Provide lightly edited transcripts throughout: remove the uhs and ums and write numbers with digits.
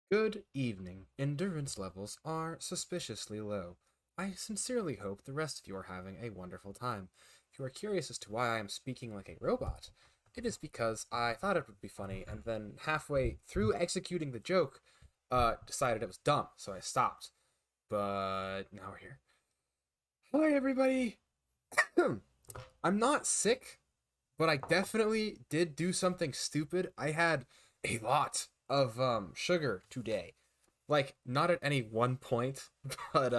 Good evening. Endurance levels are suspiciously low. I sincerely hope the rest of you are having a wonderful time. If you are curious as to why I am speaking like a robot, it is because I thought it would be funny and then halfway through executing the joke, decided it was dumb, so I stopped. But now we're here. Hi, everybody! I'm not sick, but I definitely did do something stupid. I had a lot of sugar today. Like not at any one point, but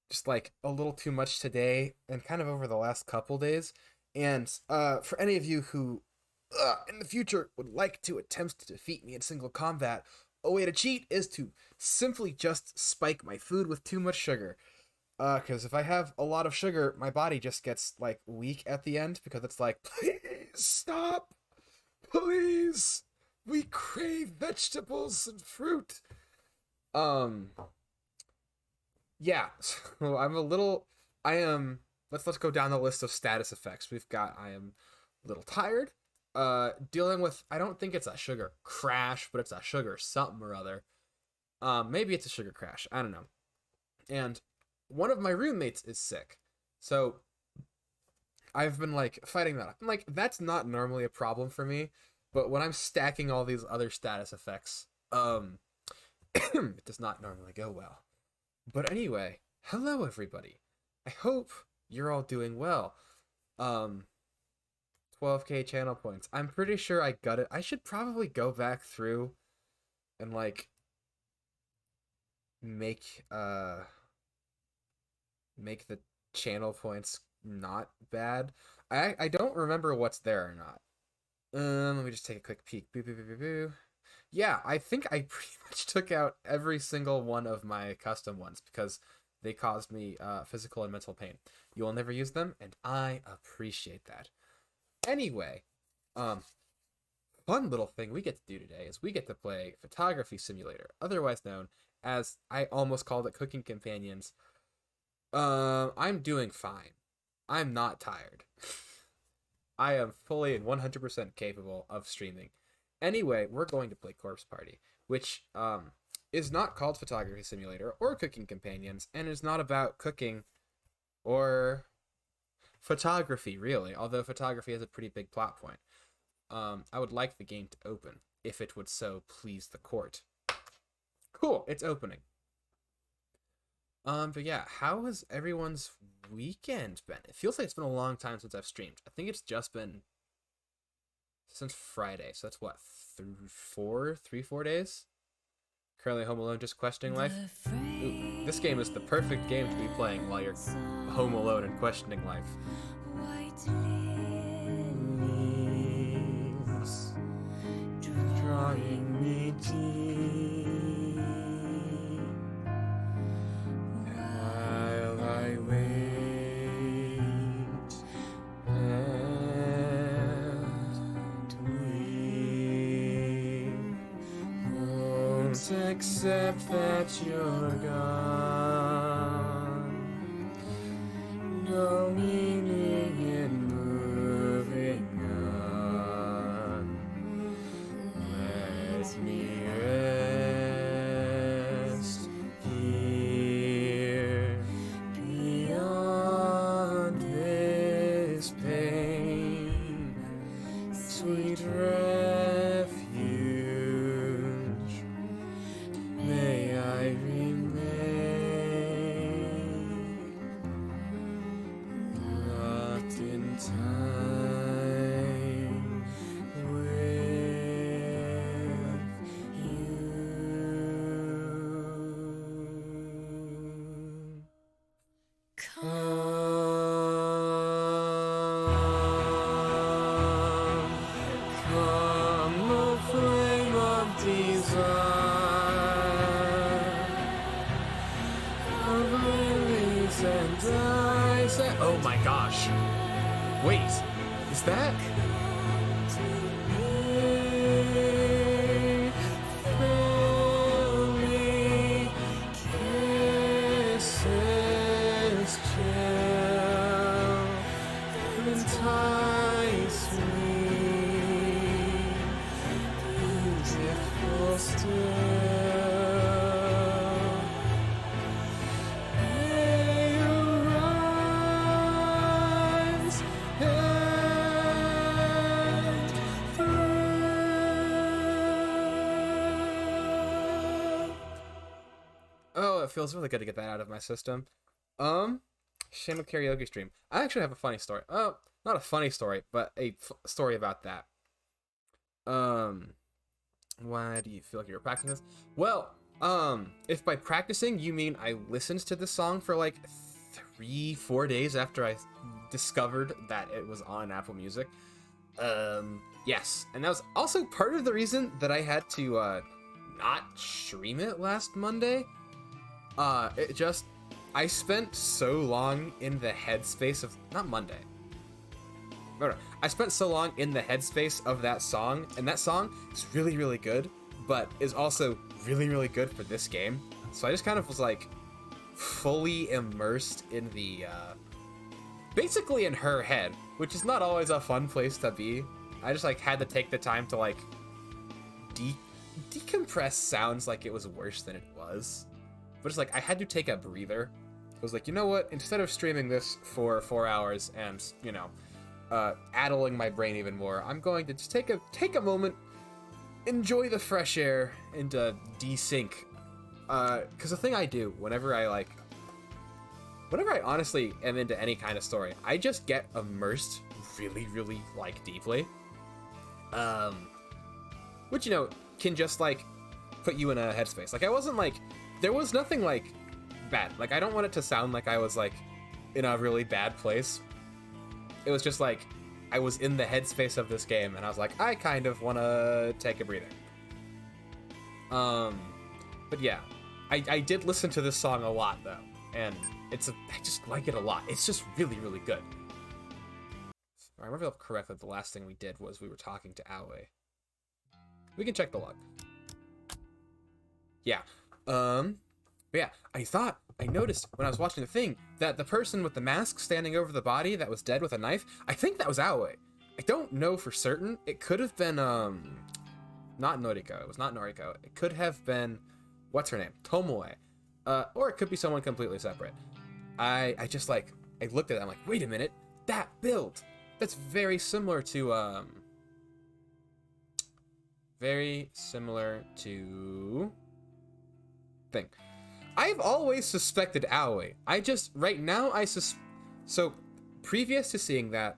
just like a little too much today and kind of over the last couple days. And for any of you who in the future would like to attempt to defeat me in single combat, a way to cheat is to simply just spike my food with too much sugar. Because if I have a lot of sugar, my body just gets like weak at the end because it's like, please stop, please. We crave vegetables and fruit. Um, yeah. So I'm a little. I am. Let's go down the list of status effects. We've got. I am a little tired. Dealing with. I don't think it's a sugar crash, but it's a sugar something or other. Maybe it's a sugar crash. I don't know. And one of my roommates is sick, so I've been like fighting that up. I'm like, that's not normally a problem for me, but when I'm stacking all these other status effects, it does not normally go well. But anyway, hello everybody. I hope you're all doing well. Um, 12k channel points. I'm pretty sure I got it. I should probably go back through and like make make the channel points not bad. I don't remember what's there or not. Let me just take a quick peek. Boo, boo, boo, boo, boo. Yeah, I think I pretty much took out every single one of my custom ones because they caused me physical and mental pain. You will never use them, and I appreciate that. Anyway, um, fun little thing we get to do today is we get to play Photography Simulator, otherwise known as I almost called it Cooking Companions. I'm doing fine. I'm not tired. I am fully and 100% capable of streaming. Anyway, we're going to play Corpse Party, which is not called Photography Simulator or Cooking Companions, and is not about cooking or photography, really, although photography has a pretty big plot point. I would like the game to open, if it would so please the court. Cool, it's opening. But yeah, how has everyone's weekend been? It feels like it's been a long time since I've streamed. I think it's just been since Friday, so that's what, 4 days? Currently home alone, just questioning life. Ooh, this game is the perfect game to be playing while you're home alone and questioning life. Leaves drawing me deep while I wait and we won't accept that you're gone. No meaning in moving on. Let me rest here beyond this pain. Sweet refuge, may I remain locked in time with you. Come, the flame of desire, of lilies and ice. Oh my gosh. Wait, is that? Fill me, kisses chill, entice me, beautiful Oh, it feels really good to get that out of my system. Um, Shameless karaoke stream. I actually have a funny story. Oh, not a funny story, but a story about that. Um, why do you feel like you were practicing this? Well, if by practicing you mean I listened to the song for like 3, 4 days after I discovered that it was on Apple Music, yes, and that was also part of the reason that I had to not stream it last Monday. It just I spent so long in the headspace of not Monday. No, I spent so long in the headspace of that song, and that song is really, really good, but is also really, really good for this game. So I just kind of was like fully immersed in the basically in her head, which is not always a fun place to be. I just like had to take the time to like decompress sounds like it was worse than it was. But it's like I had to take a breather. I was like, you know what? Instead of streaming this for 4 hours and, you know, addling my brain even more, I'm going to just take a moment, enjoy the fresh air, and desync. Because the thing I do whenever I honestly am into any kind of story, I just get immersed really, really like deeply. Which, you know, can just like put you in a headspace. Like I wasn't like, there was nothing like bad. Like I don't want it to sound like I was like in a really bad place. It was just like I was in the headspace of this game and I was like, I kind of want to take a breather. But yeah, I did listen to this song a lot though, and I just like it a lot. It's just really, really good. If I remember correctly, the last thing we did was we were talking to Aoi. We can check the log. Yeah. But yeah, I noticed when I was watching the thing that the person with the mask standing over the body that was dead with a knife, I think that was Aoi. I don't know for certain. It could have been, not Noriko. It was not Noriko. It could have been, what's her name? Tomoe. Or it could be someone completely separate. I just like, I looked at it, I'm like, wait a minute, that build, that's very similar to, thing. I've always suspected Aoi. Right now, so, previous to seeing that,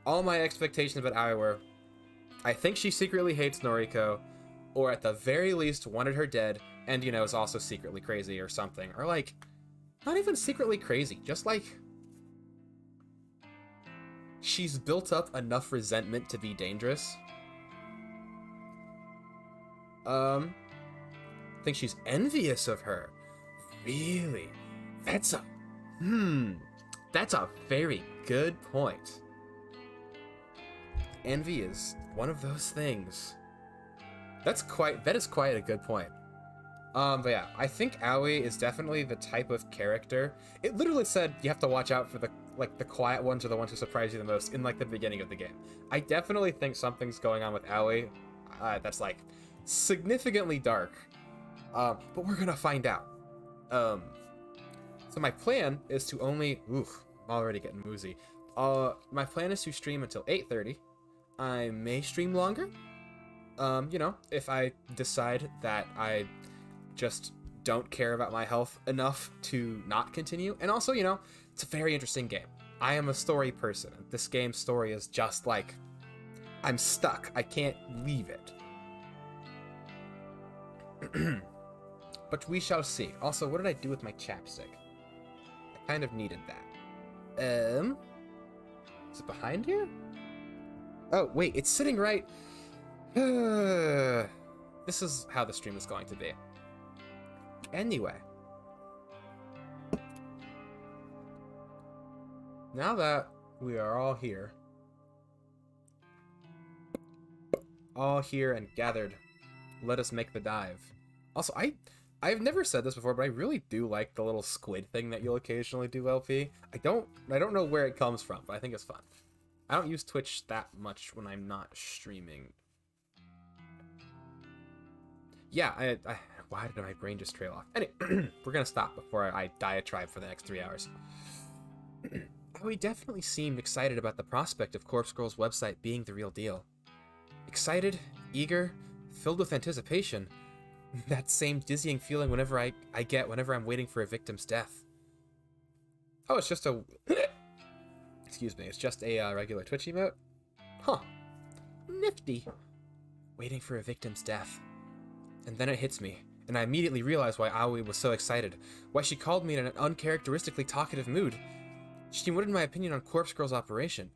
all my expectations about Aoi were, I think she secretly hates Noriko, or at the very least wanted her dead, and, you know, is also secretly crazy or something. Or, like, not even secretly crazy, just, like, she's built up enough resentment to be dangerous. I think she's envious of her. Really? That's a very good point. Envy is one of those things. That is quite a good point. But yeah, I think Aoi is definitely the type of character. It literally said you have to watch out for the quiet ones or the ones who surprise you the most in like the beginning of the game. I definitely think something's going on with Aoi that's like significantly dark. But we're gonna find out. So my plan is to only I'm already getting woozy. My plan is to stream until 8:30. I may stream longer. You know, if I decide that I just don't care about my health enough to not continue. And also, you know, it's a very interesting game. I am a story person. This game's story is just like, I'm stuck. I can't leave it. But we shall see. Also, what did I do with my chapstick? I kind of needed that. Is it behind here? Oh, wait, it's sitting right... This is how the stream is going to be. Anyway. Now that we are all here and gathered, let us make the dive. Also, I've never said this before, but I really do like the little squid thing that you'll occasionally do, LP. I don't know where it comes from, but I think it's fun. I don't use Twitch that much when I'm not streaming. Yeah, why did my brain just trail off? Anyway, we're gonna stop before I diatribe for the next 3 hours. We definitely seemed excited about the prospect of Corpse Girl's website being the real deal. Excited, eager, filled with anticipation. That same dizzying feeling whenever I get whenever I'm waiting for a victim's death. Oh, it's just a... Excuse me, it's just a regular Twitch emote? Huh. Nifty. Waiting for a victim's death. And then it hits me, and I immediately realize why Aoi was so excited, why she called me in an uncharacteristically talkative mood. She wanted my opinion on Corpse Girl's operation.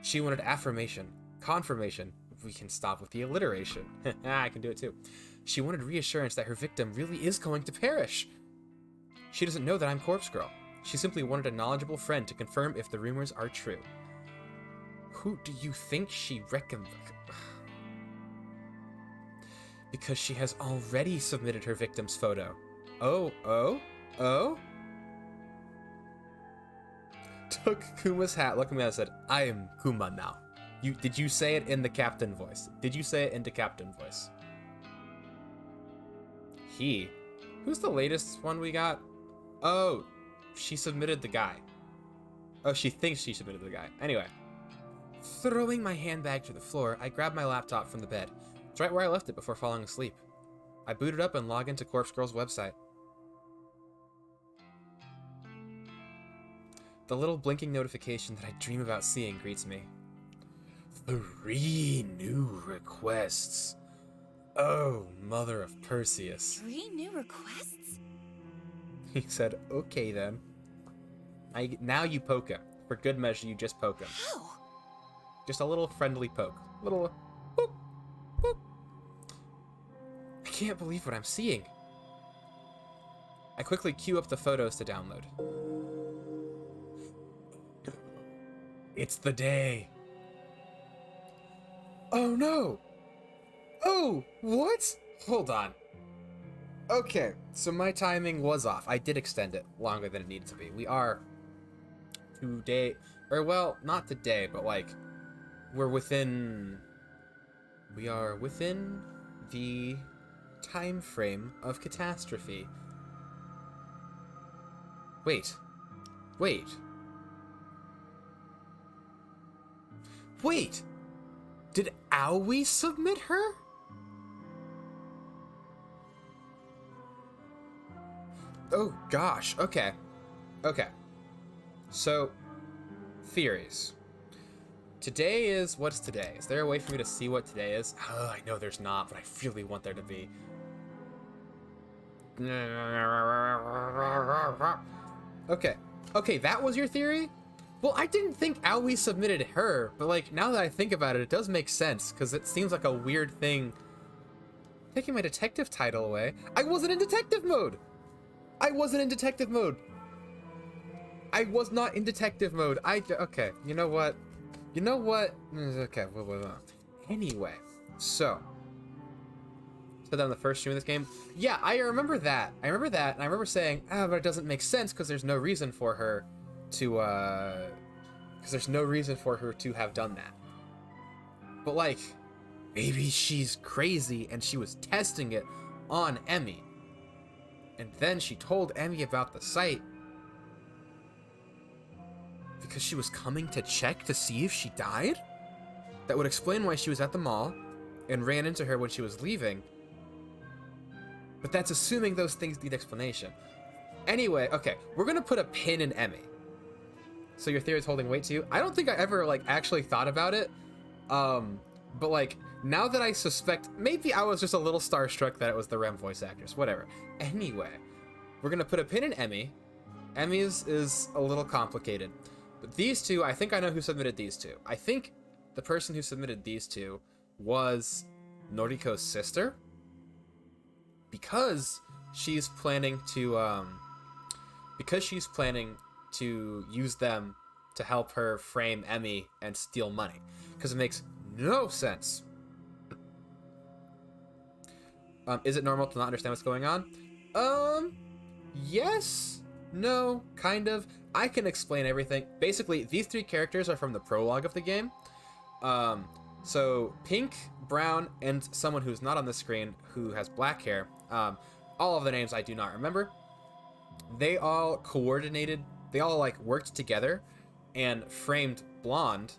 She wanted affirmation, confirmation. We can stop with the alliteration. I can do it too. She wanted reassurance that her victim really is going to perish. She doesn't know that I'm Corpse Girl. She simply wanted a knowledgeable friend to confirm if the rumors are true. Who do you think she reckons? Because she has already submitted her victim's photo. Oh? Took Kuma's hat, looked at me and said, I am Kuma now. Did you say it in the captain voice? Did you say it into captain voice? He? Who's the latest one we got? Oh, she submitted the guy. Oh, she thinks she submitted the guy. Anyway. Throwing my handbag to the floor, I grabbed my laptop from the bed. It's right where I left it before falling asleep. I booted up and logged into Corpse Girl's website. The little blinking notification that I dream about seeing greets me. 3 new requests. Oh, mother of Perseus. 3 new requests? He said, okay then. Now you poke him. For good measure, you just poke him. How? Just a little friendly poke. Little boop, boop. I can't believe what I'm seeing. I quickly queue up the photos to download. It's the day. Oh no! Oh, what? Hold on. Okay, so my timing was off. I did extend it longer than it needed to be. We are today, or well, not today, but like, we are within the time frame of catastrophe. Wait. Did Aoi submit her? Oh gosh, okay. So, theories. Today is, what's today? Is there a way for me to see what today is? Oh, I know there's not, but I really want there to be. Okay, that was your theory? Well, I didn't think Aoi submitted her, but like, now that I think about it, it does make sense, because it seems like a weird thing. Taking my detective title away? I wasn't in detective mode! I was not in detective mode. Okay, you know what? Okay, anyway, so that on the first stream of this game, yeah, I remember that, and I remember saying, but it doesn't make sense because there's no reason for her to, have done that. But like, maybe she's crazy and she was testing it on Emi. And then she told Emi about the site because she was coming to check to see if she died? That would explain why she was at the mall and ran into her when she was leaving. But that's assuming those things need explanation. Anyway, okay, we're gonna put a pin in Emi. So your theory is holding weight to you? I don't think I ever like actually thought about it. But like, now that I suspect, maybe I was just a little starstruck that it was the Rem voice actress, whatever. Anyway, we're gonna put a pin in Emi. Emi's is a little complicated. But these two, I think I know who submitted these two. I think the person who submitted these two was Noriko's sister. Because she's planning to, use them to help her frame Emi and steal money. Because it makes no sense. Is it normal to not understand what's going on? Yes, no, kind of. I can explain everything. Basically, these 3 characters are from the prologue of the game. So Pink, Brown, and someone who's not on the screen who has black hair. All of the names I do not remember. They all coordinated. They all like worked together and framed Blonde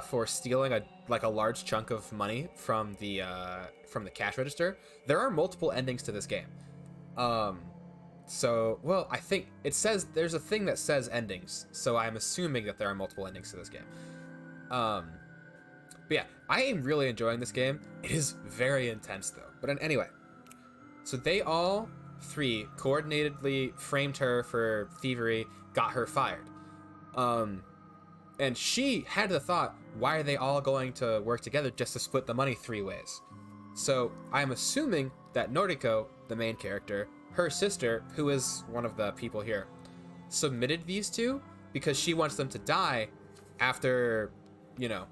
for stealing a like a large chunk of money from the cash register. There are multiple endings to this game. Um, so, well, I think it says there's a thing that says endings, so I'm assuming that there are multiple endings to this game. Um, but yeah, I am really enjoying this game. It is very intense though. But anyway, so they all three coordinatedly framed her for thievery, got her fired. And she had the thought, why are they all going to work together just to split the money 3 ways? So I'm assuming that Noriko, the main character, her sister, who is one of the people here, submitted these two because she wants them to die after, you know,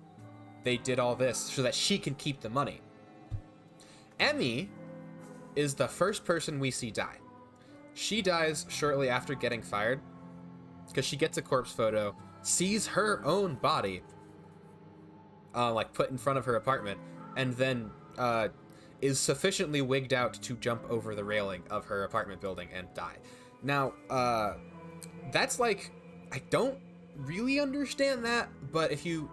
they did all this so that she can keep the money. Emmy is the first person we see die. She dies shortly after getting fired because she gets a corpse photo, sees her own body like put in front of her apartment, and then is sufficiently wigged out to jump over the railing of her apartment building and die. Now, that's like, I don't really understand that, but if you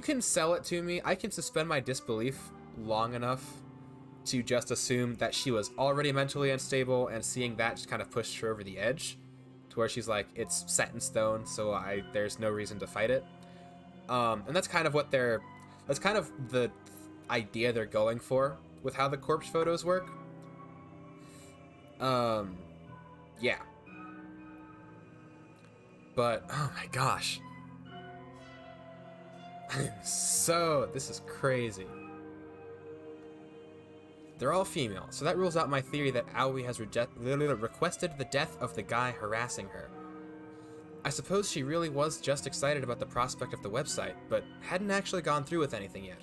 can sell it to me, I can suspend my disbelief long enough to just assume that she was already mentally unstable, and seeing that just kind of pushed her over the edge to where she's like, it's set in stone, so there's no reason to fight it. And that's kind of that's kind of the idea they're going for with how the corpse photos work. Yeah. But, oh my gosh. This is crazy. They're all female, so that rules out my theory that Aoi has requested the death of the guy harassing her. I suppose she really was just excited about the prospect of the website, but hadn't actually gone through with anything yet.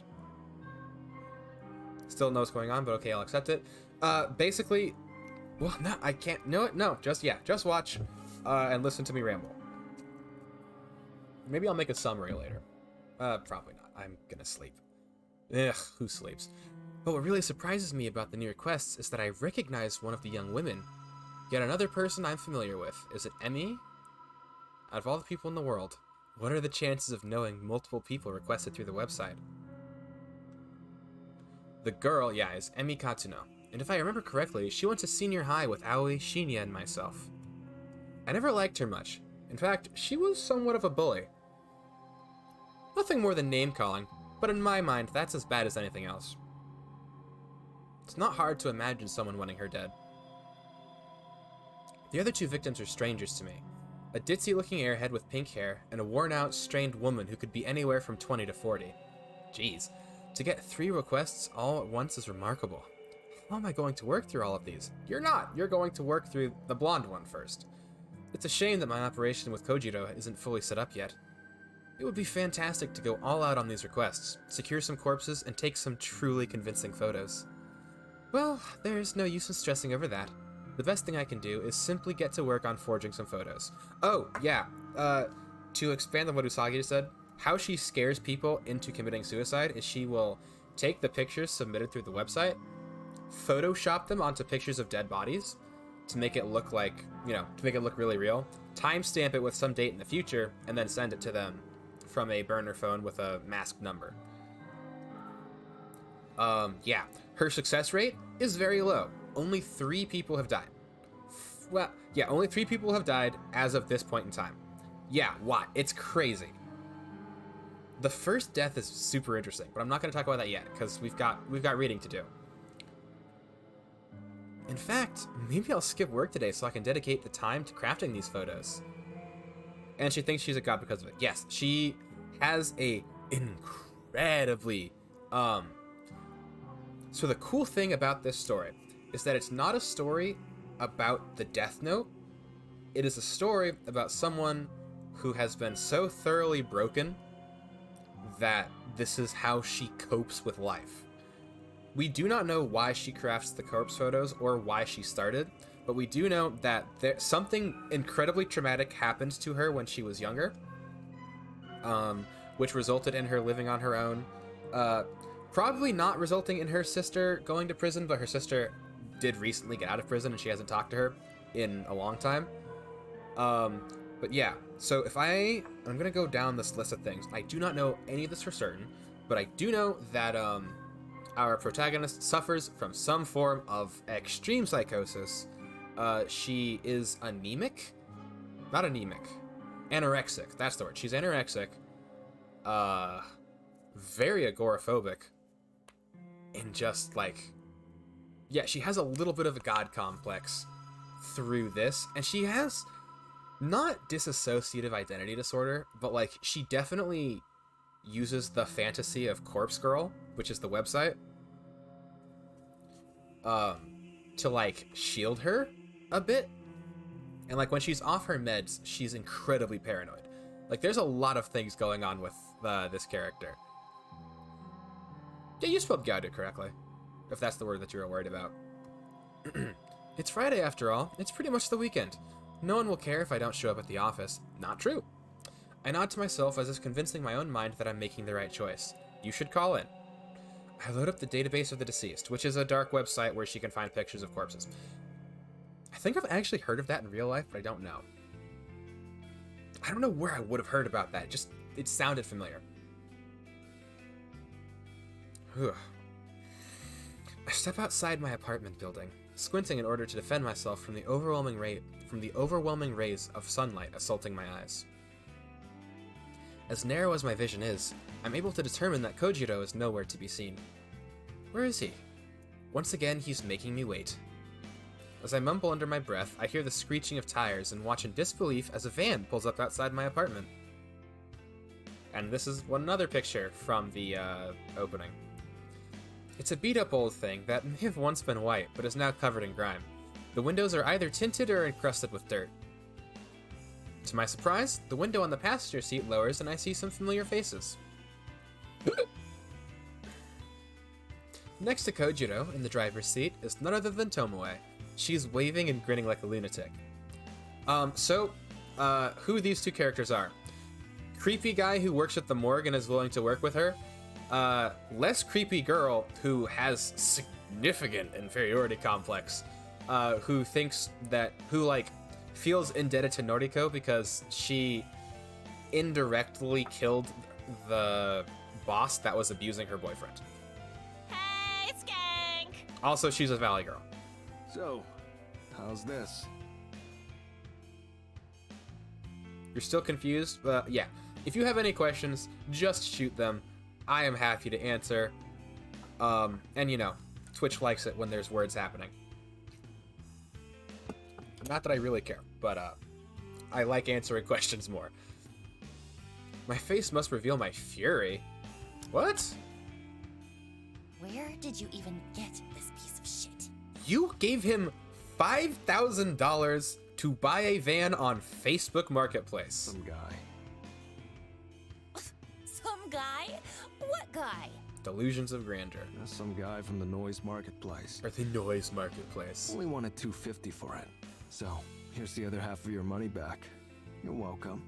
Still know what's going on, but okay, I'll accept it. Basically, well, no, I can't. No, just watch and listen to me ramble. Maybe I'll make a summary later. Probably not. I'm gonna sleep. Ugh, who sleeps? But what really surprises me about the new requests is that I recognize one of the young women. Yet another person I'm familiar with. Is it Emmy? Out of all the people in the world, what are the chances of knowing multiple people requested through the website? The girl, is Emmy Katsuno. And if I remember correctly, she went to senior high with Aoi, Shinya, and myself. I never liked her much. In fact, she was somewhat of a bully. Nothing more than name-calling, but in my mind, that's as bad as anything else. It's not hard to imagine someone wanting her dead. The other 2 victims are strangers to me. A ditzy-looking airhead with pink hair, and a worn-out, strained woman who could be anywhere from 20 to 40. Jeez, to get 3 requests all at once is remarkable. How am I going to work through all of these? You're not! You're going to work through the blonde one first. It's a shame that my operation with Kojiro isn't fully set up yet. It would be fantastic to go all out on these requests, secure some corpses, and take some truly convincing photos. Well, there's no use in stressing over that. The best thing I can do is simply get to work on forging some photos. Oh, yeah, to expand on what Usagi just said, how she scares people into committing suicide is she will take the pictures submitted through the website, Photoshop them onto pictures of dead bodies to make it look like, to make it look really real, timestamp it with some date in the future, and then send it to them from a burner phone with a masked number. Her success rate is very low. Only 3 people have died. Only 3 people have died as of this point in time. Yeah, why? It's crazy. The first death is super interesting, but I'm not going to talk about that yet because we've got reading to do. In fact, maybe I'll skip work today so I can dedicate the time to crafting these photos. And she thinks she's a god because of it. Yes, she has a incredibly So the cool thing about this story is that it's not a story about the Death Note. It is a story about someone who has been so thoroughly broken that this is how she copes with life. We do not know why she crafts the corpse photos or why she started, but we do know that something incredibly traumatic happened to her when she was younger, which resulted in her living on her own. Probably not resulting in her sister going to prison, but her sister did recently get out of prison and she hasn't talked to her in a long time. But yeah, so I'm gonna go down this list of things. I do not know any of this for certain, but I do know that our protagonist suffers from some form of extreme psychosis. She is anemic, not anemic, anorexic. That's the word. She's anorexic. Very agoraphobic, and just like, yeah, she has a little bit of a god complex through this, and she has not dissociative identity disorder, but like she definitely uses the fantasy of Corpse Girl, which is the website, to like shield her a bit. And like when she's off her meds, she's incredibly paranoid. Like there's a lot of things going on with this character. Yeah, you spelled Gaudu correctly, if that's the word that you were worried about. It's Friday after all. It's pretty much the weekend. No one will care if I don't show up at the office. Not true. I nod to myself as if convincing my own mind that I'm making the right choice. You should call in. I load up the database of the deceased, which is a dark website where she can find pictures of corpses. I think I've actually heard of that in real life, but I don't know. I don't know where I would have heard about that. Just, it sounded familiar. Whew. I step outside my apartment building, squinting in order to defend myself from the overwhelming rays of sunlight assaulting my eyes. As narrow as my vision is, I'm able to determine that Kojiro is nowhere to be seen. Where is he? Once again, he's making me wait. As I mumble under my breath, I hear the screeching of tires and watch in disbelief as a van pulls up outside my apartment. And this is another picture from the opening. It's a beat-up old thing that may have once been white, but is now covered in grime. The windows are either tinted or encrusted with dirt. To my surprise, the window on the passenger seat lowers and I see some familiar faces. Next to Kojiro, in the driver's seat, is none other than Tomoe. She's waving and grinning like a lunatic. Who these two characters are. Creepy guy who works at the morgue and is willing to work with her. Less creepy girl who has significant inferiority complex. Who feels indebted to Noriko because she indirectly killed the boss that was abusing her boyfriend. Hey, skank! Also, she's a Valley girl. So, how's this? You're still confused? Yeah. If you have any questions, just shoot them. I am happy to answer. And you know, Twitch likes it when there's words happening. Not that I really care, but I like answering questions more. My face must reveal my fury. What? Where did you even get this piece of shit? You gave him $5,000 to buy a van on Facebook Marketplace. Some guy. Some guy? What guy? Delusions of grandeur. That's some guy from the Noise Marketplace. Or the Noise Marketplace. Only wanted $250 for it. So, here's the other half of your money back. You're welcome.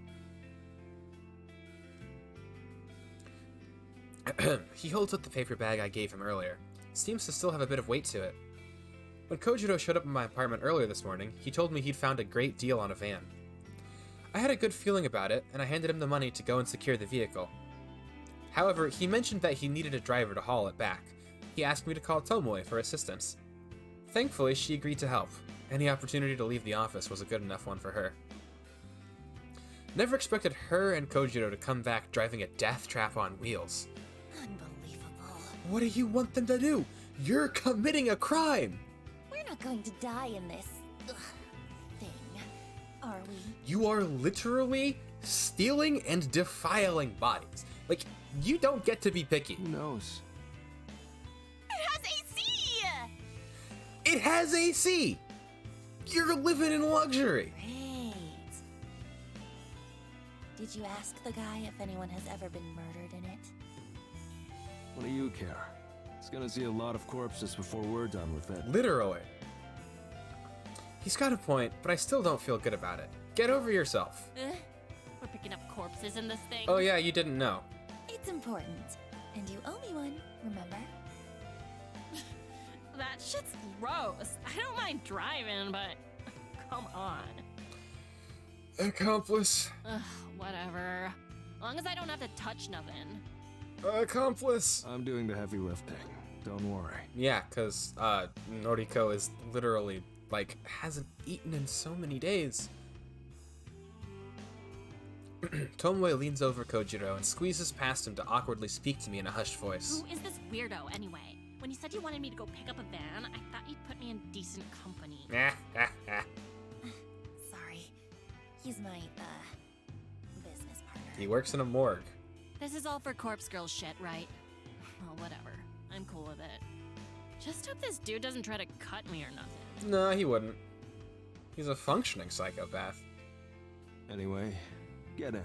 He holds up the paper bag I gave him earlier. Seems to still have a bit of weight to it. When Kojiro showed up in my apartment earlier this morning, he told me he'd found a great deal on a van. I had a good feeling about it, and I handed him the money to go and secure the vehicle. However, he mentioned that he needed a driver to haul it back. He asked me to call Tomoe for assistance. Thankfully, she agreed to help. Any opportunity to leave the office was a good enough one for her. Never expected her and Kojiro to come back driving a death trap on wheels. Unbelievable. What do you want them to do? You're committing a crime! We're not going to die in this thing, are we? You are literally stealing and defiling bodies. Like, you don't get to be picky. Who knows? It has AC! It has AC! You're living in luxury! Great. Did you ask the guy if anyone has ever been murdered in it? What do you care? He's gonna see a lot of corpses before we're done with it. Literally. He's got a point, but I still don't feel good about it. Get over yourself. We're picking up corpses in this thing. Oh yeah, you didn't know. It's important. And you owe me one, remember? That shit's gross. I don't mind driving, but come on. Accomplice. Ugh, whatever. As long as I don't have to touch nothing. Accomplice! I'm doing the heavy lifting. Don't worry. Yeah, because Noriko is literally, like, hasn't eaten in so many days. Tomoe leans over Kojiro and squeezes past him to awkwardly speak to me in a hushed voice. Who is this weirdo anyway? When you said you wanted me to go pick up a van, I thought you'd put me in decent company. Sorry. He's my, business partner. He works in a morgue. This is all for corpse girl shit, right? Well, whatever. I'm cool with it. Just hope this dude doesn't try to cut me or nothing. No, he wouldn't. He's a functioning psychopath. Anyway, get in.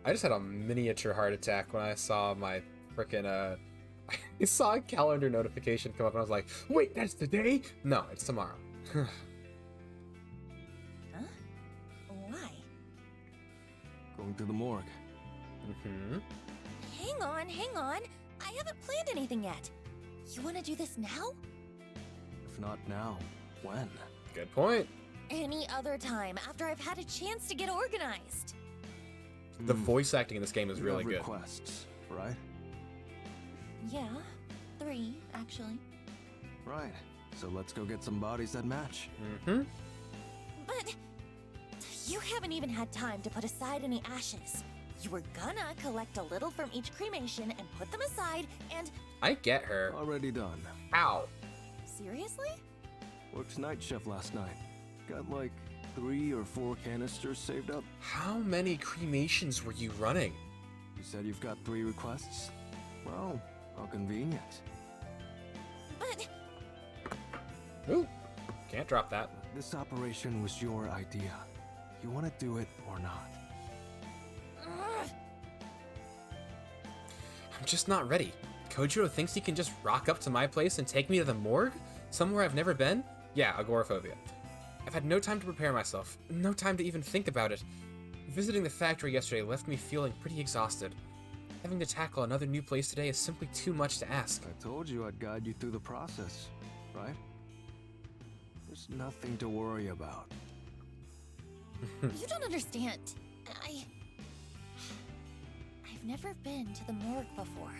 I just had a miniature heart attack when I saw my frickin' I saw a calendar notification come up and I was like, wait, that's the day? No, it's tomorrow. Huh? Why? Going to the morgue. Mm-hmm. Hang on. I haven't planned anything yet. You want to do this now? If not now, when? Good point. Any other time, after I've had a chance to get organized. The voice acting in this game is You really have good. requests, right? Yeah, 3, actually. Right. So let's go get some bodies that match. Mm-hmm. But you haven't even had time to put aside any ashes. You were gonna collect a little from each cremation and put them aside and... I get her. Already done. Ow. Seriously? Worked night shift last night. Got like 3 or 4 canisters saved up. How many cremations were you running? You said you've got 3 requests? Well, how convenient. But... Ooh, can't drop that. This operation was your idea. You want to do it or not? Ugh. I'm just not ready. Kojiro thinks he can just rock up to my place and take me to the morgue? Somewhere I've never been? Yeah, agoraphobia. I've had no time to prepare myself, no time to even think about it. Visiting the factory yesterday left me feeling pretty exhausted. Having to tackle another new place today is simply too much to ask. I told you I'd guide you through the process, right? There's nothing to worry about. You don't understand. I've never been to the morgue before.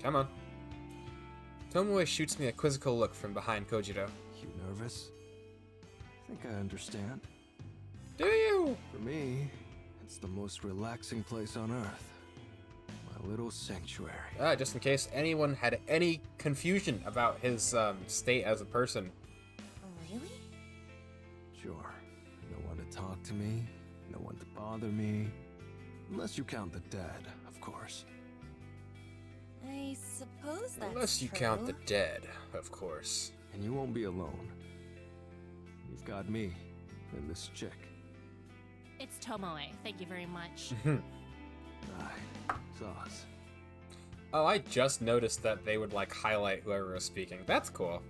Come on. Tomoe shoots me a quizzical look from behind Kojiro. You nervous? I think I understand. Do you? For me, it's the most relaxing place on Earth. My little sanctuary. Just in case anyone had any confusion about his state as a person. Really? Sure. No one to talk to me, no one to bother me. Unless you count the dead, of course. I suppose that's Unless you true. count the dead, of course. And you won't be alone. You've got me and this chick. It's Tomoe. Thank you very much. Right. Sauce. Oh, I just noticed that they would like highlight whoever was speaking. That's cool.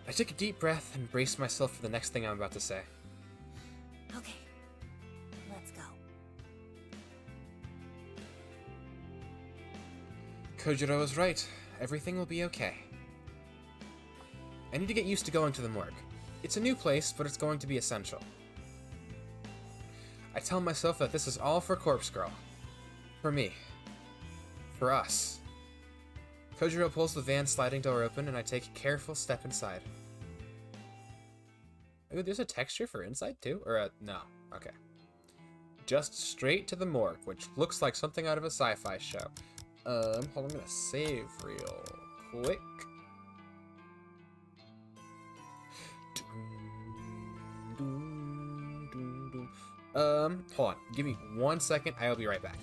I took a deep breath and braced myself for the next thing I'm about to say. Okay. Let's go. Kojiro was right. Everything will be okay. I need to get used to going to the morgue. It's a new place, but it's going to be essential. I tell myself that this is all for Corpse Girl. For me. For us. Kojiro pulls the van sliding door open, and I take a careful step inside. Ooh, there's a texture for inside too? Or no. Okay. Just straight to the morgue, which looks like something out of a sci-fi show. Hold on, I'm gonna save real quick. Hold on. Give me 1 second. I'll be right back.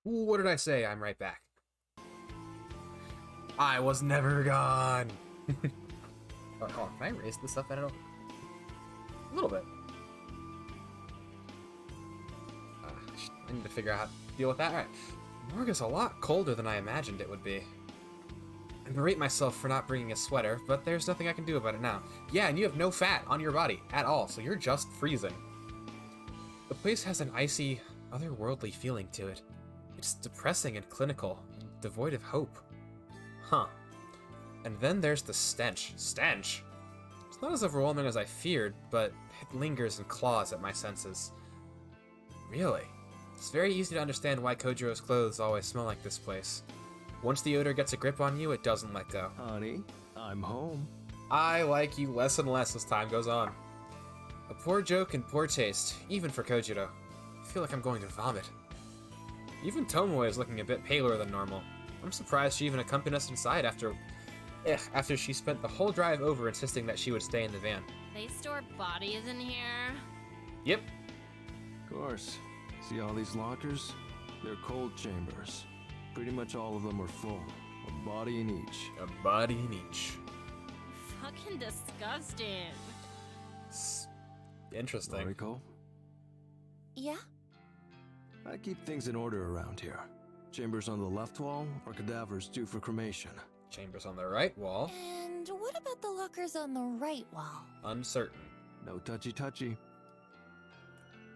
What did I say? I'm right back. I was never gone. Oh, hold on. Can I raise this up at all? A little bit. I need to figure out how to deal with that. Alright. Morgue is a lot colder than I imagined it would be. I berate myself for not bringing a sweater, but there's nothing I can do about it now. Yeah, and you have no fat on your body at all, so you're just freezing. The place has an icy, otherworldly feeling to it. It's depressing and clinical, and devoid of hope. Huh. And then there's the stench. Stench! It's not as overwhelming as I feared, but it lingers and claws at my senses. Really? It's very easy to understand why Kojiro's clothes always smell like this place. Once the odor gets a grip on you, it doesn't let go. Honey, I'm home. I like you less and less as time goes on. A poor joke and poor taste, even for Kojiro. I feel like I'm going to vomit. Even Tomoe is looking a bit paler than normal. I'm surprised she even accompanied us inside after she spent the whole drive over insisting that she would stay in the van. They store bodies in here? Yep. Of course. See all these lockers? They're cold chambers. Pretty much all of them are full. A body in each. A body in each. Fucking disgusting. It's interesting. Mariko, Yeah? I keep things in order around here. Chambers on the left wall are cadavers due for cremation. Chambers on the right wall. And what about the lockers on the right wall? Uncertain. No touchy-touchy.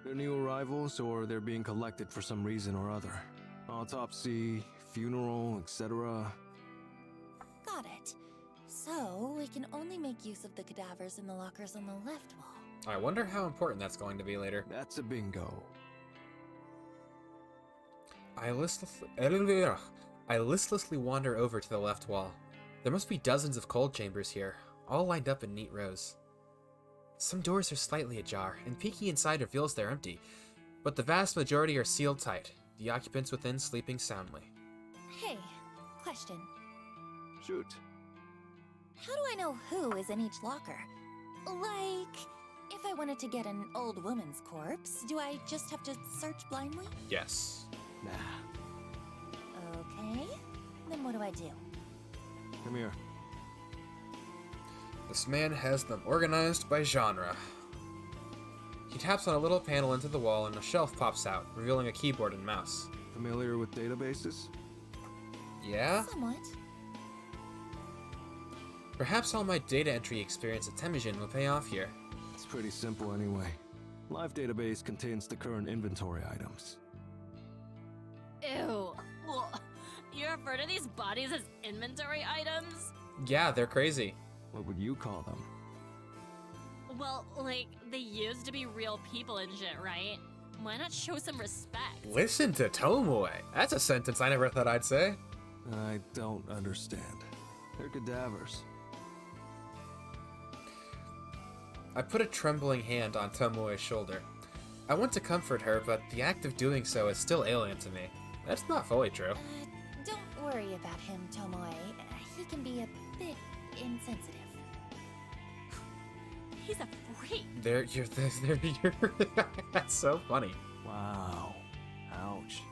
They're new arrivals or they're being collected for some reason or other. Autopsy, funeral, etc. Got it. So, we can only make use of the cadavers in the lockers on the left wall. I wonder how important that's going to be later. That's a bingo. I listlessly wander over to the left wall. There must be dozens of cold chambers here, all lined up in neat rows. Some doors are slightly ajar, and peeking inside reveals they're empty, but the vast majority are sealed tight, the occupants within sleeping soundly. Hey, question. Shoot. How do I know who is in each locker? Like, if I wanted to get an old woman's corpse, do I just have to search blindly? Yes. Nah. Okay, then what do I do? Come here. This man has them organized by genre. He taps on a little panel into the wall and a shelf pops out, revealing a keyboard and mouse. Familiar with databases? Yeah? Somewhat. Perhaps all my data entry experience at Temujin will pay off here. It's pretty simple anyway. Live database contains the current inventory items. Ew. Ugh. You refer to these bodies as inventory items? Yeah, they're crazy. What would you call them? Well, like, they used to be real people and shit, right? Why not show some respect? Listen to Tomoe. That's a sentence I never thought I'd say. I don't understand. They're cadavers. I put a trembling hand on Tomoe's shoulder. I want to comfort her, but the act of doing so is still alien to me. That's not fully true. Don't worry about him, Tomoe. He can be a bit insensitive. He's a freak. That's so funny. Wow. Ouch.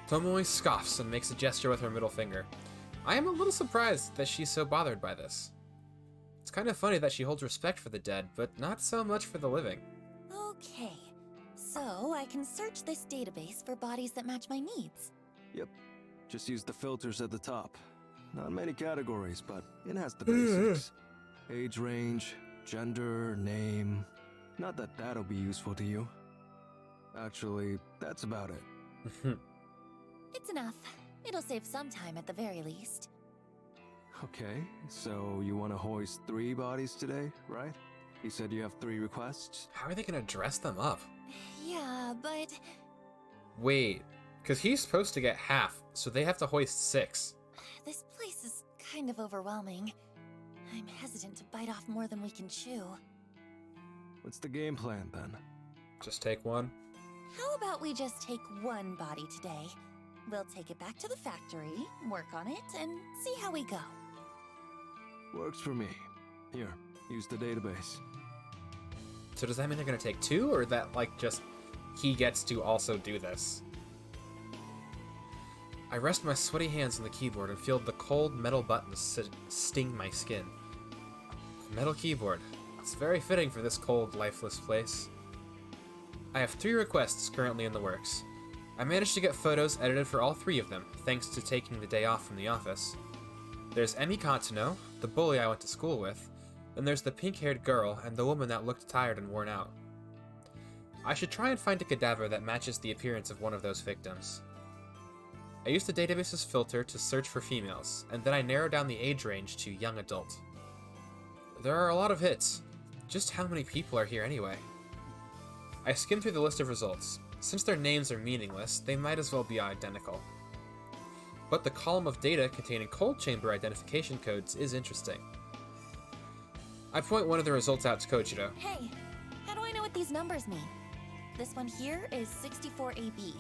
Tomoe scoffs and makes a gesture with her middle finger. I am a little surprised that she's so bothered by this. It's kind of funny that she holds respect for the dead, but not so much for the living. Okay, so I can search this database for bodies that match my needs. Yep. Just use the filters at the top. Not many categories, but it has the basics. Age range, gender, name. Not that that'll be useful to you. Actually, that's about it. It's enough. It'll save some time at the very least. Okay, so you want to hoist 3 bodies today, right? You said you have 3 requests? How are they gonna dress them up? Yeah, but Wait, because he's supposed to get half, so they have to hoist 6. this place is kind of overwhelming. I'm hesitant to bite off more than we can chew. What's the game plan then? Just take one. How about we just take one body today? We'll take it back to the factory, work on it, and see how we go. Works for me. Here, use the database. So does that mean they're gonna take 2, or that, like, just he gets to also do this. I rest my sweaty hands on the keyboard and feel the cold metal buttons sting my skin. A metal keyboard. It's very fitting for this cold, lifeless place. I have 3 requests currently in the works. I managed to get photos edited for all 3 of them, thanks to taking the day off from the office. There's Emmy Contino, the bully I went to school with, then there's the pink-haired girl and the woman that looked tired and worn out. I should try and find a cadaver that matches the appearance of one of those victims. I used the database's filter to search for females, and then I narrowed down the age range to young adult. There are a lot of hits. Just how many people are here anyway? I skimmed through the list of results. Since their names are meaningless, they might as well be identical. But the column of data containing cold chamber identification codes is interesting. I point one of the results out to Kochiro. Hey, how do I know what these numbers mean? This one here is 64AB.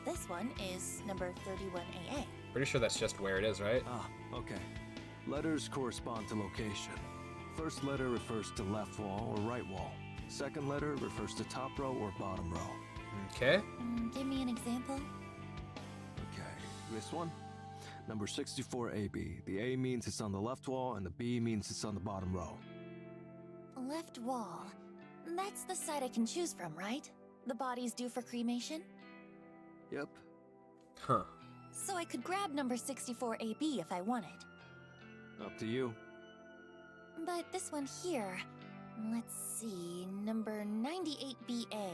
This one is number 31AA. Pretty sure that's just where it is, right? Ah, okay. Letters correspond to location. First letter refers to left wall or right wall. Second letter refers to top row or bottom row. Okay. Give me an example. Okay, this one? Number 64AB. The A means it's on the left wall and the B means it's on the bottom row. Left wall. That's the side I can choose from, right? The body's due for cremation? Yep. Huh. So I could grab number 64AB if I wanted. Up to you. But this one here, let's see, number 98BA.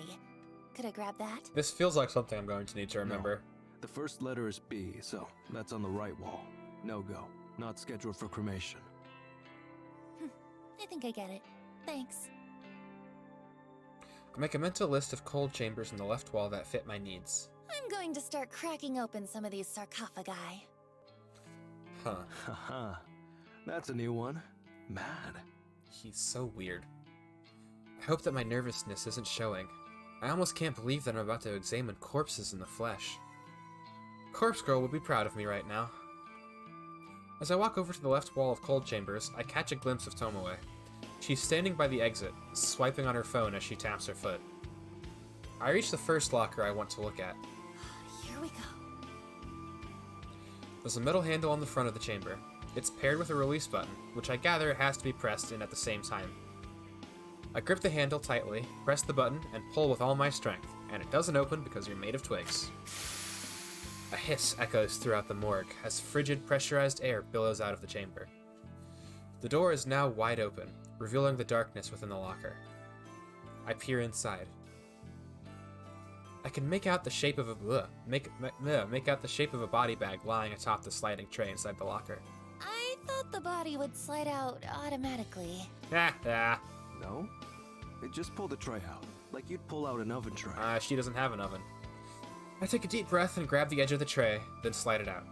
Could I grab that? This feels like something I'm going to need to remember. The first letter is B, so that's on the right wall. No go. Not scheduled for cremation. I think I get it. Thanks. I make a mental list of cold chambers in the left wall that fit my needs. I'm going to start cracking open some of these sarcophagi. Huh. Haha. That's a new one. Mad. He's so weird. I hope that my nervousness isn't showing. I almost can't believe that I'm about to examine corpses in the flesh. Corpse Girl would be proud of me right now. As I walk over to the left wall of cold chambers, I catch a glimpse of Tomoe. She's standing by the exit, swiping on her phone as she taps her foot. I reach the first locker I want to look at. Here we go. There's a metal handle on the front of the chamber. It's paired with a release button, which I gather has to be pressed in at the same time. I grip the handle tightly, press the button, and pull with all my strength, and it doesn't open because you're made of twigs. A hiss echoes throughout the morgue as frigid, pressurized air billows out of the chamber. The door is now wide open, revealing the darkness within the locker. I peer inside. I can make out the shape of a make out the shape of a body bag lying atop the sliding tray inside the locker. I thought the body would slide out automatically. No? Just pull the tray out, like you'd pull out an oven tray. She doesn't have an oven. I take a deep breath and grab the edge of the tray, then slide it out.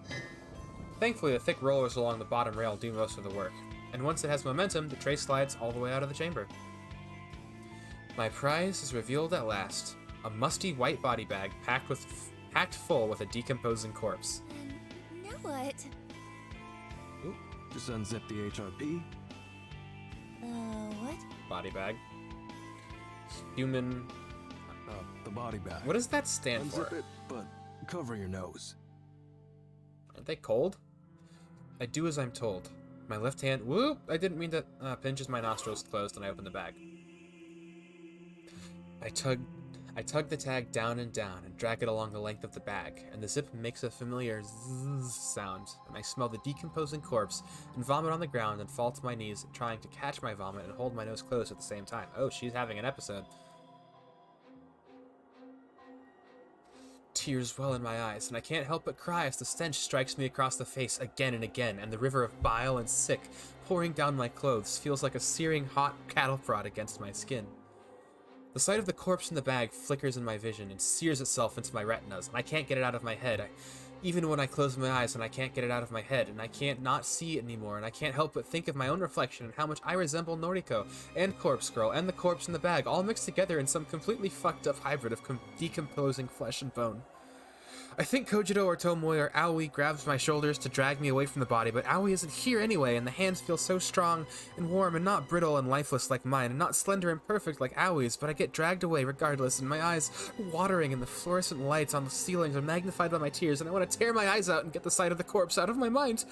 Thankfully, the thick rollers along the bottom rail do most of the work, and once it has momentum, the tray slides all the way out of the chamber. My prize is revealed at last. A musty white body bag packed full with a decomposing corpse. And now what? Ooh, Just unzip the HRP. What? body bag. Human... The body bag. What does that stand Unzip for? it, but cover your nose. Aren't they cold? I do as I'm told. My left hand... Whoop! I didn't mean to... pinches my nostrils closed and I open the bag. I tug the tag down and drag it along the length of the bag, and the zip makes a familiar zzz sound, and I smell the decomposing corpse and vomit on the ground and fall to my knees, trying to catch my vomit and hold my nose closed at the same time. Oh, she's having an episode. Tears well in my eyes, and I can't help but cry as the stench strikes me across the face again and again, and the river of bile and sick pouring down my clothes feels like a searing hot cattle prod against my skin. The sight of the corpse in the bag flickers in my vision and sears itself into my retinas, and I can't get it out of my head. Even when I close my eyes and I can't get it out of my head, and I can't not see it anymore, and I can't help but think of my own reflection and how much I resemble Noriko, and Corpse Girl, and the corpse in the bag, all mixed together in some completely fucked up hybrid of decomposing flesh and bone. I think Kojiro or Tomoe or Aoi grabs my shoulders to drag me away from the body, but Aoi isn't here anyway, and the hands feel so strong and warm and not brittle and lifeless like mine, and not slender and perfect like Aoi's, but I get dragged away regardless, and my eyes watering, and the fluorescent lights on the ceilings are magnified by my tears, and I want to tear my eyes out and get the sight of the corpse out of my mind.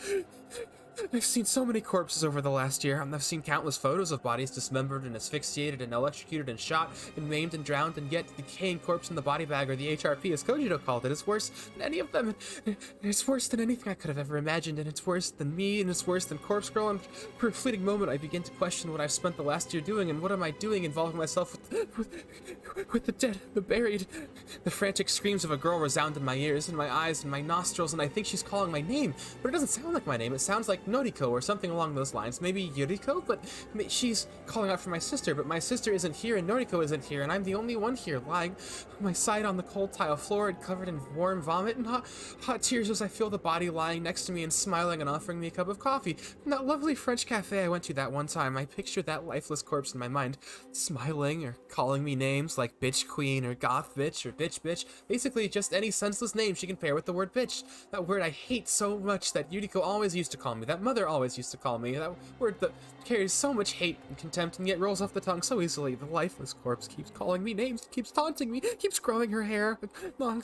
I've seen so many corpses over the last year, and I've seen countless photos of bodies dismembered and asphyxiated and electrocuted and shot and maimed and drowned, and yet the decaying corpse in the body bag, or the HRP as Kojiro called it, is worse than any of them. It's worse than anything I could have ever imagined, and it's worse than me, and it's worse than Corpse Girl, and for a fleeting moment I begin to question what I've spent the last year doing, and what am I doing involving myself with the dead, the buried. The frantic screams of a girl resound in my ears, in my eyes, and my nostrils, and I think she's calling my name, but it doesn't sound like my name. It sounds like Noriko or something along those lines. Maybe Yuriko, but she's calling out for my sister, but my sister isn't here and Noriko isn't here, and I'm the only one here, lying on my side on the cold tile floor and covered in warm vomit and hot tears as I feel the body lying next to me and smiling and offering me a cup of coffee. From that lovely French cafe I went to that one time, I pictured that lifeless corpse in my mind, smiling or calling me names like bitch queen or goth bitch or bitch, basically just any senseless name she can pair with the word bitch. That word I hate so much that Yuriko always used to call me, that mother always used to call me, that word that carries so much hate and contempt and yet rolls off the tongue so easily. The lifeless corpse keeps calling me names, keeps taunting me, keeps growing her hair long,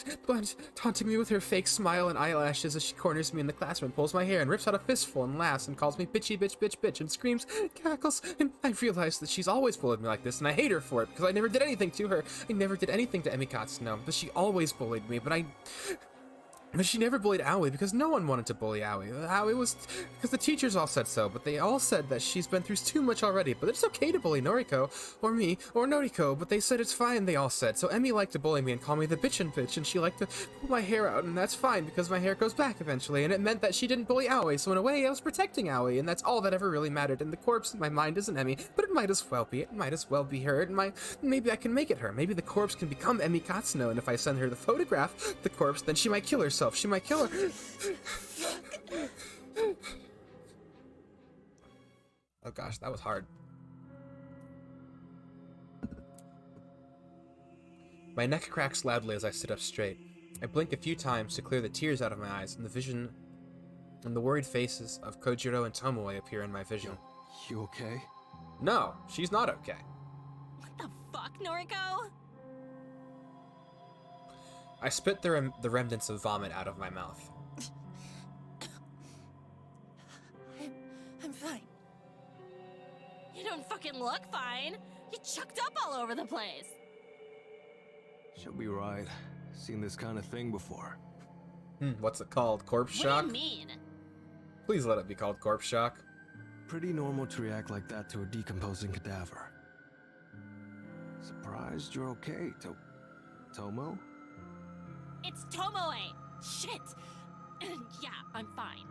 taunting me with her fake smile and eyelashes as she corners me in the classroom, pulls my hair and rips out a fistful and laughs and calls me bitchy bitch and screams, cackles, and I realize that she's always bullied me like this, and I hate her for it because I never did anything to her. I never did anything to Emi Katsuno, but she always bullied me, but she never bullied Aoi because no one wanted to bully Aoi. Aoi was because the teachers all said so, but they all said that she's been through too much already. But it's okay to bully Noriko, or me, or Noriko, but they said it's fine, they all said. So Emi liked to bully me and call me the bitch, and she liked to pull my hair out, and that's fine because my hair grows back eventually, and it meant that she didn't bully Aoi, so in a way I was protecting Aoi, and that's all that ever really mattered. And the corpse in my mind isn't Emi, but it might as well be. It might as well be her. Maybe I can make it her. Maybe the corpse can become Emi Katsuno, and if I send her the photograph, the corpse, then she might kill herself. She might kill her. Oh gosh, that was hard. My neck cracks loudly as I sit up straight. I blink a few times to clear the tears out of my eyes, and the vision and the worried faces of Kojiro and Tomoe appear in my vision. You okay? No, she's not okay. What the fuck, Noriko? I spit the remnants of vomit out of my mouth. I'm fine. You don't fucking look fine. You chucked up all over the place. She'll be right. Seen this kind of thing before. What's it called? Corpse shock? What do you mean? Please let it be called corpse shock. Pretty normal to react like that to a decomposing cadaver. Surprised you're okay, Tomo? It's Tomoe. Shit. Yeah, I'm fine.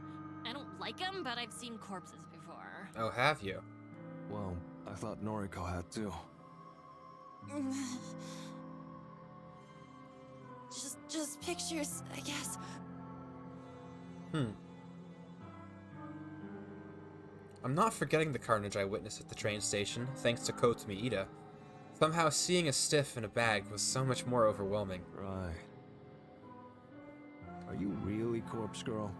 I don't like him, but I've seen corpses before. Oh, have you? Well, I thought Noriko had too. Just pictures, I guess. I'm not forgetting the carnage I witnessed at the train station, thanks to Kotsumi Ida. Somehow seeing a stiff in a bag was so much more overwhelming. Right. Are you really Corpse Girl?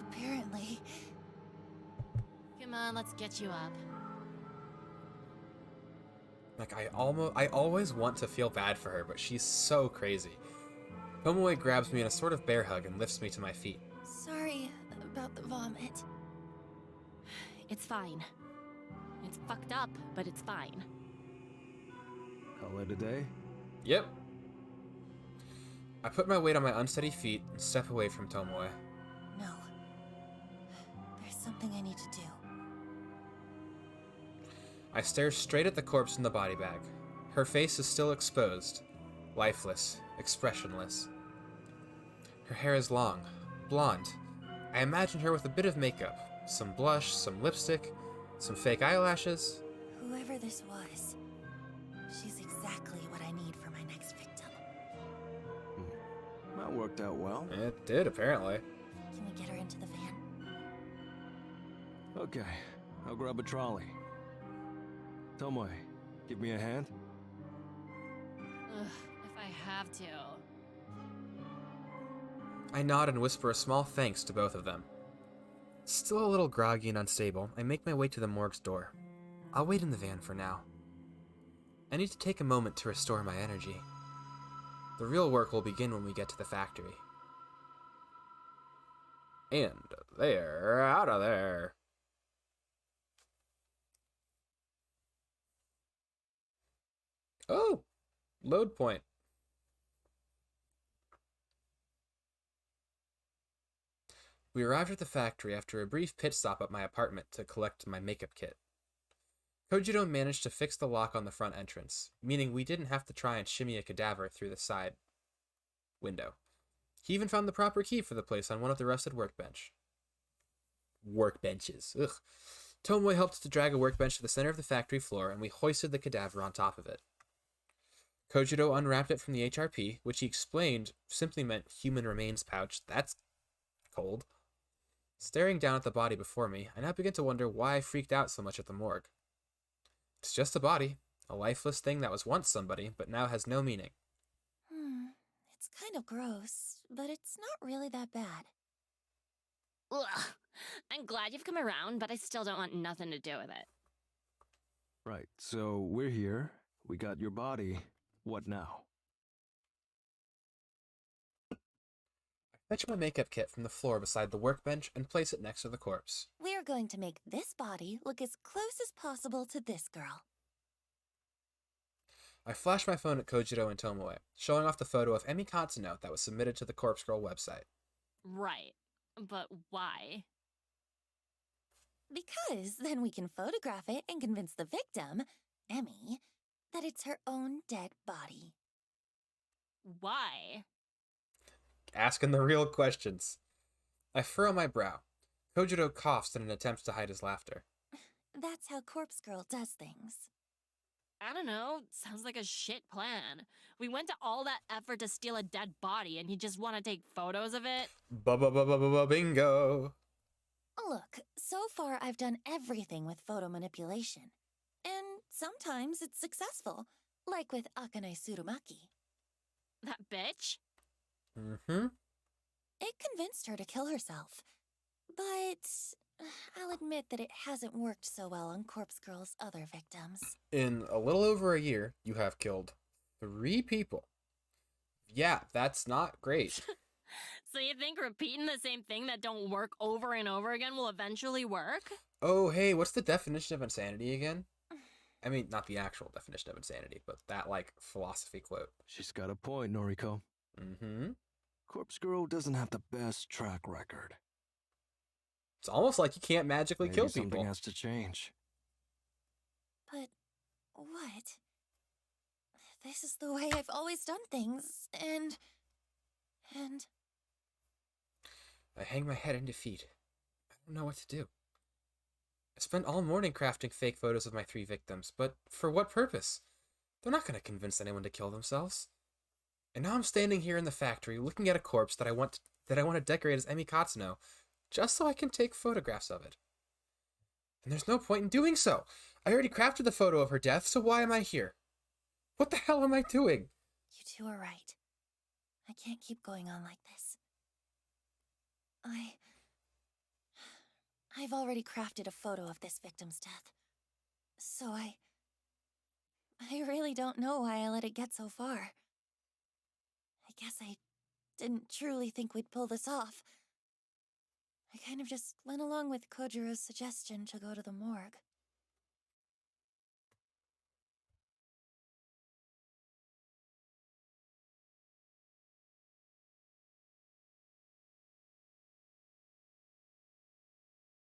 Apparently. Come on, let's get you up. Like, I always want to feel bad for her, but she's so crazy. Tomoe grabs me in a sort of bear hug and lifts me to my feet. Sorry about the vomit. It's fine. It's fucked up, but it's fine. Call it a day? Yep. I put my weight on my unsteady feet and step away from Tomoe. No. There's something I need to do. I stare straight at the corpse in the body bag. Her face is still exposed, lifeless, expressionless. Her hair is long, blonde. I imagine her with a bit of makeup, some blush, some lipstick, some fake eyelashes. Whoever this was, she's exactly what I need for my next victim. That worked out well. It did, apparently. Can we get her into the van? Okay, I'll grab a trolley. Tomoe, give me a hand? Ugh, if I have to. I nod and whisper a small thanks to both of them. Still a little groggy and unstable, I make my way to the morgue's door. I'll wait in the van for now. I need to take a moment to restore my energy. The real work will begin when we get to the factory. And they're out of there. Oh, load point. We arrived at the factory after a brief pit stop at my apartment to collect my makeup kit. Kojiro managed to fix the lock on the front entrance, meaning we didn't have to try and shimmy a cadaver through the side window. He even found the proper key for the place on one of the rusted workbenches. Ugh. Tomoe helped to drag a workbench to the center of the factory floor, and we hoisted the cadaver on top of it. Kojiro unwrapped it from the HRP, which he explained simply meant human remains pouch. That's cold. Staring down at the body before me, I now begin to wonder why I freaked out so much at the morgue. It's just a body, a lifeless thing that was once somebody, but now has no meaning. It's kind of gross, but it's not really that bad. Ugh. I'm glad you've come around, but I still don't want nothing to do with it. Right, so we're here. We got your body. What now? I fetch my makeup kit from the floor beside the workbench and place it next to the corpse. We're going to make this body look as close as possible to this girl. I flash my phone at Kojiro and Tomoe, showing off the photo of Emi Katsuno that was submitted to the Corpse Girl website. Right. But why? Because then we can photograph it and convince the victim, Emmy, that it's her own dead body. Why? Asking the real questions. I furrow my brow. Kojiro coughs in an attempt to hide his laughter. That's how Corpse Girl does things. I don't know. Sounds like a shit plan. We went to all that effort to steal a dead body and you just want to take photos of it? Bingo! Look, so far I've done everything with photo manipulation. And sometimes it's successful, like with Akane Tsurumaki. That bitch? Mm-hmm. It convinced her to kill herself. But I'll admit that it hasn't worked so well on Corpse Girl's other victims. In a little over a year, you have killed 3 people. Yeah, that's not great. So you think repeating the same thing that don't work over and over again will eventually work? Oh, hey, what's the definition of insanity again? I mean, not the actual definition of insanity, but that, philosophy quote. She's got a point, Noriko. Mm-hmm. Corpse Girl doesn't have the best track record. It's almost like you can't magically Maybe kill something people. has to change. But what? This is the way I've always done things, and... I hang my head in defeat. I don't know what to do. I spent all morning crafting fake photos of my 3 victims, but for what purpose? They're not going to convince anyone to kill themselves. And now I'm standing here in the factory looking at a corpse that I want to decorate as Emi Katsuno, just so I can take photographs of it. And there's no point in doing so. I already crafted the photo of her death, so why am I here? What the hell am I doing? You two are right. I can't keep going on like this. I've already crafted a photo of this victim's death. So I really don't know why I let it get so far. I guess I didn't truly think we'd pull this off. I kind of just went along with Kojiro's suggestion to go to the morgue.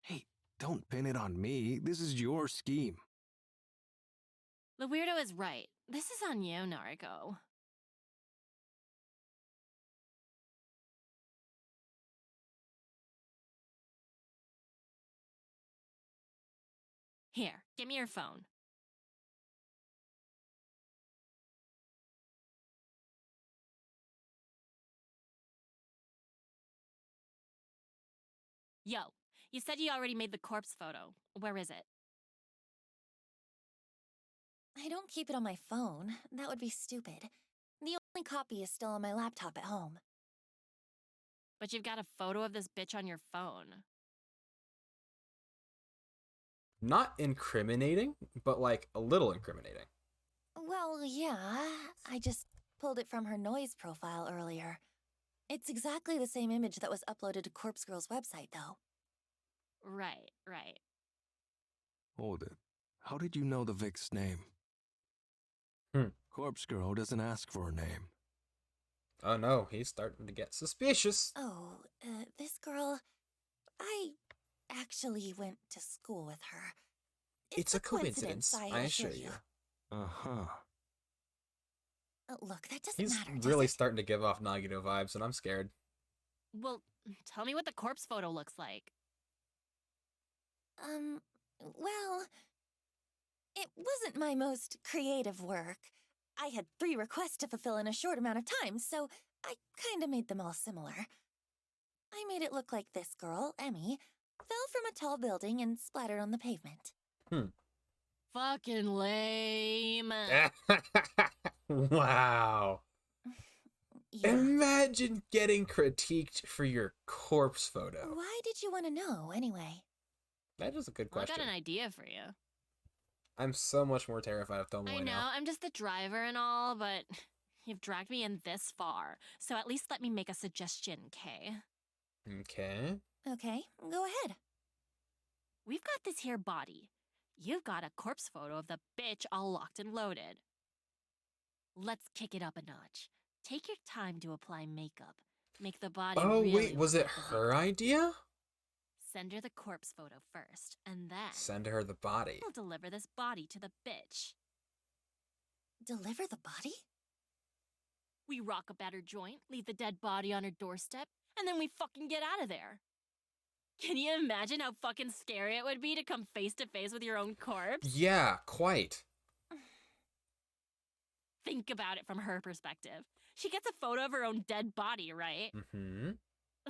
Hey, don't pin it on me. This is your scheme. The weirdo is right. This is on you, Nariko. Here, give me your phone. Yo, you said you already made the corpse photo. Where is it? I don't keep it on my phone. That would be stupid. only copy is still on my laptop at home. But you've got a photo of this bitch on your phone. Not incriminating, but like a little incriminating. Well, yeah, I just pulled it from her noise profile earlier. It's exactly the same image that was uploaded to Corpse Girl's website, though. Right, right. Hold it. How did you know the Vic's name? Corpse Girl doesn't ask for a name. Oh no, he's starting to get suspicious. Oh, this girl, I actually went to school with her. It's a coincidence, I assure you. Uh-huh. Look, that doesn't He's matter, does really it? starting to give off Nagito vibes, and I'm scared. Well, tell me what the corpse photo looks like. Well, it wasn't my most creative work. I had 3 requests to fulfill in a short amount of time, so I kinda made them all similar. I made it look like this girl, Emmy, fell from a tall building and splattered on the pavement. Fucking lame. Wow. Yeah. Imagine getting critiqued for your corpse photo. Why did you want to know, anyway? That is a good Well, I question. got an idea for you. I'm so much more terrified of Tomoe I know, now. I'm just the driver and all, but you've dragged me in this far, so at least let me make a suggestion, Kay? Okay. Okay, go ahead. We've got this here body. You've got a corpse photo of the bitch all locked and loaded. Let's kick it up a notch. Take your time to apply makeup. Make the body Oh, really wait, was look it like the her victim. idea? Send her the corpse photo first, and then Send her the body. we'll deliver this body to the bitch. Deliver the body? We rock a better joint, leave the dead body on her doorstep, and then we fucking get out of there. Can you imagine how fucking scary it would be to come face to face with your own corpse? Yeah, quite. Think about it from her perspective. She gets a photo of her own dead body, right? Mm-hmm.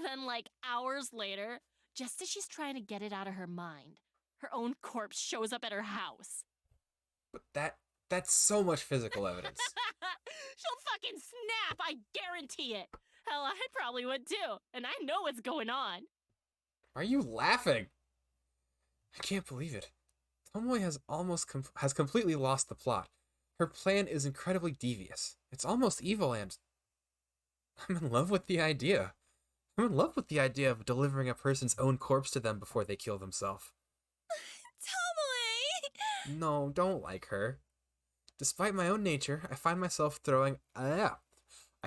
Then, like, hours later, just as she's trying to get it out of her mind, her own corpse shows up at her house. But that's so much physical evidence. She'll fucking snap, I guarantee it. Hell, I probably would too, and I know what's going on. Are you laughing? I can't believe it. Tomoe has has completely lost the plot. Her plan is incredibly devious. It's almost evil, and I'm in love with the idea. I'm in love with the idea of delivering a person's own corpse to them before they kill themselves. Tomoe! No, don't like her. Despite my own nature, I find myself I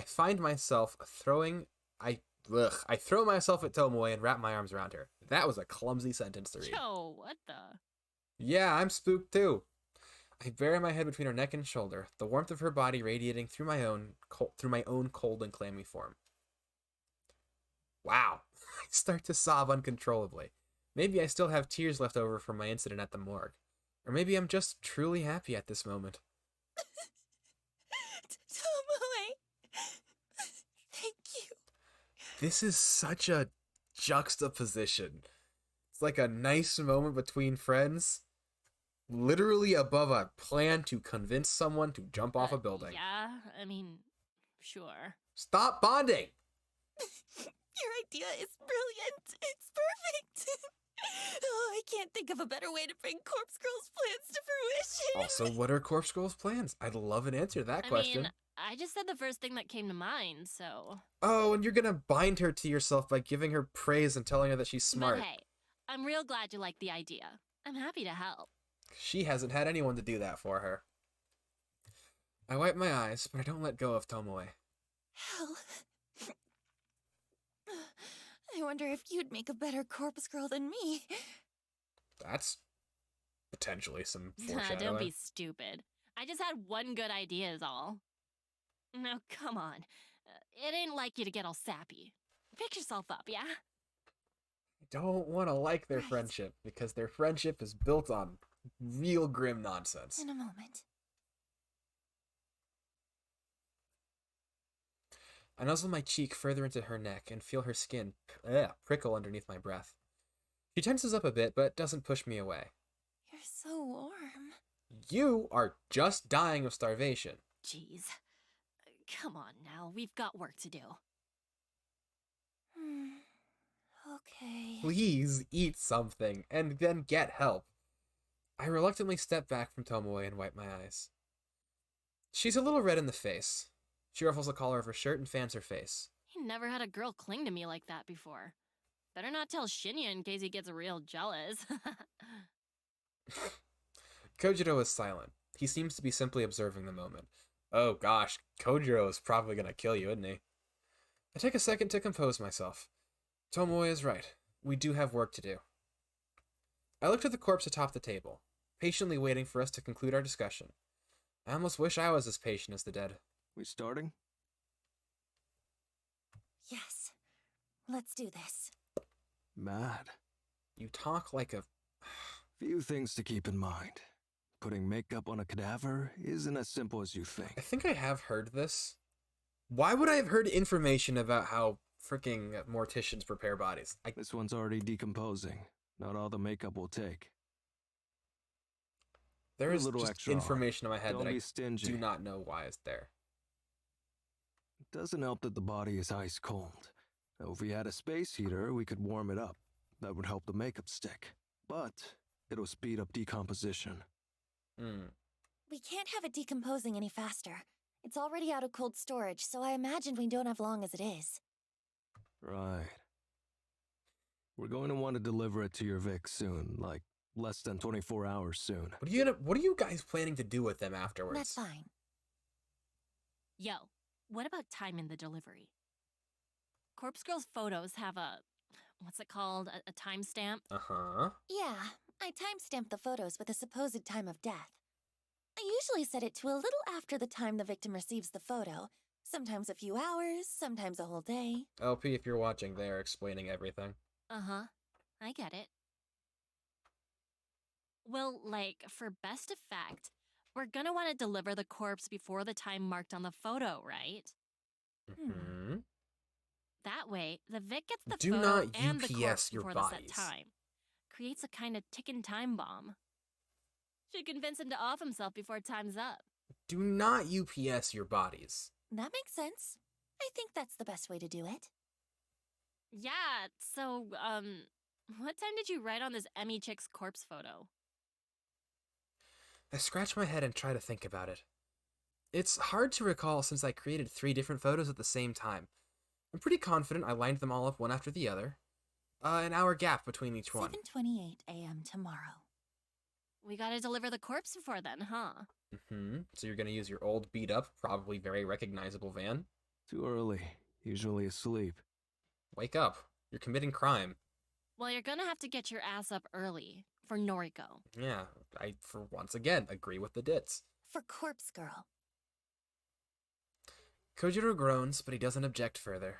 throw myself at Tomoe and wrap my arms around her. That was a clumsy sentence to read. Yo, what the? Yeah, I'm spooked too. I bury my head between her neck and shoulder, the warmth of her body radiating through my own cold and clammy form. Wow. I start to sob uncontrollably. Maybe I still have tears left over from my incident at the morgue. Or maybe I'm just truly happy at this moment. Tomoe! Thank you. This is such a juxtaposition. It's like a nice moment between friends, literally above a plan to convince someone to jump off a building. Yeah, I mean, sure. Stop bonding! Your idea is brilliant. It's perfect. Oh, I can't think of a better way to bring Corpse Girl's plans to fruition. Also, what are Corpse Girl's plans? I'd love an answer to that question. I mean, I just said the first thing that came to mind, so. Oh, and you're gonna bind her to yourself by giving her praise and telling her that she's smart. But hey, I'm real glad you like the idea. I'm happy to help. She hasn't had anyone to do that for her. I wipe my eyes, but I don't let go of Tomoe. Hell. I wonder if you'd make a better Corpse Girl than me. That's potentially some Don't foreshadowing. be stupid. I just had one good idea is all. Now, come on. It ain't like you to get all sappy. Pick yourself up, yeah? I don't want to like their Right. friendship, because their friendship is built on real grim nonsense. In a moment. I nuzzle my cheek further into her neck and feel her skin prickle underneath my breath. She tenses up a bit, but doesn't push me away. You're so warm. You are just dying of starvation. Jeez. Come on now, we've got work to do. Okay. Please eat something, and then get help. I reluctantly step back from Tomoe and wipe my eyes. She's a little red in the face. She ruffles the collar of her shirt and fans her face. He never had a girl cling to me like that before. Better not tell Shinya in case he gets real jealous. Kojiro is silent. He seems to be simply observing the moment. Oh gosh, Kojiro is probably gonna kill you, isn't he? I take a second to compose myself. Tomoe is right. We do have work to do. I looked at the corpse atop the table, patiently waiting for us to conclude our discussion. I almost wish I was as patient as the dead. We starting? Yes. Let's do this. Mad. You talk like a... Few things to keep in mind. Putting makeup on a cadaver isn't as simple as you think. I think I have heard this. Why would I have heard information about how freaking morticians prepare bodies? This one's already decomposing. Not all the makeup will take. There Put a is little just extra on. information in my head Don't that be I stingy. do not know why it's there. It doesn't help that the body is ice cold. Now, if we had a space heater, we could warm it up. That would help the makeup stick. But it'll speed up decomposition. We can't have it decomposing any faster. It's already out of cold storage, so I imagine we don't have long as it is. Right. We're going to want to deliver it to your Vic soon, like less than 24 hours soon. What are you guys planning to do with them afterwards? That's fine. Yo, what about time in the delivery? Corpse Girl's photos have a... what's it called? A timestamp? Uh-huh. Yeah, I timestamped the photos with a supposed time of death. I usually set it to a little after the time the victim receives the photo. Sometimes a few hours, sometimes a whole day. LP, if you're watching, they are explaining everything. Uh-huh. I get it. Well, like, for best effect, we're gonna want to deliver the corpse before the time marked on the photo, right? Mm-hmm. That way, the Vic gets the Do photo not and the UPS corpse your before the set bodies. time. Creates a kind of ticking time bomb. Should convince him to off himself before time's up. Do not UPS your bodies. That makes sense. I think that's the best way to do it. Yeah, so, what time did you write on this Emmy chick's corpse photo? I scratch my head and try to think about it. It's hard to recall since I created 3 different photos at the same time. I'm pretty confident I lined them all up one after the other. An hour gap between each one. 7:28 a.m. tomorrow. We gotta deliver the corpse before then, huh? So you're gonna use your old beat-up, probably very recognizable van? Too early. Usually asleep. Wake up. You're committing crime. Well, you're gonna have to get your ass up early for Noriko. Yeah, I, for once again, agree with the dits. For Corpse Girl. Kojiro groans, but he doesn't object further.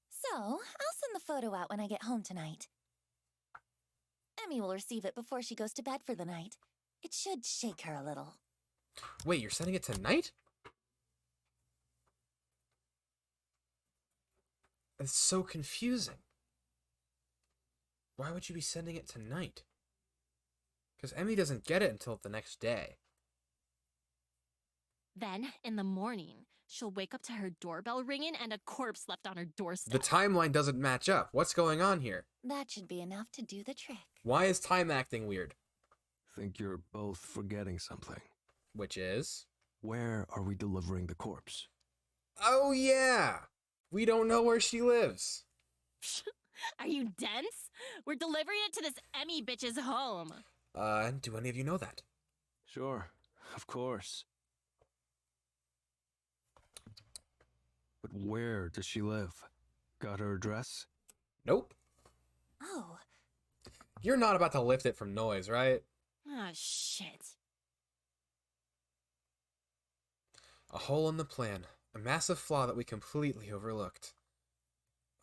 So, I'll send the photo out when I get home tonight. Emmy will receive it before she goes to bed for the night. It should shake her a little. Wait, you're sending it tonight? It's so confusing. Why would you be sending it tonight? Because Emmy doesn't get it until the next day. Then, in the morning, she'll wake up to her doorbell ringing and a corpse left on her doorstep. The timeline doesn't match up. What's going on here? That should be enough to do the trick. Why is time acting weird? Think you're both forgetting something. Which is? Where are we delivering the corpse? Oh yeah! We don't know where she lives. Are you dense? We're delivering it to this Emmy bitch's home. Do any of you know that? Sure, of course. But where does she live? Got her address? Nope. Oh, You're not about to lift it from noise, right? Ah, shit. A hole in the plan. A massive flaw that we completely overlooked.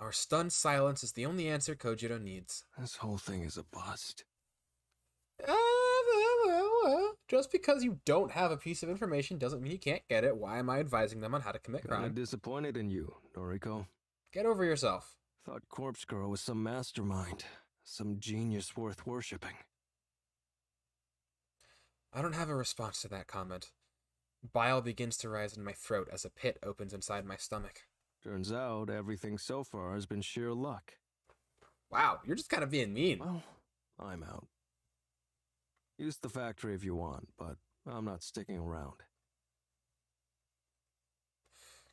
Our stunned silence is the only answer Kojiro needs. This whole thing is a bust. Just because you don't have a piece of information doesn't mean you can't get it. Why am I advising them on how to commit Kinda crime? disappointed in you, Noriko. Get over yourself. Thought Corpse Girl was some mastermind. Some genius worth worshipping. I don't have a response to that comment. Bile begins to rise in my throat as a pit opens inside my stomach. Turns out everything so far has been sheer luck. Wow, you're just kind of being mean. Well, I'm out. Use the factory if you want, but I'm not sticking around.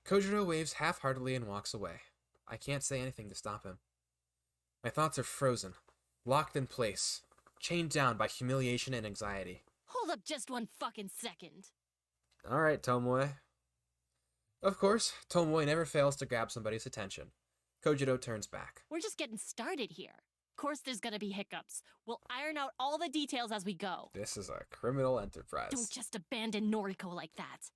Kojiro waves half-heartedly and walks away. I can't say anything to stop him. My thoughts are frozen, locked in place, chained down by humiliation and anxiety. Hold up just one fucking second. Alright, Tomoe. Of course, Tomoe never fails to grab somebody's attention. Kojiro turns back. We're just getting started here. Of course there's gonna be hiccups. We'll iron out all the details as we go. This is a criminal enterprise. Don't just abandon Noriko like that.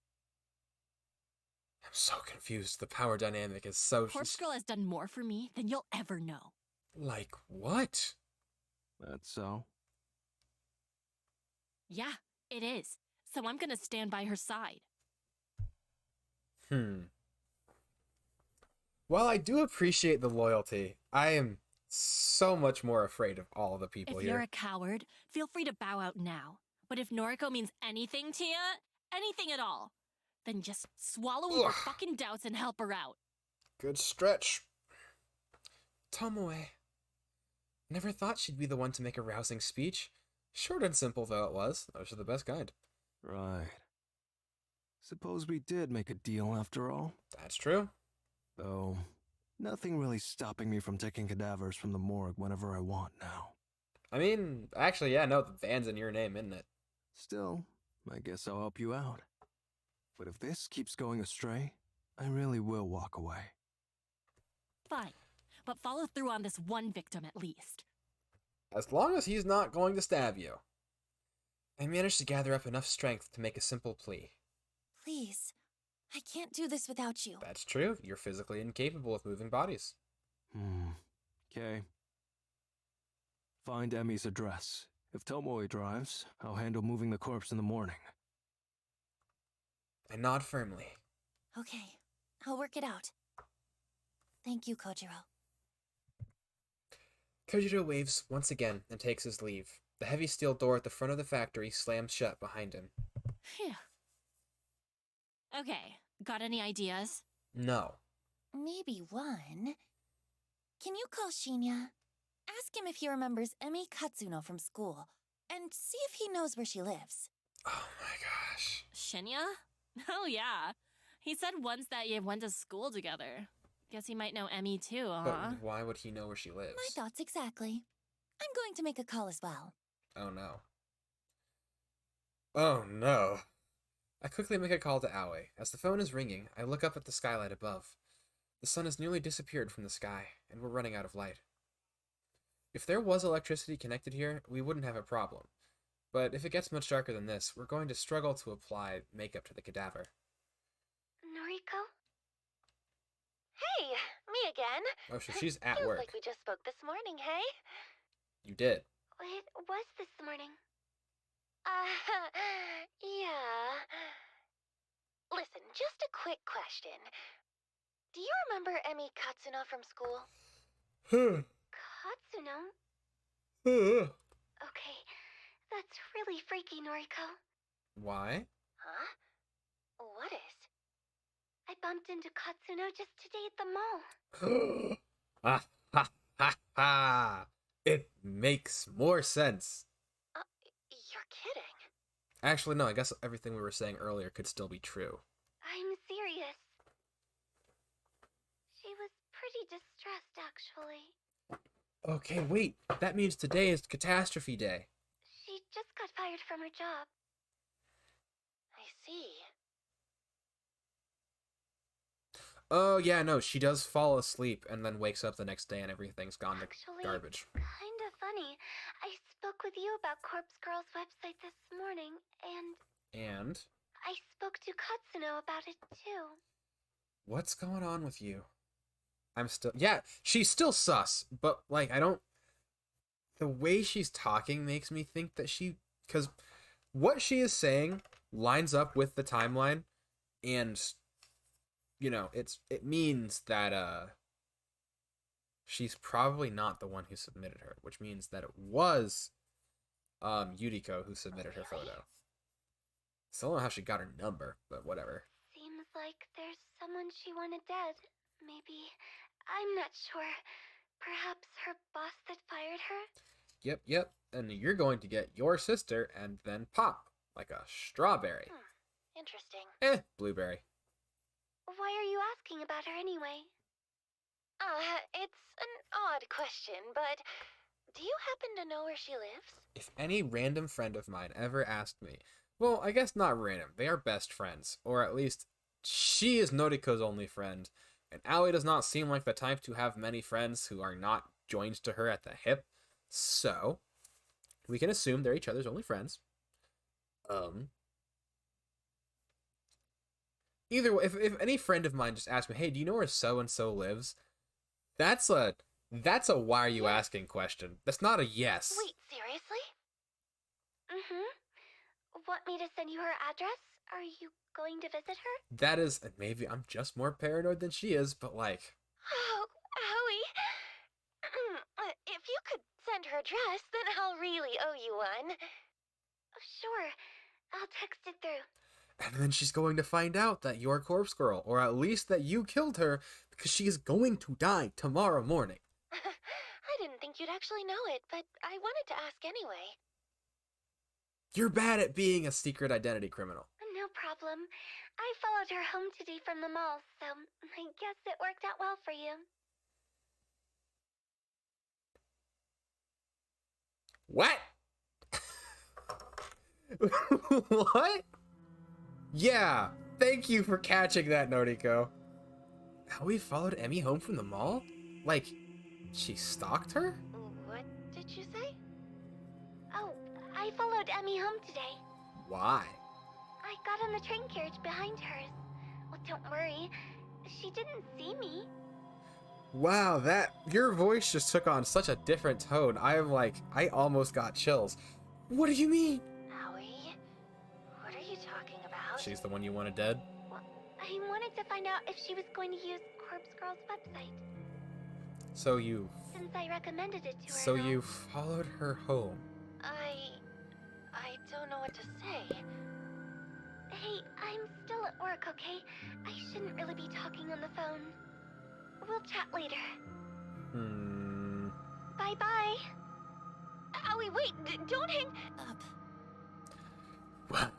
I'm so confused. The power dynamic is so... Corpse Girl has done more for me than you'll ever know. Like what? That's so. Yeah, it is. So I'm gonna stand by her side. While I do appreciate the loyalty, I am so much more afraid of all the people If here. you're a coward, feel free to bow out now. But if Noriko means anything to you, anything at all, then just swallow your Ugh. fucking doubts and help her out. Good stretch. Tomoe. Never thought she'd be the one to make a rousing speech. Short and simple though it was. Those are the best kind. Right. Suppose we did make a deal after all. That's true. Though, nothing really stopping me from taking cadavers from the morgue whenever I want now. I mean, actually, yeah, no, the van's in your name, isn't it? Still, I guess I'll help you out. But if this keeps going astray, I really will walk away. Fine. But follow through on this one victim at least. As long as he's not going to stab you. I managed to gather up enough strength to make a simple plea. Please. I can't do this without you. That's true. You're physically incapable of moving bodies. Okay. Find Emi's address. If Tomoe drives, I'll handle moving the corpse in the morning. I nod firmly. Okay. I'll work it out. Thank you, Kojiro. Kojiro waves once again and takes his leave. The heavy steel door at the front of the factory slams shut behind him. Phew. Okay, got any ideas? No. Maybe one. Can you call Shinya? Ask him if he remembers Emi Katsuno from school, and see if he knows where she lives. Oh my gosh. Shinya? Oh yeah. He said once that you went to school together. Guess he might know Emi too, huh? But why would he know where she lives? My thoughts exactly. I'm going to make a call as well. Oh no. Oh no. I quickly make a call to Aoi. As the phone is ringing, I look up at the skylight above. The sun has nearly disappeared from the sky, and we're running out of light. If there was electricity connected here, we wouldn't have a problem. But if it gets much darker than this, we're going to struggle to apply makeup to the cadaver. Noriko? Hey, me again. Oh, so she's at Feels work. like we just spoke this morning, hey? You did. It was this morning. Yeah. Listen, just a quick question. Do you remember Emi Katsuno from school? Katsuno? Okay, that's really freaky, Noriko. Why? Huh? What is? I bumped into Katsuno just today at the mall. Ha ha ha ha! It makes more sense. You're kidding. Actually, no, I guess everything we were saying earlier could still be true. I'm serious. She was pretty distressed, actually. Okay, wait. That means today is Catastrophe Day. She just got fired from her job. I see. Oh, yeah, no, she does fall asleep and then wakes up the next day and everything's gone to Actually, garbage. kind of funny. I spoke with you about Corpse Girl's website this morning, and And? I spoke to Katsuno about it too. What's going on with you? I'm still... Yeah, she's still sus, but, like, I don't... The way she's talking makes me think that she... Because what she is saying lines up with the timeline, and, you know, it means that, she's probably not the one who submitted her, which means that it was, Yuriko who submitted her Really? photo. Still don't know how she got her number, but whatever. Seems like there's someone she wanted dead. Maybe. I'm not sure. Perhaps her boss that fired her? Yep. And you're going to get your sister and then pop. Like a strawberry. Interesting. Blueberry. Why are you asking about her anyway? It's an odd question, but do you happen to know where she lives? If any random friend of mine ever asked me, well, I guess not random, they are best friends, or at least she is Noriko's only friend, and Aoi does not seem like the type to have many friends who are not joined to her at the hip, so we can assume they're each other's only friends. Either way, if any friend of mine just asked me, hey, do you know where so-and-so lives? That's a why are you asking question. That's not a yes. Wait, seriously? Want me to send you her address? Are you going to visit her? That is, and maybe I'm just more paranoid than she is, but like... Oh, Howie. If you could send her address, then I'll really owe you one. Sure, I'll text it through. And then she's going to find out that you're Corpse Girl, or at least that you killed her, because she is going to die tomorrow morning. I didn't think you'd actually know it, but I wanted to ask anyway. You're bad at being a secret identity criminal. No problem. I followed her home today from the mall, so I guess it worked out well for you. What? What? Yeah, thank you for catching that, Noriko. How we followed Emmy home from the mall? Like, she stalked her? What did you say? Oh, I followed Emmy home today. Why? I got on the train carriage behind hers. Well, don't worry. She didn't see me. Wow, your voice just took on such a different tone. I almost got chills. What do you mean? Howie, what are you talking about? She's the one you wanted dead? Well, I wanted to find out if she was going to use Corpse Girl's website. So you Since I recommended it to her. So and all. you followed her home. I don't know what to say. Hey, I'm still at work, okay? I shouldn't really be talking on the phone. We'll chat later. Bye-bye. Owie, wait, don't hang Up.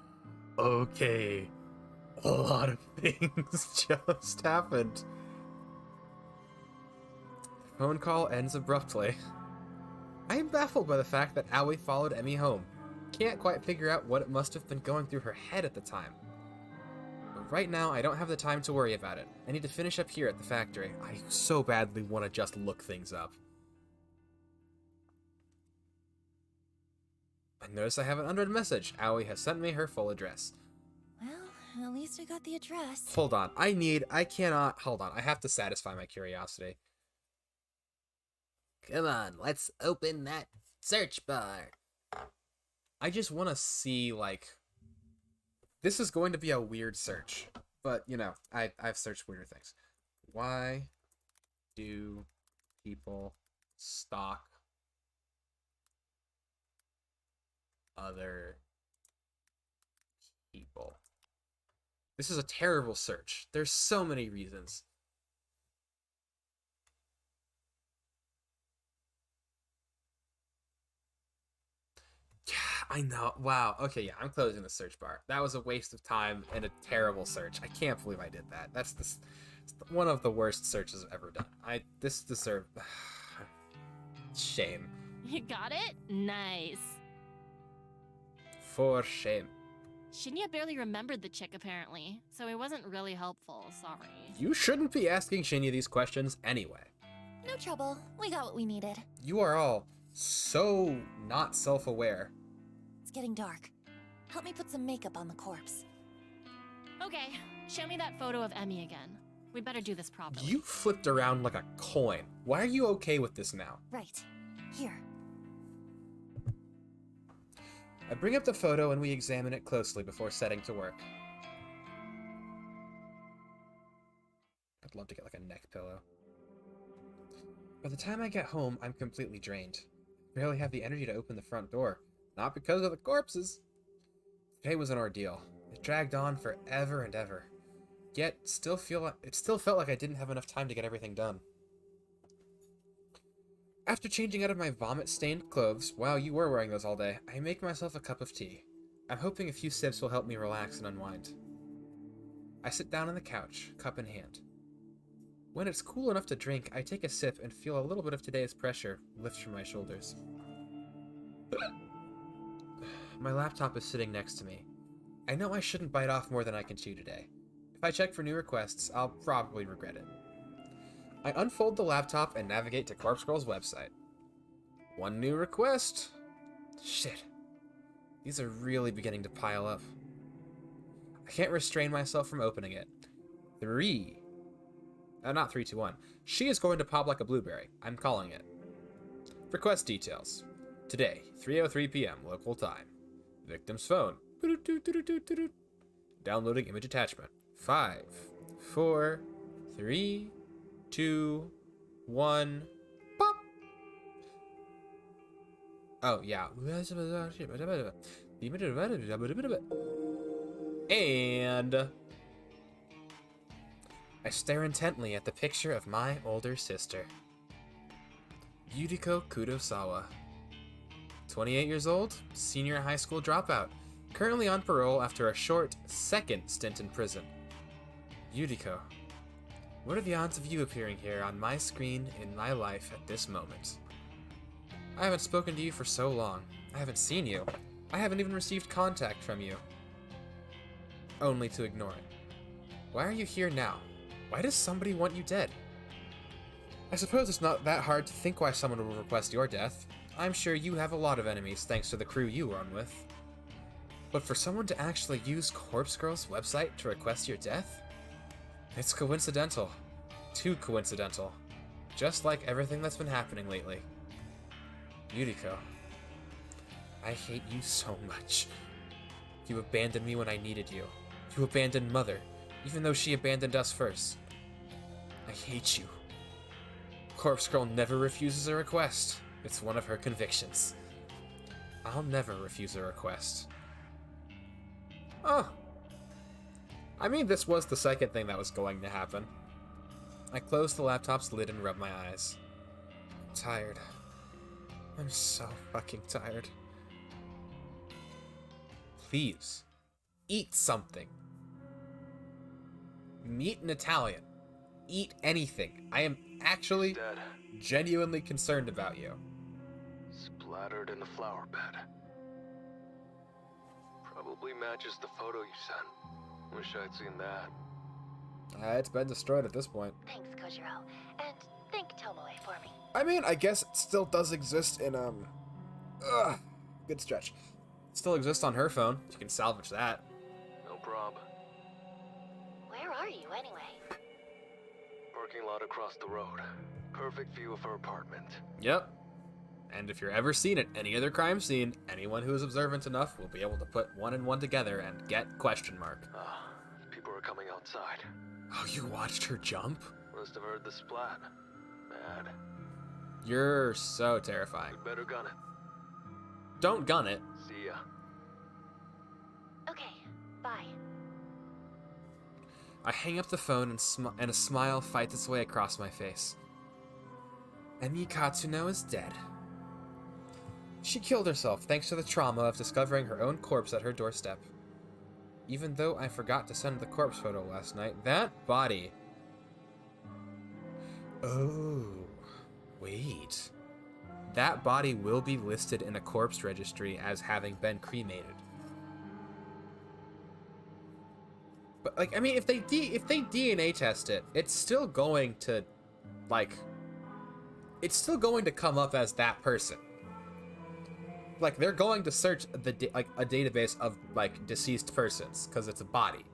Okay. A lot of things just happened. The phone call ends abruptly. I am baffled by the fact that Aoi followed Emmy home. Can't quite figure out what it must have been going through her head at the time. But right now, I don't have the time to worry about it. I need to finish up here at the factory. I so badly want to just look things up. I notice I have an unread message. Aoi has sent me her full address. Well, at least I got the address. Hold on. Hold on. I have to satisfy my curiosity. Come on, let's open that search bar. I just want to see, like... This is going to be a weird search. But, you know, I've searched weirder things. Why do people stalk other people? This is a terrible search. There's so many reasons. I know. Wow. Okay, yeah, I'm closing the search bar. That was a waste of time and a terrible search. I can't believe I did that. That's one of the worst searches I've ever done. This deserved shame. You got it? Nice. For shame. Shinya barely remembered the chick, apparently, so it wasn't really helpful, sorry. You shouldn't be asking Shinya these questions anyway. No trouble. We got what we needed. You are all so not self-aware. It's getting dark. Help me put some makeup on the corpse. Okay, show me that photo of Emmy again. We better do this properly. You flipped around like a coin. Why are you okay with this now? Right. Here. I bring up the photo and we examine it closely before setting to work. I'd love to get like a neck pillow. By the time I get home, I'm completely drained. I barely have the energy to open the front door. Not because of the corpses. Today was an ordeal. It dragged on forever and ever. Yet, it still felt like I didn't have enough time to get everything done. After changing out of my vomit-stained clothes, wow, you were wearing those all day, I make myself a cup of tea. I'm hoping a few sips will help me relax and unwind. I sit down on the couch, cup in hand. When it's cool enough to drink, I take a sip and feel a little bit of today's pressure lift from my shoulders. My laptop is sitting next to me. I know I shouldn't bite off more than I can chew today. If I check for new requests, I'll probably regret it. I unfold the laptop and navigate to Corpse Girl's website. One new request. Shit. These are really beginning to pile up. I can't restrain myself from opening it. Not 3, 2, 1. She is going to pop like a blueberry. I'm calling it. Request details. Today, 3:03 p.m. local time. Victim's phone. Downloading image attachment. 5, 4, 3, 2, 1. Pop! Oh, yeah. And I stare intently at the picture of my older sister. Yuriko Kurosawa. 28 years old, senior high school dropout, currently on parole after a short second stint in prison. Yuriko, what are the odds of you appearing here on my screen in my life at this moment? I haven't spoken to you for so long. I haven't seen you. I haven't even received contact from you. Only to ignore it. Why are you here now? Why does somebody want you dead? I suppose it's not that hard to think why someone would request your death. I'm sure you have a lot of enemies thanks to the crew you run with. But for someone to actually use Corpse Girl's website to request your death? It's coincidental. Too coincidental. Just like everything that's been happening lately. Yuriko, I hate you so much. You abandoned me when I needed you. You abandoned Mother, even though she abandoned us first. I hate you. Corpse Girl never refuses a request. It's one of her convictions. I'll never refuse a request. Oh. I mean, this was the second thing that was going to happen. I close the laptop's lid and rub my eyes. I'm tired. I'm so fucking tired. Please, eat something. Meat in Italian. Eat anything. I am actually Dead. genuinely concerned about you. Splattered in the flower bed. Probably matches the photo you sent. Wish I'd seen that. It's been destroyed at this point. Thanks, Kojiro. And thank Tomoe for me. I mean, I guess it still does exist in, good stretch. It still exists on her phone. You can salvage that. No prob. Where are you, anyway? Parking lot across the road. Perfect view of her apartment. Yep. And if you're ever seen at any other crime scene, anyone who is observant enough will be able to put one and one together and get ? People are coming outside. Oh, you watched her jump? Must have heard the splat. Mad. You're so terrifying. We better gun it. Don't gun it. See ya. Okay, bye. I hang up the phone and a smile fights its way across my face. Emi Katsuno is dead. She killed herself thanks to the trauma of discovering her own corpse at her doorstep. Even though I forgot to send the corpse photo last night, that body... Oh, wait. That body will be listed in a corpse registry as having been cremated. But, like, I mean, if they DNA test it, it's still going to, like... It's still going to come up as that person. Like, they're going to search a database of, like, deceased persons, because it's a body.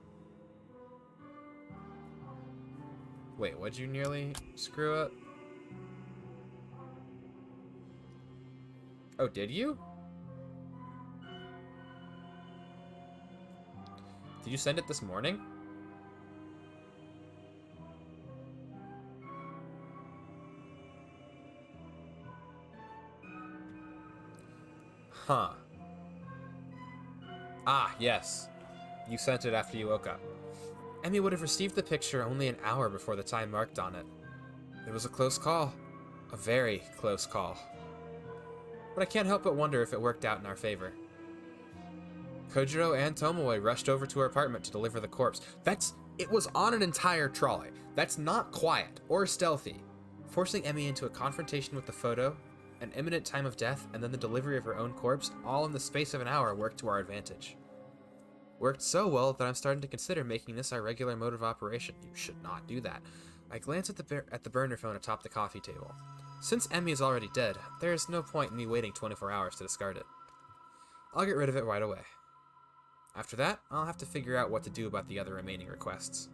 Wait, what'd you nearly screw up? Oh, did you? Did you send it this morning? Huh. Ah, yes. You sent it after you woke up. Emmy would have received the picture only an hour before the time marked on it. It was a close call. A very close call. But I can't help but wonder if it worked out in our favor. Kojiro and Tomoe rushed over to her apartment to deliver the corpse. It was on an entire trolley. That's not quiet or stealthy. Forcing Emmy into a confrontation with the photo, an imminent time of death, and then the delivery of her own corpse, all in the space of an hour, worked to our advantage. Worked so well that I'm starting to consider making this our regular mode of operation. You should not do that. I glance at the burner phone atop the coffee table. Since Emmy is already dead, there is no point in me waiting 24 hours to discard it. I'll get rid of it right away. After that, I'll have to figure out what to do about the other remaining requests.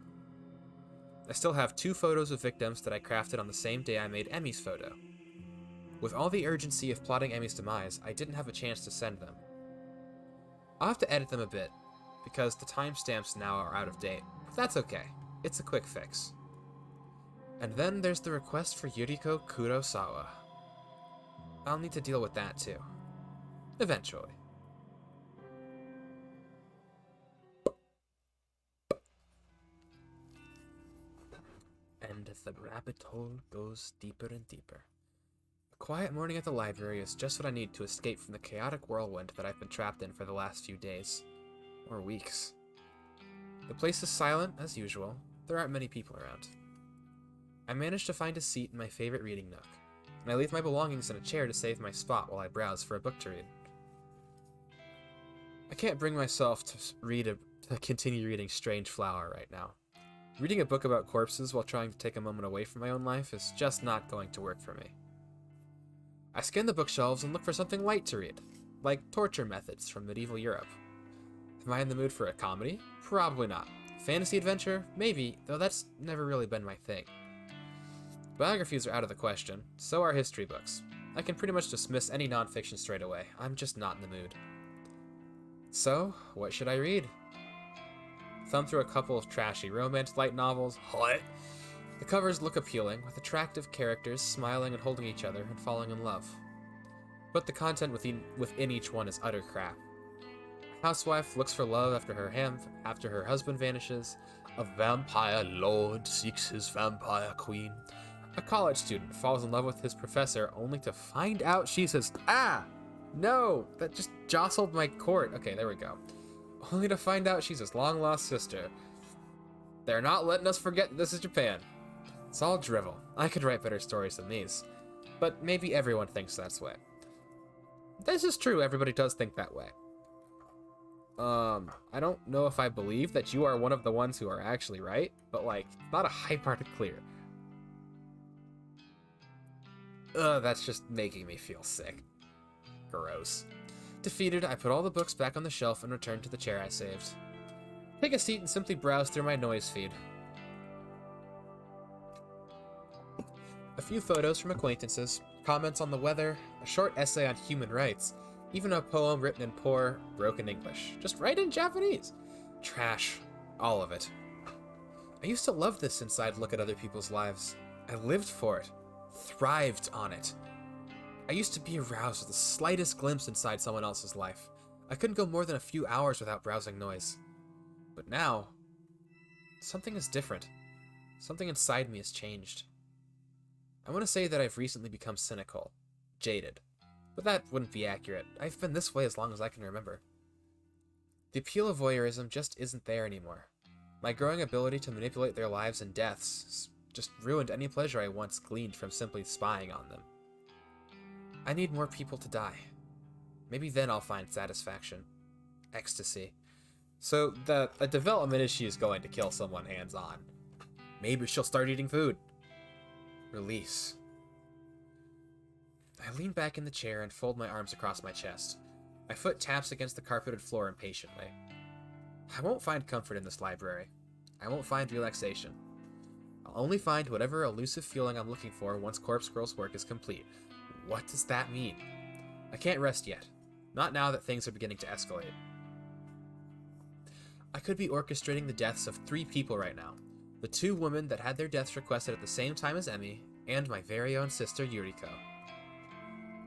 I still have 2 photos of victims that I crafted on the same day I made Emmy's photo. With all the urgency of plotting Emmy's demise, I didn't have a chance to send them. I'll have to edit them a bit, because the timestamps now are out of date, but that's okay. It's a quick fix. And then there's the request for Yuriko Kurosawa. I'll need to deal with that too. Eventually. And the rabbit hole goes deeper and deeper. A quiet morning at the library is just what I need to escape from the chaotic whirlwind that I've been trapped in for the last few days. Or weeks. The place is silent, as usual. There aren't many people around. I manage to find a seat in my favorite reading nook, and I leave my belongings in a chair to save my spot while I browse for a book to read. I can't bring myself to continue reading Strange Flower right now. Reading a book about corpses while trying to take a moment away from my own life is just not going to work for me. I scan the bookshelves and look for something light to read, like torture methods from medieval Europe. Am I in the mood for a comedy? Probably not. Fantasy adventure? Maybe, though that's never really been my thing. Biographies are out of the question, so are history books. I can pretty much dismiss any nonfiction straight away. I'm just not in the mood. So, what should I read? Thumb through a couple of trashy romance light novels. What? The covers look appealing, with attractive characters smiling and holding each other and falling in love. But the content within each one is utter crap. A housewife looks for love after her husband vanishes. A vampire lord seeks his vampire queen. A college student falls in love with his professor only to find out she's his— No! That just jostled my cord. Okay, there we go. Only to find out she's his long-lost sister. They're not letting us forget this is Japan. It's all drivel. I could write better stories than these. But maybe everyone thinks that's way. This is true, everybody does think that way. I don't know if I believe that you are one of the ones who are actually right, but like, not a high part to clear. That's just making me feel sick. Gross. Defeated, I put all the books back on the shelf and return to the chair I saved. Take a seat and simply browse through my noise feed. A few photos from acquaintances, comments on the weather, a short essay on human rights, even a poem written in poor, broken English. Just write in Japanese. Trash. All of it. I used to love this inside look at other people's lives. I lived for it. Thrived on it. I used to be aroused with the slightest glimpse inside someone else's life. I couldn't go more than a few hours without browsing noise. But now, something is different. Something inside me has changed. I want to say that I've recently become cynical, jaded, but that wouldn't be accurate. I've been this way as long as I can remember. The appeal of voyeurism just isn't there anymore. My growing ability to manipulate their lives and deaths just ruined any pleasure I once gleaned from simply spying on them. I need more people to die. Maybe then I'll find satisfaction. Ecstasy. So, a development is she is going to kill someone hands-on. Maybe she'll start eating food. Release. I lean back in the chair and fold my arms across my chest. My foot taps against the carpeted floor impatiently. I won't find comfort in this library. I won't find relaxation. I'll only find whatever elusive feeling I'm looking for once Corpse Girl's work is complete. What does that mean? I can't rest yet. Not now that things are beginning to escalate. I could be orchestrating the deaths of 3 people right now. The 2 women that had their deaths requested at the same time as Emmy, and my very own sister Yuriko.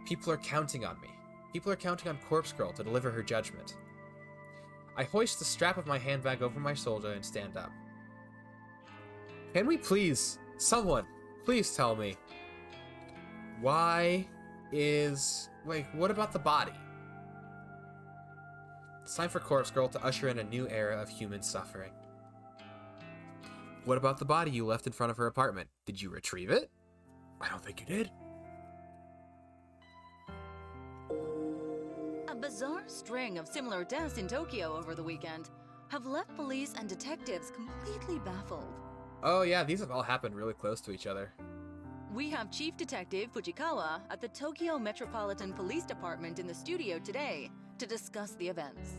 People are counting on me. People are counting on Corpse Girl to deliver her judgment. I hoist the strap of my handbag over my shoulder and stand up. Can we please, someone, please tell me, why is, like, what about the body? It's time for Corpse Girl to usher in a new era of human suffering. What about the body you left in front of her apartment? Did you retrieve it? I don't think you did. A bizarre string of similar deaths in Tokyo over the weekend have left police and detectives completely baffled. Oh yeah, these have all happened really close to each other. We have Chief Detective Fujikawa at the Tokyo Metropolitan Police Department in the studio today to discuss the events.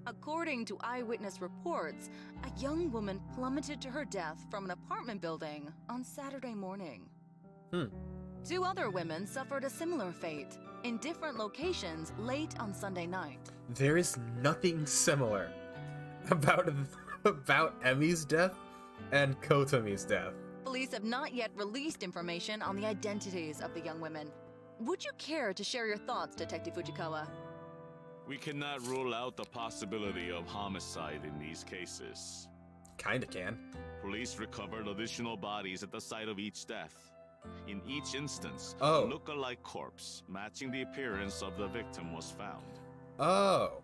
According to eyewitness reports, a young woman plummeted to her death from an apartment building on Saturday morning. 2 other women suffered a similar fate in different locations late on Sunday night. There is nothing similar about Emi's death and Kotomi's death. Police have not yet released information on the identities of the young women. Would you care to share your thoughts, Detective Fujikawa? We cannot rule out the possibility of homicide in these cases. Kinda can. Police recovered additional bodies at the site of each death. In each instance, Oh. a look-alike corpse matching the appearance of the victim was found. Oh.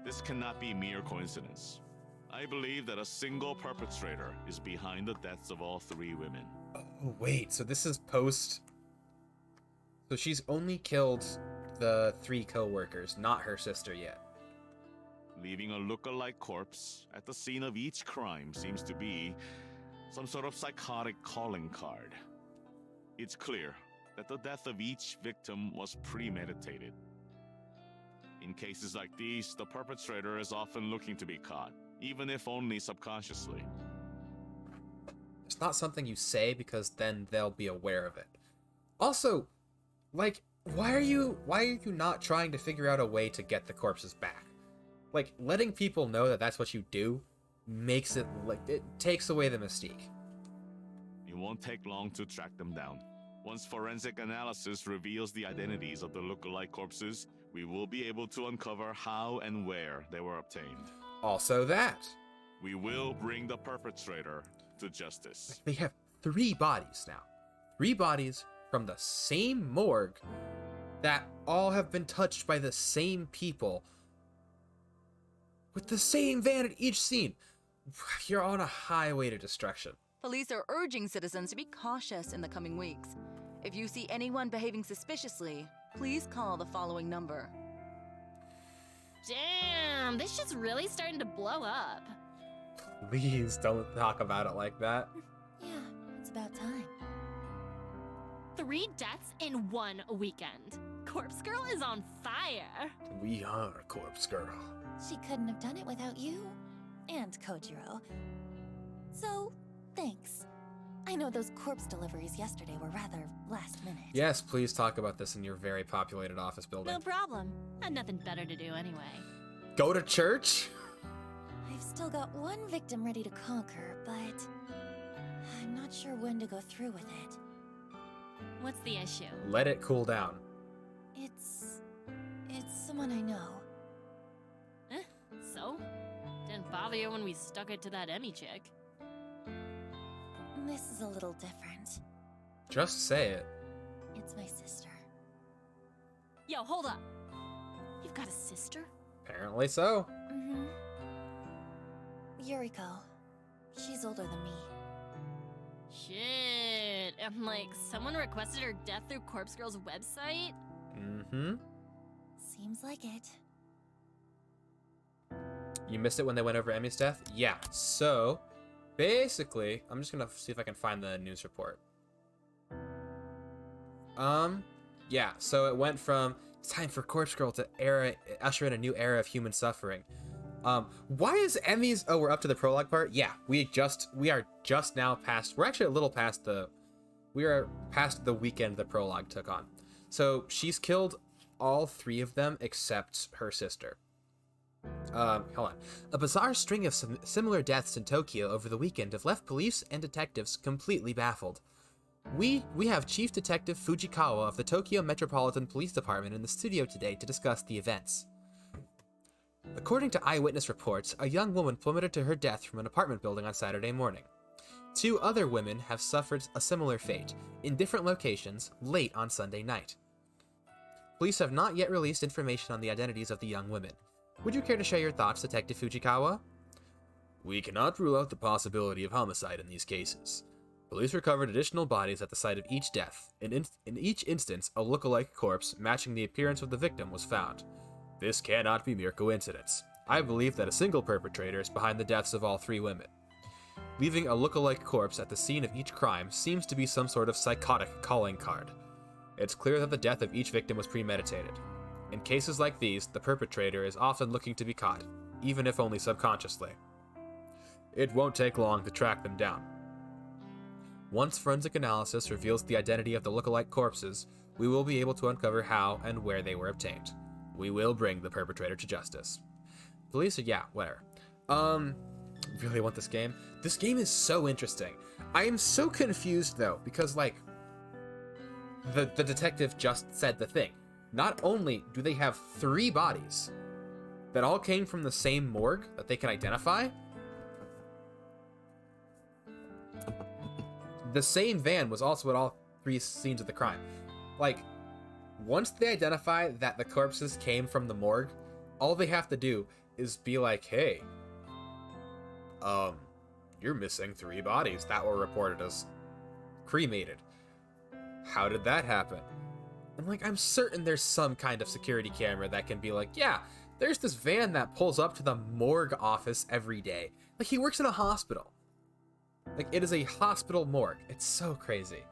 This cannot be mere coincidence. I believe that a single perpetrator is behind the deaths of all 3 women. Oh, wait, so this is post... So she's only killed the 3 co-workers, not her sister yet. Leaving a look-alike corpse at the scene of each crime seems to be some sort of psychotic calling card. It's clear that the death of each victim was premeditated. In cases like these, the perpetrator is often looking to be caught, even if only subconsciously. It's not something you say because then they'll be aware of it. Also, like, why are you not trying to figure out a way to get the corpses back? Like, letting people know that that's what you do makes it, like, it takes away the mystique. It won't take long to track them down. Once forensic analysis reveals the identities of the look-alike corpses, we will be able to uncover how and where they were obtained. Also that. We will bring the perpetrator to justice. They have 3 bodies now. 3 bodies from the same morgue that all have been touched by the same people with the same van at each scene. You're on a highway to destruction. Police are urging citizens to be cautious in the coming weeks. If you see anyone behaving suspiciously, please call the following number. Damn, this shit's really starting to blow up. Please don't talk about it like that. Yeah, it's about time. 3 deaths in 1 weekend. Corpse Girl is on fire. We are Corpse Girl. She couldn't have done it without you. And Kojiro. So, thanks. I know those corpse deliveries yesterday were rather last minute. Yes, please talk about this in your very populated office building. No problem. Had nothing better to do anyway. Go to church? I've still got 1 victim ready to conquer, but I'm not sure when to go through with it. What's the issue? Let it cool down. It's someone I know. So? Didn't bother you when we stuck it to that Emmy chick. This is a little different. Just say it. It's my sister. Yo, hold up. You've got a sister? Apparently so. Mm-hmm. Yuriko. She's older than me. Shit. And like, someone requested her death through Corpse Girl's website? Mm-hmm. Seems like it. You missed it when they went over Emmy's death? Yeah, so basically, I'm just gonna see if I can find the news report. Yeah, so it went from it's time for Corpse Girl to usher in a new era of human suffering. Why is Emmy's? Oh, we're up to the prologue part. Yeah, we are just now past. We're actually a little past we are past the weekend the prologue took on. So she's killed all 3 of them except her sister. Hold on. A bizarre string of similar deaths in Tokyo over the weekend have left police and detectives completely baffled. We have Chief Detective Fujikawa of the Tokyo Metropolitan Police Department in the studio today to discuss the events. According to eyewitness reports, a young woman plummeted to her death from an apartment building on Saturday morning. 2 other women have suffered a similar fate, in different locations, late on Sunday night. Police have not yet released information on the identities of the young women. Would you care to share your thoughts, Detective Fujikawa? We cannot rule out the possibility of homicide in these cases. Police recovered additional bodies at the site of each death. In each instance, a look-alike corpse matching the appearance of the victim was found. This cannot be mere coincidence. I believe that a single perpetrator is behind the deaths of all 3 women. Leaving a look-alike corpse at the scene of each crime seems to be some sort of psychotic calling card. It's clear that the death of each victim was premeditated. In cases like these, the perpetrator is often looking to be caught, even if only subconsciously. It won't take long to track them down. Once forensic analysis reveals the identity of the look-alike corpses, we will be able to uncover how and where they were obtained. We will bring the perpetrator to justice. Police are, yeah, whatever. Really want this game? This game is so interesting. I am so confused, though, because, like, the detective just said the thing. Not only do they have 3 bodies that all came from the same morgue that they can identify, the same van was also at all 3 scenes of the crime. Like, once they identify that the corpses came from the morgue, all they have to do is be like, hey, you're missing 3 bodies that were reported as cremated. How did that happen? I'm like, I'm certain there's some kind of security camera that can be like, yeah, there's this van that pulls up to the morgue office every day. Like, he works in a hospital. Like, it is a hospital morgue. It's so crazy.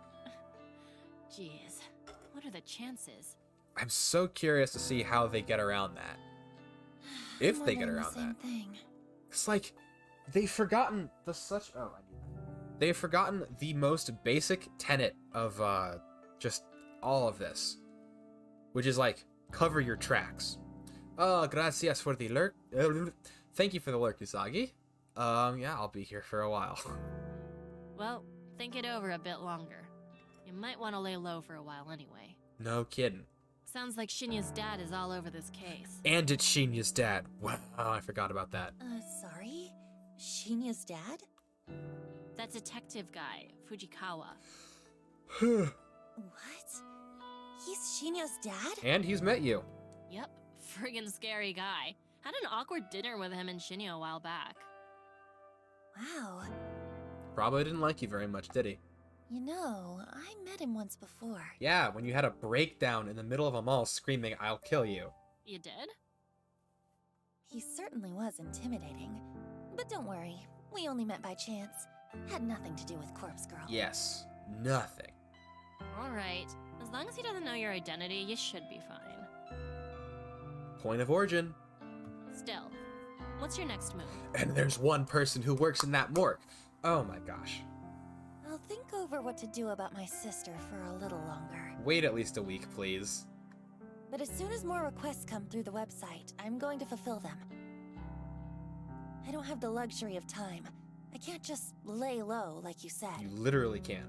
Jeez, what are the chances? I'm so curious to see how they get around that. If they get around that. It's like, they've forgotten they've forgotten the most basic tenet of, just all of this. Which is like, cover your tracks. Gracias for the lurk. Thank you for the lurk, Usagi. Yeah, I'll be here for a while. Well, think it over a bit longer. You might want to lay low for a while anyway. No kidding. Sounds like Shinya's dad is all over this case. And it's Shinya's dad. Wow, I forgot about that. Sorry? Shinya's dad? That detective guy, Fujikawa. What? He's Shinya's dad? And he's met you. Yep, friggin' scary guy. Had an awkward dinner with him and Shinya a while back. Wow. Probably didn't like you very much, did he? You know, I met him once before. Yeah, when you had a breakdown in the middle of a mall screaming, "I'll kill you." You did? He certainly was intimidating. But don't worry, we only met by chance. Had nothing to do with Corpse Girl. Yes, nothing. Alright, as long as he doesn't know your identity, you should be fine. Point of origin. Still, what's your next move? And there's one person who works in that morgue. Oh my gosh. I'll think over what to do about my sister for a little longer. Wait at least a week, please. But as soon as more requests come through the website, I'm going to fulfill them. I don't have the luxury of time. I can't just lay low like you said. You literally can.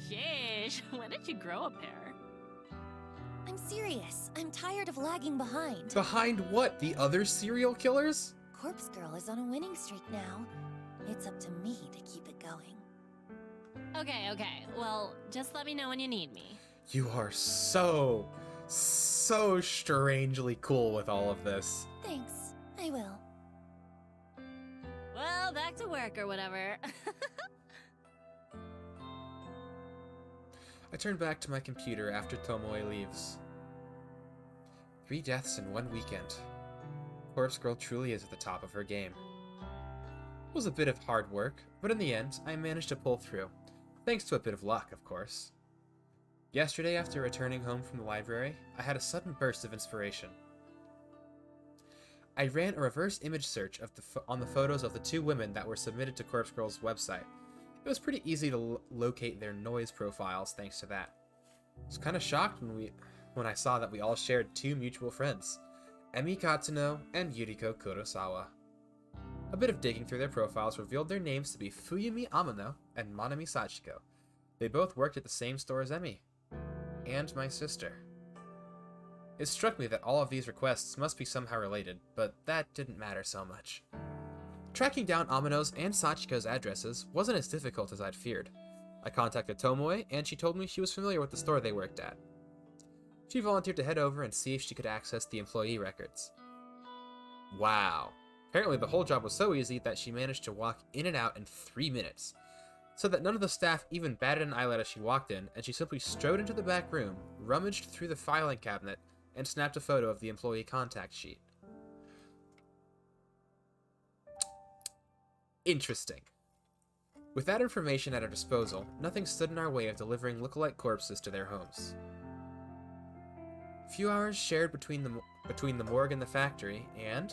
Sheesh, when did you grow a pair? I'm serious. I'm tired of lagging behind. Behind what? The other serial killers? Corpse Girl is on a winning streak now. It's up to me to keep it going. Okay, well, just let me know when you need me. You are so strangely cool with all of this. Thanks. I will. Well, back to work or whatever. I turn back to my computer after Tomoe leaves. 3 deaths in 1 weekend. Corpse Girl truly is at the top of her game. It was a bit of hard work, but in the end, I managed to pull through. Thanks to a bit of luck, of course. Yesterday, after returning home from the library, I had a sudden burst of inspiration. I ran a reverse image search on the photos of the 2 women that were submitted to Corpse Girl's website. It was pretty easy to locate their noise profiles thanks to that. I was kind of shocked when I saw that we all shared 2 mutual friends, Emi Katsuno and Yuriko Kurosawa. A bit of digging through their profiles revealed their names to be Fuyumi Amano and Manami Sachiko. They both worked at the same store as Emi. And my sister. It struck me that all of these requests must be somehow related, but that didn't matter so much. Tracking down Amino's and Sachiko's addresses wasn't as difficult as I'd feared. I contacted Tomoe, and she told me she was familiar with the store they worked at. She volunteered to head over and see if she could access the employee records. Wow. Apparently the whole job was so easy that she managed to walk in and out in 3 minutes, so that none of the staff even batted an eyelid as she walked in, and she simply strode into the back room, rummaged through the filing cabinet, and snapped a photo of the employee contact sheet. Interesting. With that information at our disposal, nothing stood in our way of delivering lookalike corpses to their homes. A few hours shared between the morgue and the factory, and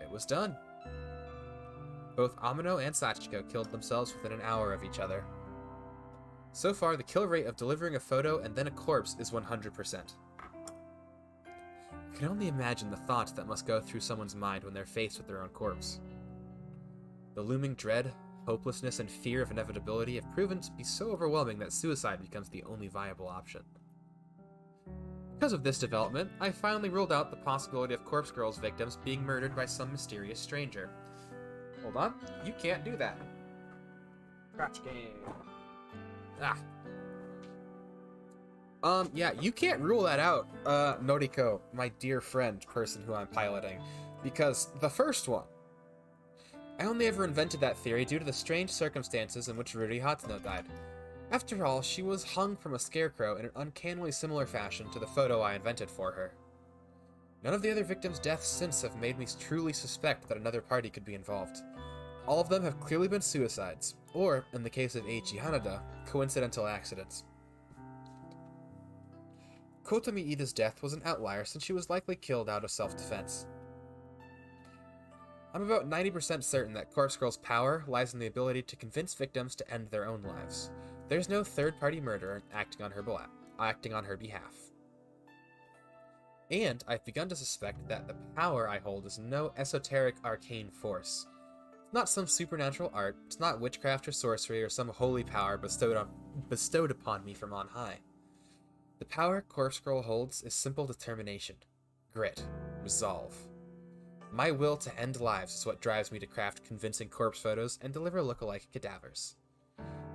it was done. Both Amino and Sachiko killed themselves within an hour of each other. So far, the kill rate of delivering a photo and then a corpse is 100%. I can only imagine the thoughts that must go through someone's mind when they're faced with their own corpse. The looming dread, hopelessness, and fear of inevitability have proven to be so overwhelming that suicide becomes the only viable option. Because of this development, I finally ruled out the possibility of Corpse Girl's victims being murdered by some mysterious stranger. Hold on, you can't do that. Scratch game. Yeah, you can't rule that out, Noriko, my dear friend, person who I'm piloting, because the first one. I only ever invented that theory due to the strange circumstances in which Ruri Hatsuno died. After all, she was hung from a scarecrow in an uncannily similar fashion to the photo I invented for her. None of the other victims' deaths since have made me truly suspect that another party could be involved. All of them have clearly been suicides, or, in the case of Eiichi Hanada, coincidental accidents. Kotomi Ida's death was an outlier since she was likely killed out of self-defense. I'm about 90% certain that Corpse Girl's power lies in the ability to convince victims to end their own lives. There's no third-party murderer acting on her behalf. And I've begun to suspect that the power I hold is no esoteric arcane force. It's not some supernatural art, it's not witchcraft or sorcery or some holy power bestowed upon me from on high. The power Corpse Girl holds is simple determination, grit, resolve. My will to end lives is what drives me to craft convincing corpse photos and deliver lookalike cadavers.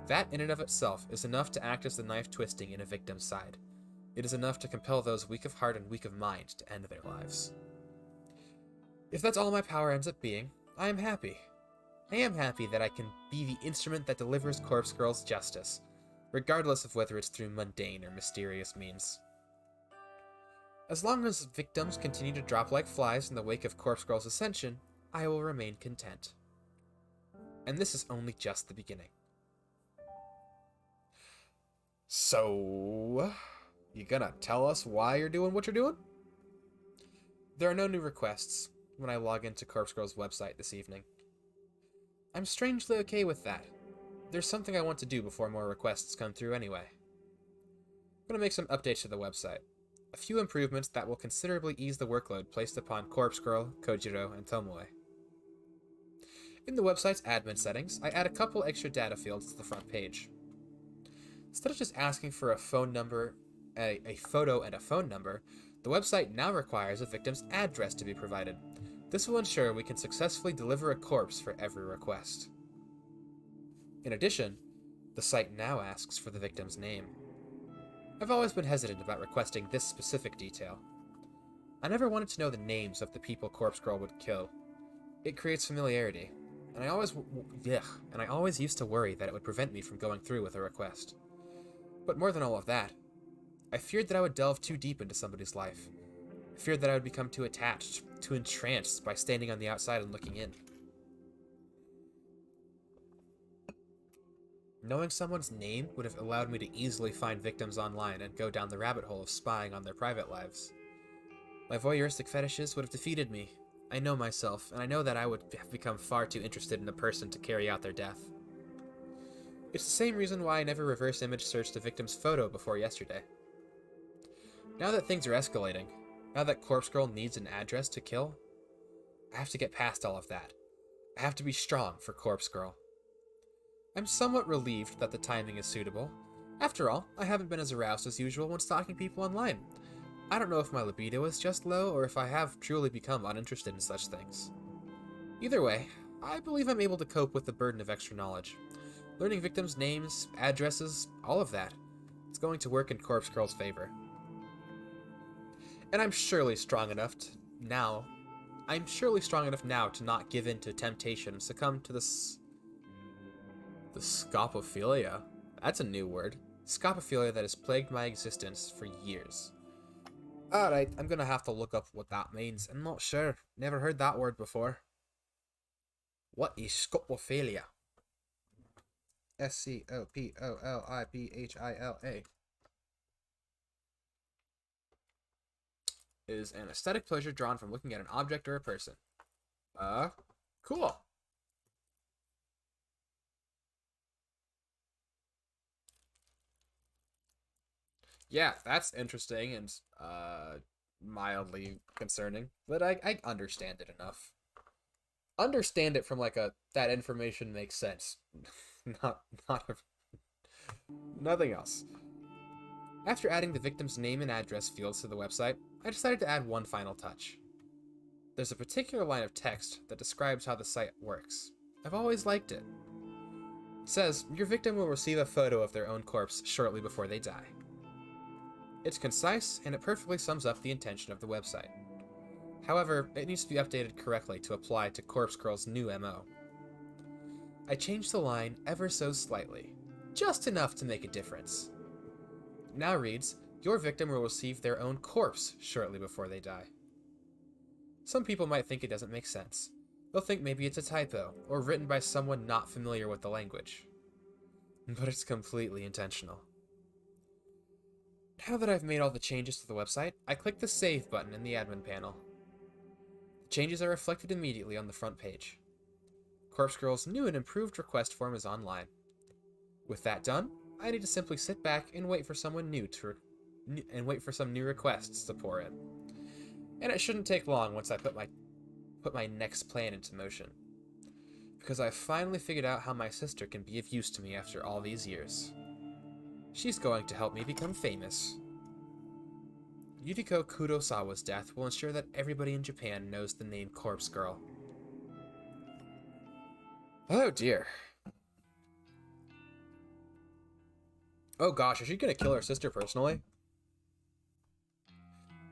That in and of itself is enough to act as the knife twisting in a victim's side. It is enough to compel those weak of heart and weak of mind to end their lives. If that's all my power ends up being, I am happy. I am happy that I can be the instrument that delivers Corpse Girl's justice, regardless of whether it's through mundane or mysterious means. As long as victims continue to drop like flies in the wake of Corpse Girl's ascension, I will remain content. And this is only just the beginning. So, you gonna tell us why you're doing what you're doing? There are no new requests when I log into Corpse Girl's website this evening. I'm strangely okay with that. There's something I want to do before more requests come through anyway. I'm gonna make some updates to the website. A few improvements that will considerably ease the workload placed upon Corpse Girl, Kojiro, and Tomoe. In the website's admin settings, I add a couple extra data fields to the front page. Instead of just asking for a phone number, a photo and a phone number, the website now requires a victim's address to be provided. This will ensure we can successfully deliver a corpse for every request. In addition, the site now asks for the victim's name. I've always been hesitant about requesting this specific detail. I never wanted to know the names of the people Corpse Girl would kill. It creates familiarity, and I always used to worry that it would prevent me from going through with a request. But more than all of that, I feared that I would delve too deep into somebody's life. I feared that I would become too attached, too entranced by standing on the outside and looking in. Knowing someone's name would have allowed me to easily find victims online and go down the rabbit hole of spying on their private lives. My voyeuristic fetishes would have defeated me. I know myself, and I know that I would have become far too interested in a person to carry out their death. It's the same reason why I never reverse image searched a victim's photo before yesterday. Now that things are escalating, now that Corpse Girl needs an address to kill, I have to get past all of that. I have to be strong for Corpse Girl. I'm somewhat relieved that the timing is suitable. After all, I haven't been as aroused as usual when stalking people online. I don't know if my libido is just low or if I have truly become uninterested in such things. Either way, I believe I'm able to cope with the burden of extra knowledge. Learning victims' names, addresses, all of that. It's going to work in Corpse Girl's favor. And I'm surely strong enough now to not give in to temptation and succumb to the scopophilia. That's a new word. Scopophilia that has plagued my existence for years. Alright, I'm gonna have to look up what that means. I'm not sure. Never heard that word before. What is scopophilia? Scopolibhila. Is an aesthetic pleasure drawn from looking at an object or a person. Cool. Yeah, that's interesting and mildly concerning, but I understand it enough. Understand it from like that information makes sense. Nothing else. After adding the victim's name and address fields to the website, I decided to add one final touch. There's a particular line of text that describes how the site works. I've always liked it. It says, your victim will receive a photo of their own corpse shortly before they die. It's concise, and it perfectly sums up the intention of the website. However, it needs to be updated correctly to apply to Corpse Girl's new MO. I changed the line ever so slightly, just enough to make a difference. It now reads, your victim will receive their own corpse shortly before they die. Some people might think it doesn't make sense. They'll think maybe it's a typo, or written by someone not familiar with the language. But it's completely intentional. Now that I've made all the changes to the website, I click the Save button in the admin panel. The changes are reflected immediately on the front page. Corpse Girl's new and improved request form is online. With that done, I need to simply sit back and wait for someone new for some new requests to pour in. And it shouldn't take long once I put my next plan into motion. Because I've finally figured out how my sister can be of use to me after all these years. She's going to help me become famous. Yuriko Kurosawa's death will ensure that everybody in Japan knows the name Corpse Girl. Oh dear. Oh gosh, is she gonna kill her sister personally?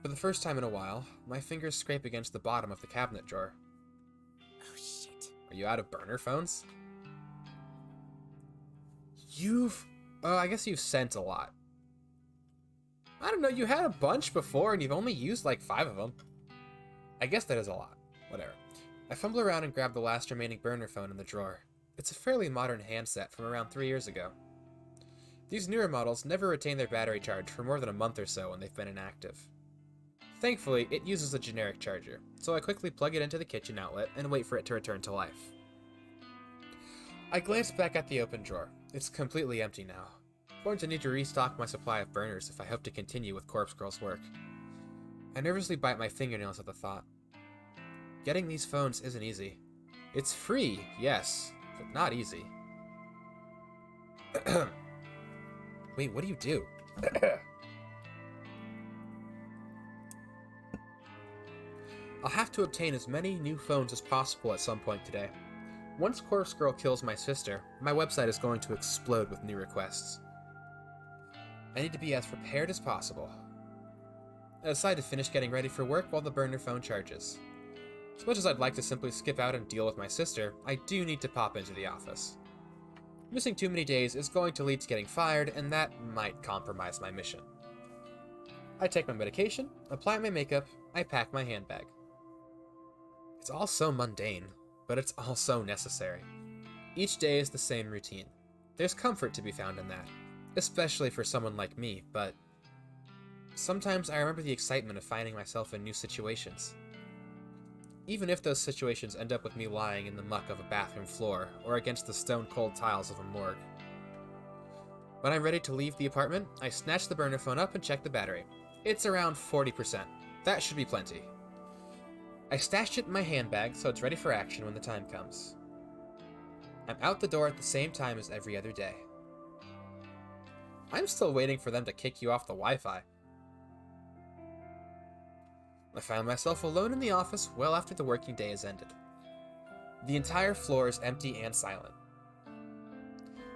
For the first time in a while, my fingers scrape against the bottom of the cabinet drawer. Oh shit. Are you out of burner phones? I guess you've sent a lot. I don't know, you had a bunch before and you've only used like 5 of them. I guess that is a lot. Whatever. I fumble around and grab the last remaining burner phone in the drawer. It's a fairly modern handset from around 3 years ago. These newer models never retain their battery charge for more than a month or so when they've been inactive. Thankfully, it uses a generic charger, so I quickly plug it into the kitchen outlet and wait for it to return to life. I glance back at the open drawer. It's completely empty now. I'm going to need to restock my supply of burners if I hope to continue with Corpse Girl's work. I nervously bite my fingernails at the thought. Getting these phones isn't easy. It's free, yes, but not easy. Wait, what do you do? I'll have to obtain as many new phones as possible at some point today. Once Corpse Girl kills my sister, my website is going to explode with new requests. I need to be as prepared as possible. I decide to finish getting ready for work while the burner phone charges. As much as I'd like to simply skip out and deal with my sister, I do need to pop into the office. Missing too many days is going to lead to getting fired, and that might compromise my mission. I take my medication, apply my makeup, I pack my handbag. It's all so mundane, but it's all so necessary. Each day is the same routine. There's comfort to be found in that, especially for someone like me, but sometimes I remember the excitement of finding myself in new situations. Even if those situations end up with me lying in the muck of a bathroom floor or against the stone-cold tiles of a morgue. When I'm ready to leave the apartment, I snatch the burner phone up and check the battery. It's around 40%. That should be plenty. I stashed it in my handbag so it's ready for action when the time comes. I'm out the door at the same time as every other day. I'm still waiting for them to kick you off the Wi-Fi. I find myself alone in the office well after the working day has ended. The entire floor is empty and silent.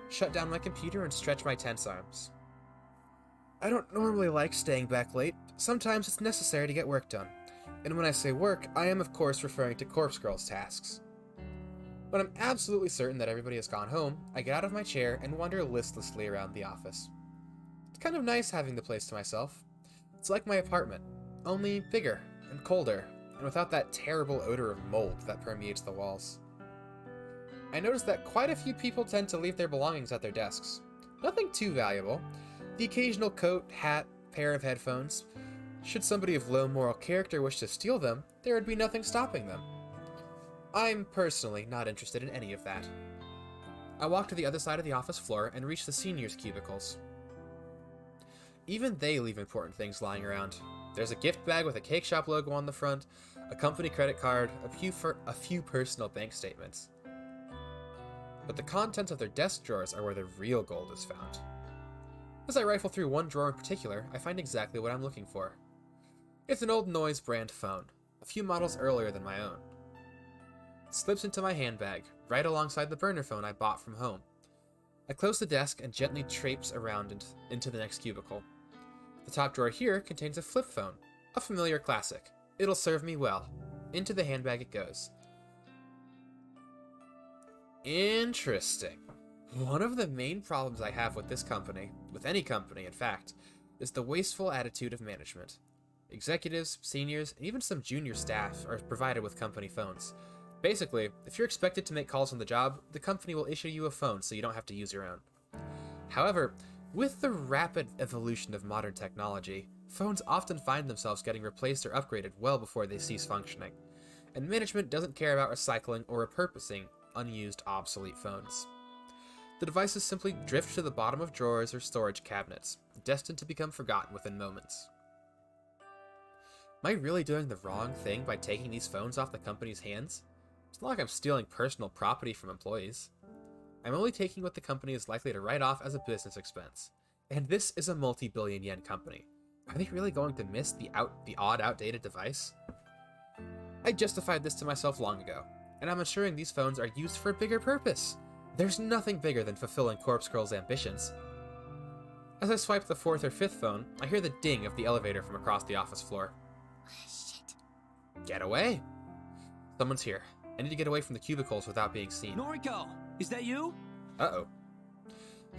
Shut down my computer and stretch my tense arms. I don't normally like staying back late. Sometimes it's necessary to get work done. And when I say work, I am of course referring to Corpse Girl's tasks. When I'm absolutely certain that everybody has gone home, I get out of my chair and wander listlessly around the office. It's kind of nice having the place to myself. It's like my apartment, only bigger and colder, and without that terrible odor of mold that permeates the walls. I notice that quite a few people tend to leave their belongings at their desks. Nothing too valuable. The occasional coat, hat, pair of headphones. Should somebody of low moral character wish to steal them, there would be nothing stopping them. I'm personally not interested in any of that. I walk to the other side of the office floor and reach the seniors' cubicles. Even they leave important things lying around. There's a gift bag with a cake shop logo on the front, a company credit card, a few personal bank statements. But the contents of their desk drawers are where the real gold is found. As I rifle through one drawer in particular, I find exactly what I'm looking for. It's an old Noise brand phone, a few models earlier than my own. It slips into my handbag, right alongside the burner phone I bought from home. I close the desk and gently traipse around into the next cubicle. The top drawer here contains a flip phone, a familiar classic. It'll serve me well. Into the handbag it goes. Interesting. One of the main problems I have with this company, with any company in fact, is the wasteful attitude of management. Executives, seniors, and even some junior staff are provided with company phones. Basically, if you're expected to make calls on the job, the company will issue you a phone so you don't have to use your own. However, with the rapid evolution of modern technology, phones often find themselves getting replaced or upgraded well before they cease functioning, and management doesn't care about recycling or repurposing unused, obsolete phones. The devices simply drift to the bottom of drawers or storage cabinets, destined to become forgotten within moments. Am I really doing the wrong thing by taking these phones off the company's hands? It's not like I'm stealing personal property from employees. I'm only taking what the company is likely to write off as a business expense. And this is a multi-billion yen company. Are they really going to miss the odd outdated device? I justified this to myself long ago, and I'm ensuring these phones are used for a bigger purpose. There's nothing bigger than fulfilling Corpse Girl's ambitions. As I swipe the fourth or fifth phone, I hear the ding of the elevator from across the office floor. Shit. Get away! Someone's here. I need to get away from the cubicles without being seen. Noriko, is that you? Uh-oh.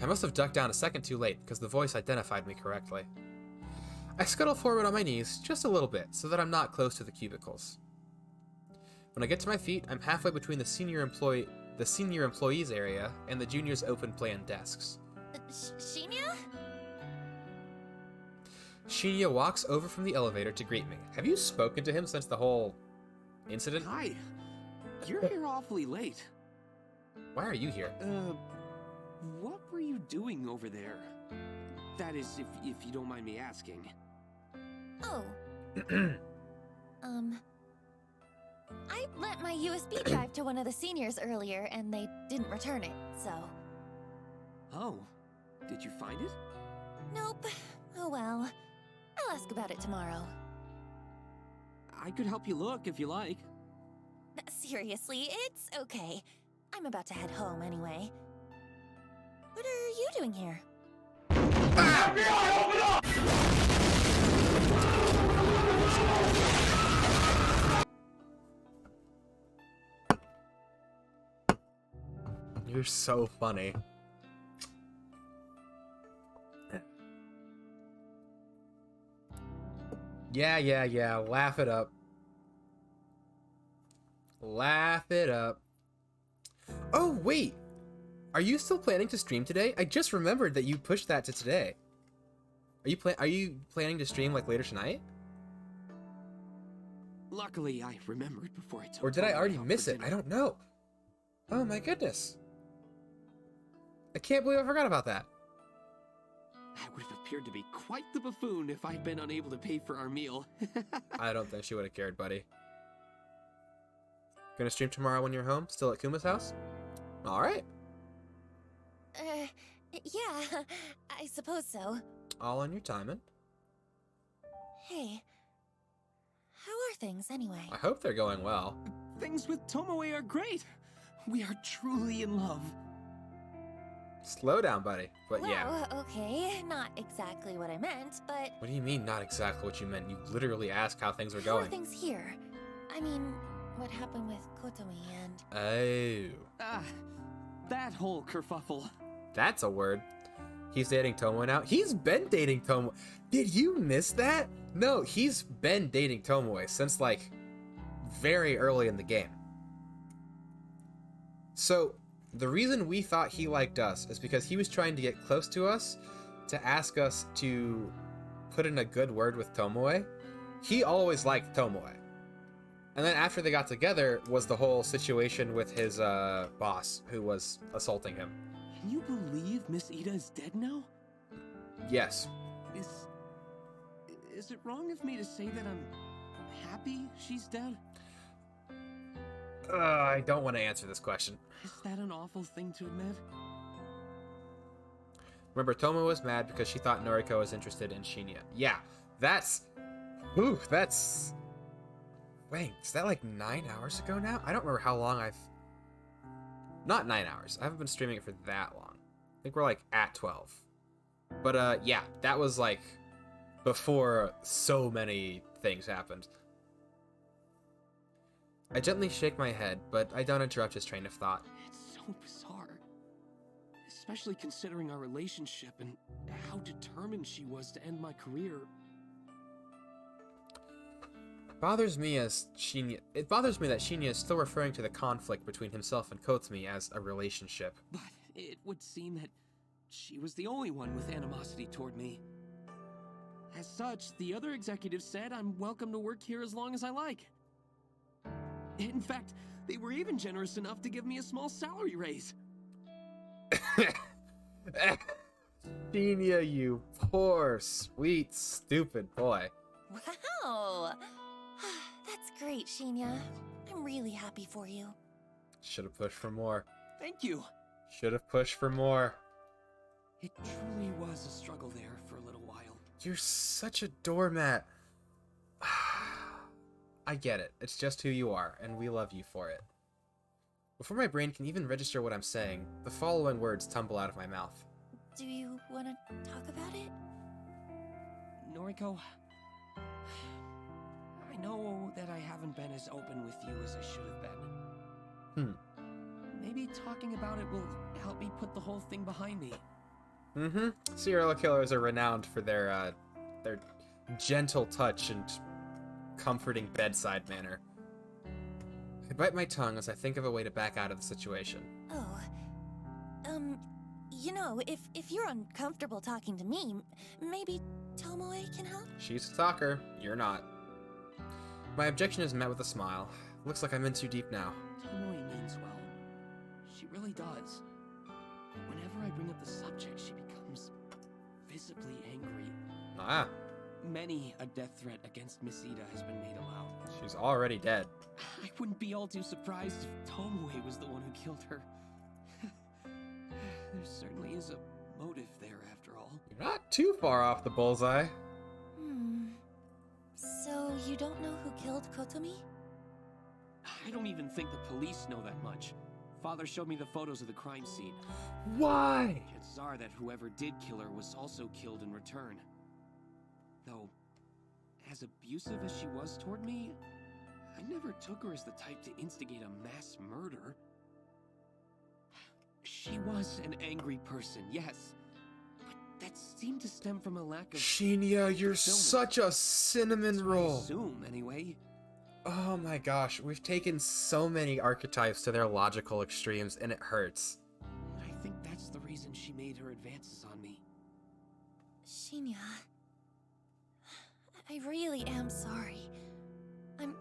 I must have ducked down a second too late because the voice identified me correctly. I scuttle forward on my knees just a little bit so that I'm not close to the cubicles. When I get to my feet, I'm halfway between the senior employees area and the juniors' open plan desks. Shinya? Shinya walks over from the elevator to greet me. Have you spoken to him since the whole incident? Hi. You're here awfully late. Why are you here? What were you doing over there? That is, if you don't mind me asking. Oh. I lent my USB drive to one of the seniors earlier, and they didn't return it, so... Oh, did you find it? Nope. Oh well. I'll ask about it tomorrow. I could help you look if you like. Seriously, it's okay. I'm about to head home anyway. What are you doing here? You're so funny. Yeah. Laugh it up. Laugh it up. Oh, wait. Are you still planning to stream today? I just remembered that you pushed that to today. Are you planning to stream like later tonight? Luckily, I remembered before I took. Or did I Tony already out for miss it? dinner. I don't know. Oh my goodness. I can't believe I forgot about that. I would have appeared to be quite the buffoon if I'd been unable to pay for our meal. I don't think she would have cared, buddy. Gonna stream tomorrow when you're home? Still at Kuma's house? Alright. Yeah, I suppose so. All on your timing. Hey, How are things anyway? I hope they're going well. Things with Tomoe are great. We are truly in love. Slow down, buddy. But Well, yeah. okay, not exactly what I meant, but What do you mean, not exactly what you meant? You literally asked how things were how are going. things here? I mean, what happened with Kotomi and... Oh. Ah, that whole kerfuffle. That's a word. He's dating Tomoe now? He's been dating Tomoe. Did you miss that? No, he's been dating Tomoe since, like, very early in the game. So, the reason we thought he liked us is because he was trying to get close to us to ask us to put in a good word with Tomoe. He always liked Tomoe. And then after they got together was the whole situation with his boss who was assaulting him. Can you believe Miss Ida is dead now? Yes. Is it wrong of me to say that I'm happy she's dead? I don't want to answer this question. Is that an awful thing to admit? Remember, Tomoe was mad because she thought Noriko was interested in Shinya. Yeah, that's... Ooh, that's... Wait, is that like 9 hours ago now? I don't remember how long I've... Not 9 hours. I haven't been streaming it for that long. I think we're like at 12. But yeah, that was like before so many things happened. I gently shake my head, but I don't interrupt his train of thought. It's so bizarre. Especially considering our relationship and how determined she was to end my career. It bothers me that Shinya is still referring to the conflict between himself and Kotsumi as a relationship. But it would seem that she was the only one with animosity toward me. As such, the other executives said I'm welcome to work here as long as I like. In fact, they were even generous enough to give me a small salary raise. Shinya, you poor, sweet, stupid boy. Wow! That's great, Shinya. I'm really happy for you. Should have pushed for more. Thank you. Should have pushed for more. It truly was a struggle there for a little while. You're such a doormat. I get it. It's just who you are, and we love you for it. Before my brain can even register what I'm saying, the following words tumble out of my mouth. Do you want to talk about it? Noriko, I know that I haven't been as open with you as I should have been. Maybe talking about it will help me put the whole thing behind me. Serial killers are renowned for their gentle touch and comforting bedside manner. I bite my tongue as I think of a way to back out of the situation. Oh, you know, if you're uncomfortable talking to me, maybe Tomoe can help? She's a talker, you're not. My objection is met with a smile. Looks like I'm in too deep now. Tomoe means well. She really does. Whenever I bring up the subject, she becomes visibly angry. Ah, Many a death threat against Miss Ida has been made aloud. she's already dead. I wouldn't be all too surprised if Tomoe was the one who killed her. There certainly is a motive there, after all. You're not too far off the bullseye. So you don't know who killed Kotomi? I don't even think the police know that much. Father showed me the photos of the crime scene. Why? Chances are that whoever did kill her was also killed in return. Though, as abusive as she was toward me, I never took her as the type to instigate a mass murder. She was an angry person, yes. But that seemed to stem from a lack of... Shinya, you're fulfillment. such a cinnamon That's what I roll. assume, anyway. Oh my gosh, we've taken so many archetypes to their logical extremes, and it hurts. I think that's the reason she made her advances on me. Shinya, I really am sorry. I'm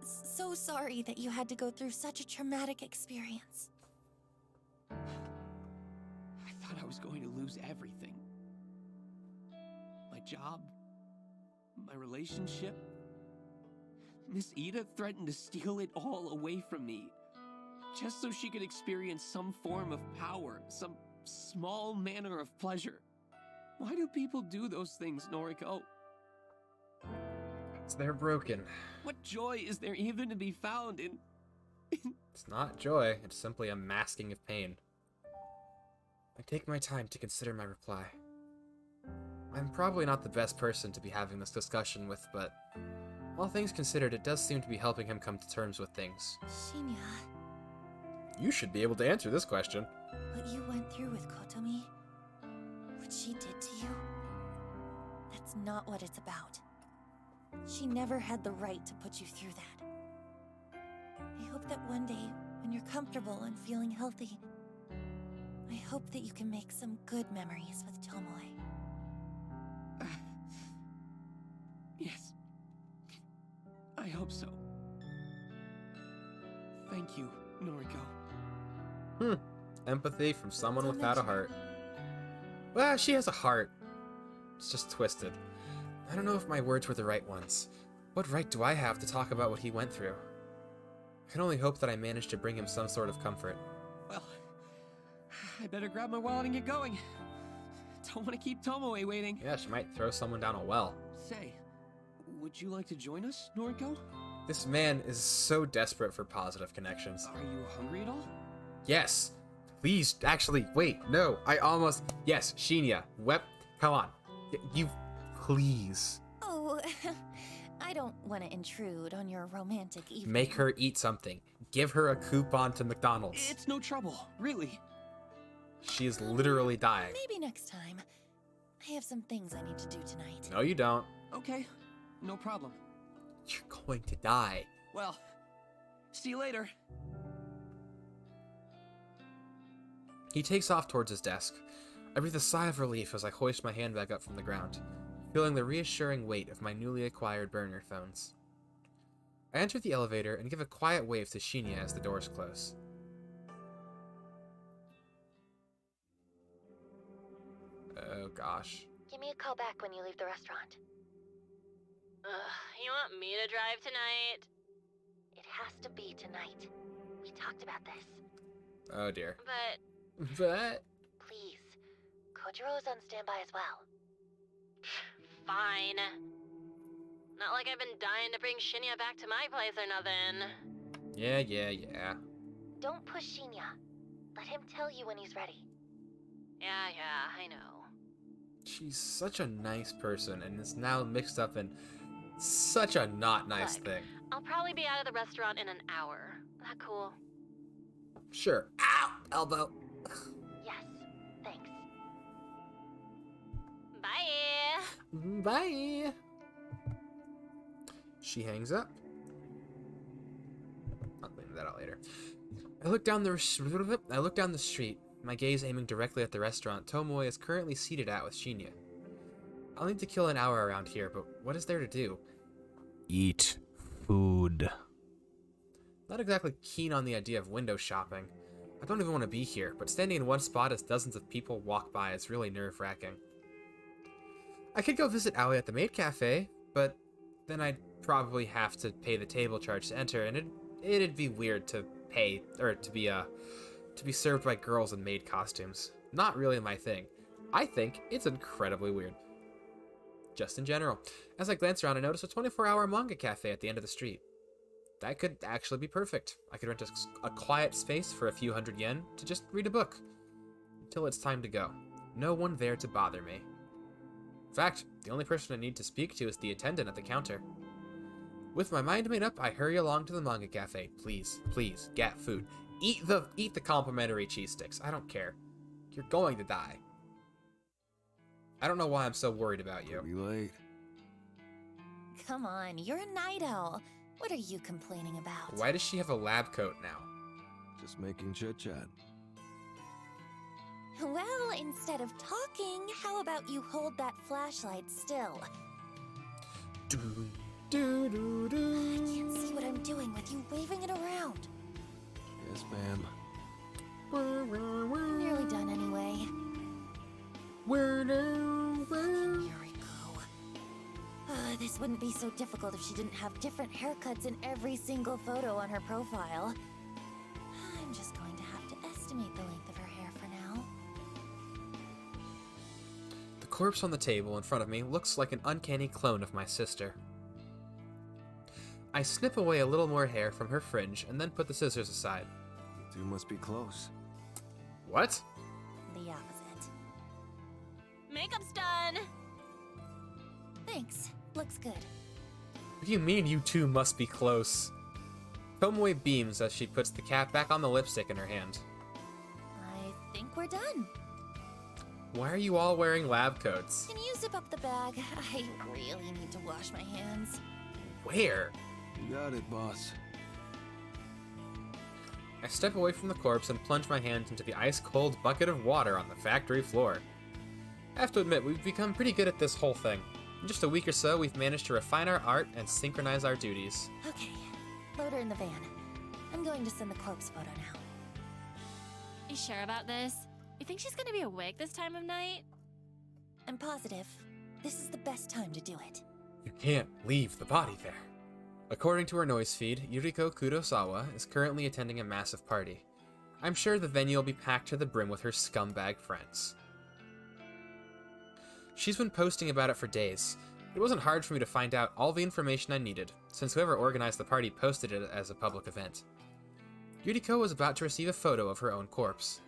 so sorry that you had to go through such a traumatic experience. I thought I was going to lose everything. My job, my relationship. Miss Ida threatened to steal it all away from me, just so she could experience some form of power, some small manner of pleasure. Why do people do those things, Noriko? So they're broken. What joy is there even to be found in... It's not joy, it's simply a masking of pain. I take my time to consider my reply. I'm probably not the best person to be having this discussion with, but all things considered, it does seem to be helping him come to terms with things. Shinya, You should be able to answer this question. what you went through with Kotomi, what she did to you, that's not what it's about. She never had the right to put you through that. I hope that one day, when you're comfortable and feeling healthy, I hope that you can make some good memories with Tomoe. Yes. I hope so. Thank you, Noriko. Empathy from someone Don't without a mention heart. Well, she has a heart. It's just twisted. I don't know if my words were the right ones. What right do I have to talk about what he went through? I can only hope that I managed to bring him some sort of comfort. Well, I better grab my wallet and get going. Don't want to keep Tomoe waiting. Yeah, she might throw someone down a well. Say, would you like to join us, Noriko? This man is so desperate for positive connections. Are you hungry at all? Yes. Please, actually, wait, no, yes, Shinya, come on. You, please. Oh, I don't want to intrude on your romantic evening. Make her eat something. Give her a coupon to McDonald's. It's no trouble, really. She is literally dying. Maybe next time. I have some things I need to do tonight. No, you don't. Okay, no problem. You're going to die. Well, see you later. He takes off towards his desk. I breathe a sigh of relief as I hoist my handbag up from the ground, feeling the reassuring weight of my newly acquired burner phones. I enter the elevator and give a quiet wave to Shinya as the doors close. Oh gosh. Give me a call back when you leave the restaurant. You want me to drive tonight? It has to be tonight. We talked about this. Oh dear. But But Please. Kojiro is on standby as well. fine. Not like I've been dying to bring Shinya back to my place or nothing. yeah. Don't push Shinya. Let him tell you when he's ready. Yeah, I know. She's such a nice person and is now mixed up in such a not nice Look. thing. I'll probably be out of the restaurant in an hour. That cool? Sure. Ow! Elbow. Yes. Thanks. Bye! Bye. She hangs up. I'll clean that out later. I look down the street, my gaze aiming directly at the restaurant Tomoe is currently seated at with Shinya. I'll need to kill an hour around here, but what is there to do? Eat food. Not exactly keen on the idea of window shopping. I don't even want to be here, but standing in one spot as dozens of people walk by is really nerve-wracking. I could go visit Aoi at the maid cafe, but then I'd probably have to pay the table charge to enter, and it'd be weird to pay, or to be served by girls in maid costumes. Not really my thing. I think it's incredibly weird. Just in general. As I glance around, I notice a 24-hour manga cafe at the end of the street. That could actually be perfect. I could rent a quiet space for a few hundred yen to just read a book. Until it's time to go. No one there to bother me. In fact, the only person I need to speak to is the attendant at the counter. With my mind made up, I hurry along to the manga cafe. Please, get food. Eat the complimentary cheese sticks. I don't care. You're going to die. I don't know why I'm so worried about you. Be late. Come on, you're a night owl. What are you complaining about? Why does she have a lab coat now? Just making chit chat. Well, instead of talking, how about you hold that flashlight still? Do, do, do, do. I can't see what I'm doing with you waving it around. Yes, ma'am. Nearly done anyway. Here we go. This wouldn't be so difficult if she didn't have different haircuts in every single photo on her profile. I'm just going to have to estimate the length of her hair for now. The corpse on the table in front of me looks like an uncanny clone of my sister. I snip away a little more hair from her fringe and then put the scissors aside. You two must be close. What? The opposite. Makeup's done! Thanks. Looks good. What do you mean you two must be close? Tomoe beams as she puts the cap back on the lipstick in her hand. I think we're done. Why are you all wearing lab coats? Can you zip up the bag? I really need to wash my hands. Where? You got it, boss. I step away from the corpse and plunge my hand into the ice-cold bucket of water on the factory floor. I have to admit, we've become pretty good at this whole thing. In just a week or so, we've managed to refine our art and synchronize our duties. Okay, load her in the van. I'm going to send the corpse photo now. You sure about this? You think she's gonna be awake this time of night? I'm positive. This is the best time to do it. You can't leave the body there. According to her noise feed, Yuriko Kurosawa is currently attending a massive party. I'm sure the venue will be packed to the brim with her scumbag friends. She's been posting about it for days. It wasn't hard for me to find out all the information I needed, since whoever organized the party posted it as a public event. Yuriko was about to receive a photo of her own corpse.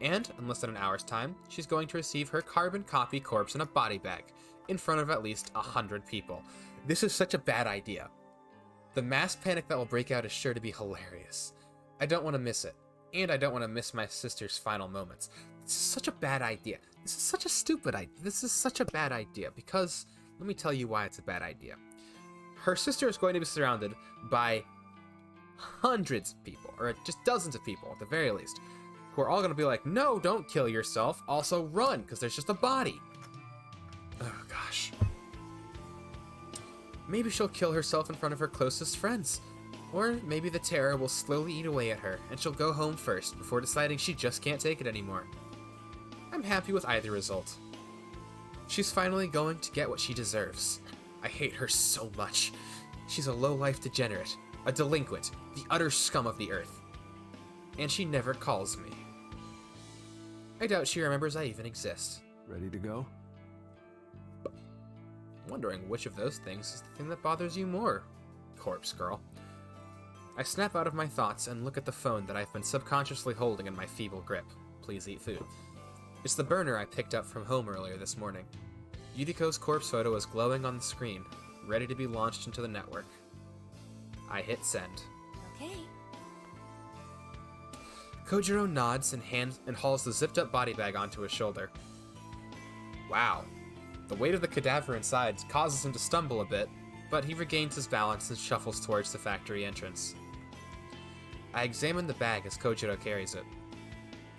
And, in less than an hour's time, she's going to receive her carbon copy corpse in a body bag, in front of at least 100 people. This is such a bad idea. The mass panic that will break out is sure to be hilarious. I don't want to miss it, and I don't want to miss my sister's final moments. This is such a bad idea. This is such a stupid idea. This is such a bad idea, because, let me tell you why it's a bad idea. Her sister is going to be surrounded by hundreds of people, or just dozens of people at the very least, who are all going to be like, no, don't kill yourself, also run, because there's just a body. Oh, gosh. Maybe she'll kill herself in front of her closest friends. Or maybe the terror will slowly eat away at her, and she'll go home first, before deciding she just can't take it anymore. I'm happy with either result. She's finally going to get what she deserves. I hate her so much. She's a low-life degenerate, a delinquent, the utter scum of the earth. And she never calls me. I doubt she remembers I even exist. Ready to go? Wondering which of those things is the thing that bothers you more, corpse girl. I snap out of my thoughts and look at the phone that I've been subconsciously holding in my feeble grip. Please eat food. It's the burner I picked up from home earlier this morning. Yuriko's corpse photo is glowing on the screen, ready to be launched into the network. I hit send. Okay. Kojiro nods and hauls the zipped-up body bag onto his shoulder. Wow. The weight of the cadaver inside causes him to stumble a bit, but he regains his balance and shuffles towards the factory entrance. I examine the bag as Kojiro carries it.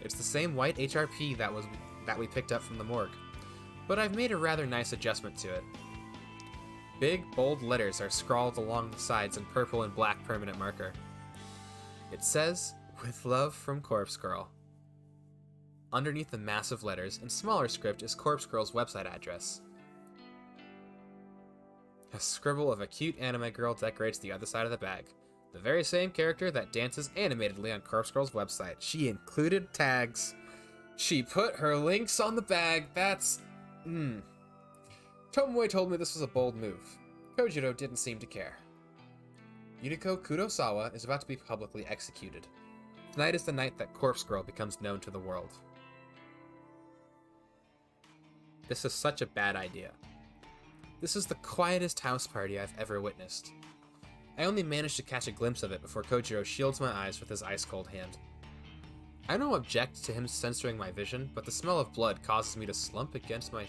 It's the same white HRP that we picked up from the morgue, but I've made a rather nice adjustment to it. Big, bold letters are scrawled along the sides in purple and black permanent marker. It says, "With love from Corpse Girl." Underneath the massive letters, in smaller script, is Corpse Girl's website address. A scribble of a cute anime girl decorates the other side of the bag. The very same character that dances animatedly on Corpse Girl's website. She included tags. She put her links on the bag. That's... Tomoe told me this was a bold move. Kojiro didn't seem to care. Yuriko Kurosawa is about to be publicly executed. Tonight is the night that Corpse Girl becomes known to the world. This is such a bad idea. This is the quietest house party I've ever witnessed. I only managed to catch a glimpse of it before Kojiro shields my eyes with his ice-cold hand. I don't object to him censoring my vision, but the smell of blood causes me to slump against my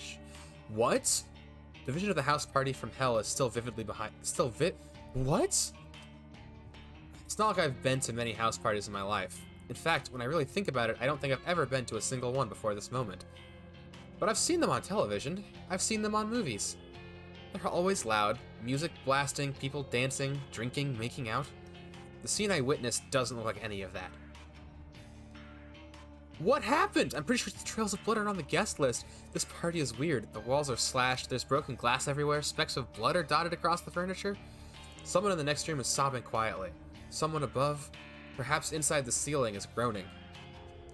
What? The vision of the house party from hell is still vividly behind- What? It's not like I've been to many house parties in my life. In fact, when I really think about it, I don't think I've ever been to a single one before this moment. But I've seen them on television. I've seen them on movies. They're always loud, music blasting, people dancing, drinking, making out. The scene I witnessed doesn't look like any of that. What happened? I'm pretty sure the trails of blood are on the guest list. This party is weird. The walls are slashed, there's broken glass everywhere, specks of blood are dotted across the furniture. Someone in the next room is sobbing quietly. Someone above, perhaps inside the ceiling, is groaning.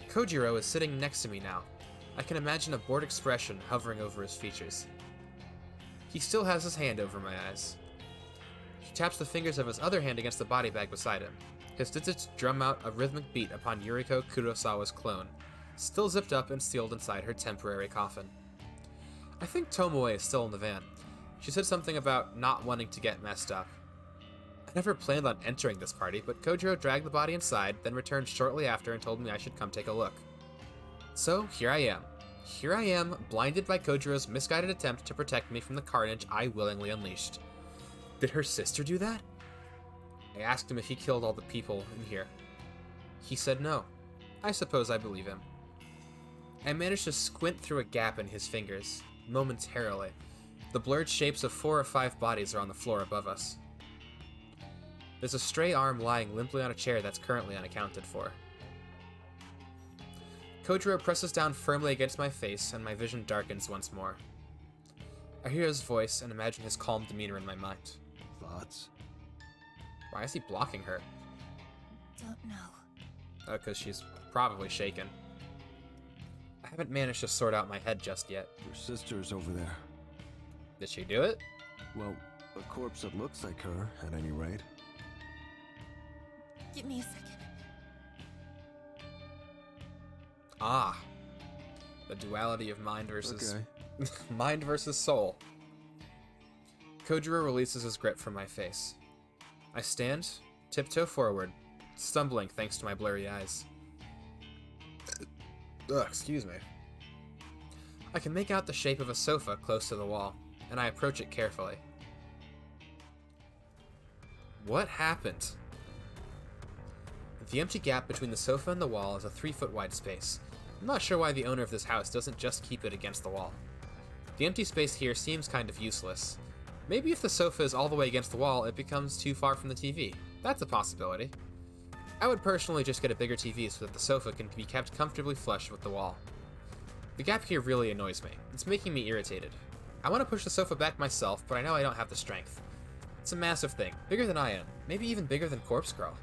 Kojiro is sitting next to me now. I can imagine a bored expression hovering over his features. He still has his hand over my eyes. He taps the fingers of his other hand against the body bag beside him. His digits drum out a rhythmic beat upon Yuriko Kurosawa's clone, still zipped up and sealed inside her temporary coffin. I think Tomoe is still in the van. She said something about not wanting to get messed up. I never planned on entering this party, but Kojiro dragged the body inside, then returned shortly after and told me I should come take a look. So, here I am. Here I am, blinded by Kojiro's misguided attempt to protect me from the carnage I willingly unleashed. Did her sister do that? I asked him if he killed all the people in here. He said no. I suppose I believe him. I managed to squint through a gap in his fingers, momentarily. The blurred shapes of 4 or 5 bodies are on the floor above us. There's a stray arm lying limply on a chair that's currently unaccounted for. Kojiro presses down firmly against my face, and my vision darkens once more. I hear his voice and imagine his calm demeanor in my mind. Thoughts? Why is he blocking her? Don't know. Oh, because she's probably shaken. I haven't managed to sort out my head just yet. Your sister's over there. Did she do it? Well, a corpse that looks like her, at any rate. Give me a second. Ah. The duality of mind versus... Okay. mind versus soul. Kojiro releases his grip from my face. I stand, tiptoe forward, stumbling thanks to my blurry eyes. Ugh, excuse me. I can make out the shape of a sofa close to the wall, and I approach it carefully. What happened? The empty gap between the sofa and the wall is a 3-foot wide space. I'm not sure why the owner of this house doesn't just keep it against the wall. The empty space here seems kind of useless. Maybe if the sofa is all the way against the wall, it becomes too far from the TV. That's a possibility. I would personally just get a bigger TV so that the sofa can be kept comfortably flush with the wall. The gap here really annoys me. It's making me irritated. I want to push the sofa back myself, but I know I don't have the strength. It's a massive thing, bigger than I am, maybe even bigger than Corpse Girl.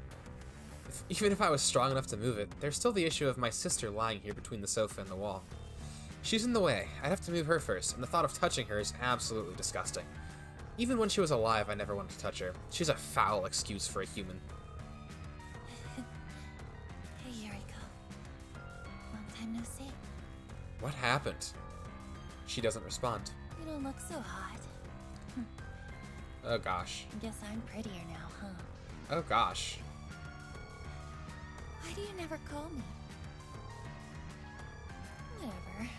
Even if I was strong enough to move it, there's still the issue of my sister lying here between the sofa and the wall. She's in the way. I'd have to move her first, and the thought of touching her is absolutely disgusting. Even when she was alive, I never wanted to touch her. She's a foul excuse for a human. Hey, Yuriko. Long time no see. What happened? She doesn't respond. You don't look so hot. Oh gosh. Guess I'm prettier now, huh? Oh gosh. Why do you never call me? Whatever.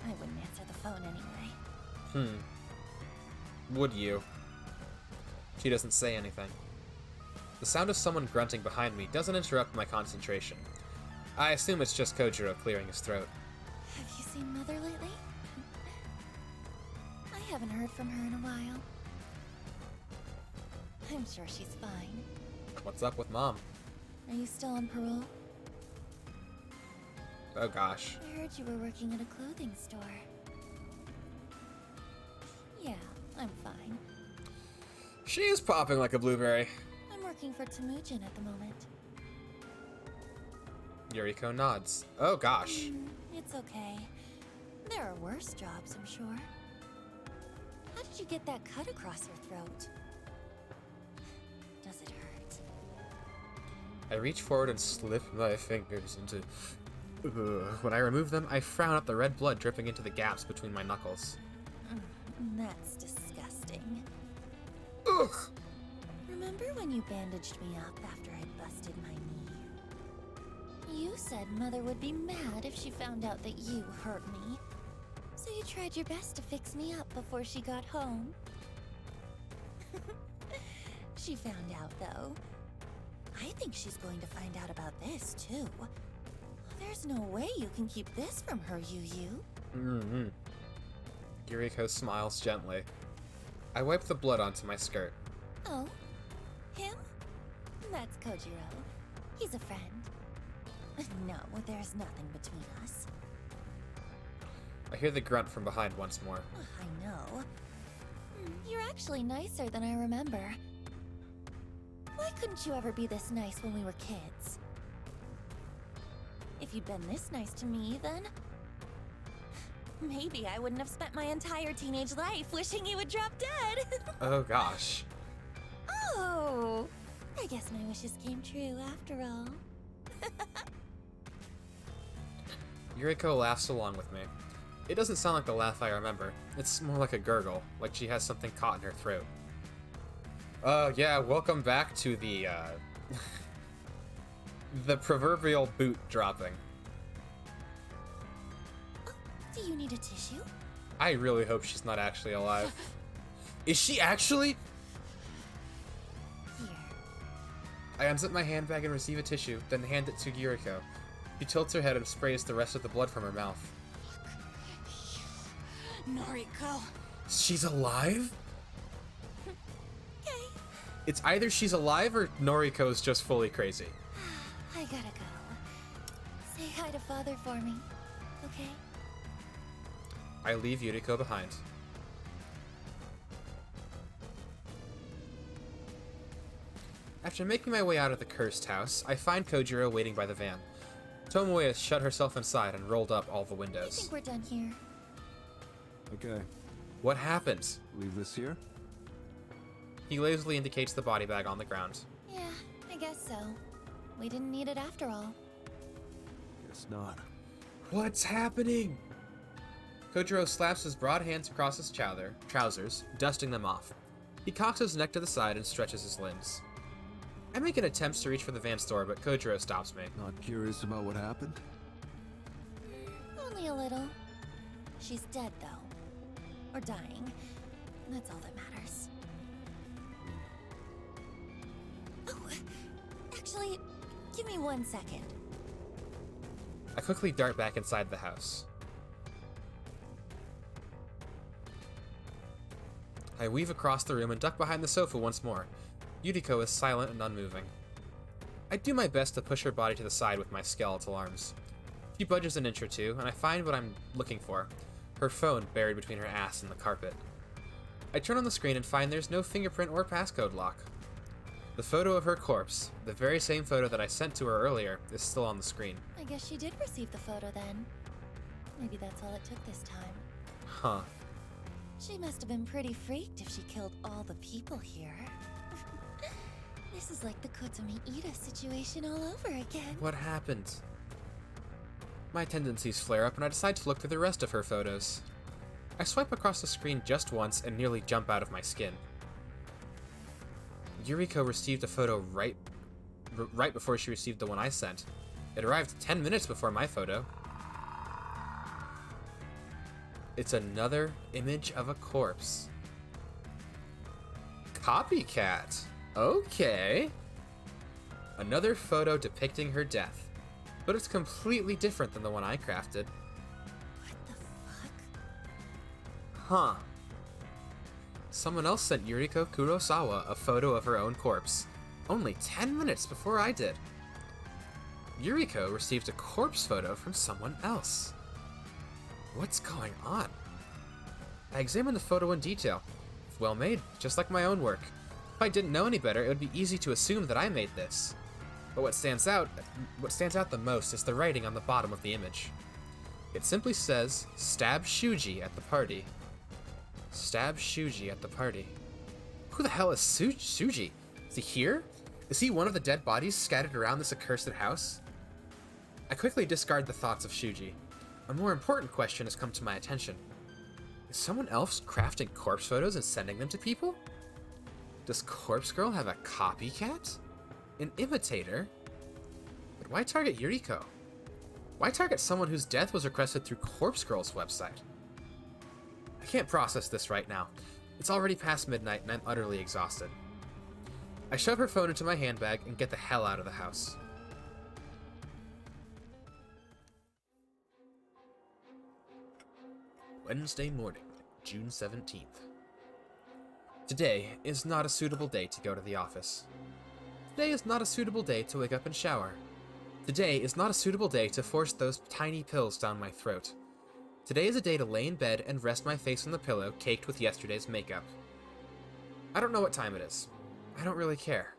I wouldn't answer the phone anyway. Would you? She doesn't say anything. The sound of someone grunting behind me doesn't interrupt my concentration. I assume it's just Kojiro clearing his throat. Have you seen Mother lately? I haven't heard from her in a while. I'm sure she's fine. What's up with Mom? Are you still on parole? Oh gosh. I heard you were working at a clothing store. Yeah, I'm fine. She is popping like a blueberry. I'm working for Temujin at the moment. Yuriko nods. Oh gosh. It's okay. There are worse jobs, I'm sure. How did you get that cut across your throat? Does it hurt? I reach forward and slip my fingers into... When I remove them, I frown at the red blood dripping into the gaps between my knuckles. That's disgusting. Ugh! Remember when you bandaged me up after I'd busted my knee? You said Mother would be mad if she found out that you hurt me. So you tried your best to fix me up before she got home. She found out, though. I think she's going to find out about this, too. There's no way you can keep this from her, Yu. Yuriko smiles gently. I wipe the blood onto my skirt. Oh? Him? That's Kojiro. He's a friend. No, there's nothing between us. I hear the grunt from behind once more. I know. You're actually nicer than I remember. Why couldn't you ever be this nice when we were kids? If you'd been this nice to me, then... maybe I wouldn't have spent my entire teenage life wishing you would drop dead. Oh gosh. Oh, I guess my wishes came true after all. Yuriko laughs along with me. It doesn't sound like the laugh I remember. It's more like a gurgle, like she has something caught in her throat. Yeah, welcome back to the, the proverbial boot dropping. Do you need a tissue? I really hope she's not actually alive. Is she actually? Here. I unzip my handbag and receive a tissue, then hand it to Yuriko. She tilts her head and sprays the rest of the blood from her mouth. Noriko. She's alive? Okay. It's either she's alive or Noriko's just fully crazy. I gotta go. Say hi to Father for me, okay? I leave Yuriko behind. After making my way out of the cursed house, I find Kojiro waiting by the van. Tomoe has shut herself inside and rolled up all the I windows. think we're done here. Okay, What happened? leave this here? He lazily indicates the body bag on the ground. Yeah, I guess so. We didn't need it after all. Guess not. What's happening? Kojiro slaps his broad hands across his trousers, dusting them off. He cocks his neck to the side and stretches his limbs. I make an attempt to reach for the van's door, but Kojiro stops me. Not curious about what happened? Only a little. She's dead, though. Or dying. That's all that matters. Oh, actually, give me 1 second. I quickly dart back inside the house. I weave across the room and duck behind the sofa once more. Yuriko is silent and unmoving. I do my best to push her body to the side with my skeletal arms. She budges an inch or two, and I find what I'm looking for. Her phone buried between her ass and the carpet. I turn on the screen and find there's no fingerprint or passcode lock. The photo of her corpse, the very same photo that I sent to her earlier, is still on the screen. I guess she did receive the photo then. Maybe that's all it took this time. Huh. She must have been pretty freaked if she killed all the people here. This is like the Kotomi Ida situation all over again. What happened? My tendencies flare up and I decide to look through the rest of her photos. I swipe across the screen just once and nearly jump out of my skin. Yuriko received a photo right before she received the one I sent. It arrived 10 minutes before my photo. It's another image of a corpse. Copycat. Okay. Another photo depicting her death, but it's completely different than the one I crafted. What the fuck? Huh. Someone else sent Yuriko Kurosawa a photo of her own corpse, only 10 minutes before I did. Yuriko received a corpse photo from someone else. What's going on? I examined the photo in detail. It's well made, just like my own work. If I didn't know any better, it would be easy to assume that I made this. But what stands out the most is the writing on the bottom of the image. It simply says, "Stab Shuji at the party." Stab Shuji at the party. Who the hell is Shuji? Is he here? Is he one of the dead bodies scattered around this accursed house? I quickly discard the thoughts of Shuji. A more important question has come to my attention. Is someone else crafting corpse photos and sending them to people? Does Corpse Girl have a copycat? An imitator? But why target Yuriko? Why target someone whose death was requested through Corpse Girl's website? I can't process this right now. It's already past midnight and I'm utterly exhausted. I shove her phone into my handbag and get the hell out of the house. Wednesday morning, June 17th. Today is not a suitable day to go to the office. Today is not a suitable day to wake up and shower. Today is not a suitable day to force those tiny pills down my throat. Today is a day to lay in bed and rest my face on the pillow caked with yesterday's makeup. I don't know what time it is. I don't really care.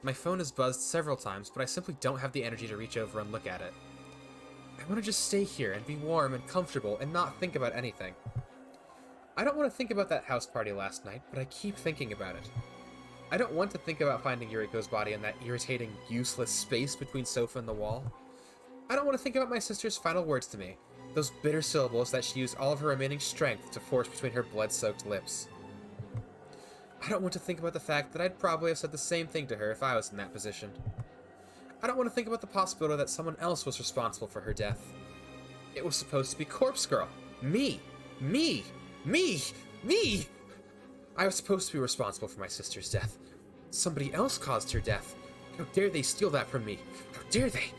My phone has buzzed several times, but I simply don't have the energy to reach over and look at it. I want to just stay here and be warm and comfortable and not think about anything. I don't want to think about that house party last night, but I keep thinking about it. I don't want to think about finding Yuriko's body in that irritating, useless space between sofa and the wall. I don't want to think about my sister's final words to me, those bitter syllables that she used all of her remaining strength to force between her blood-soaked lips. I don't want to think about the fact that I'd probably have said the same thing to her if I was in that position. I don't want to think about the possibility that someone else was responsible for her death. It was supposed to be Corpse Girl. Me! Me! Me! Me! I was supposed to be responsible for my sister's death. Somebody else caused her death. How dare they steal that from me? How dare they?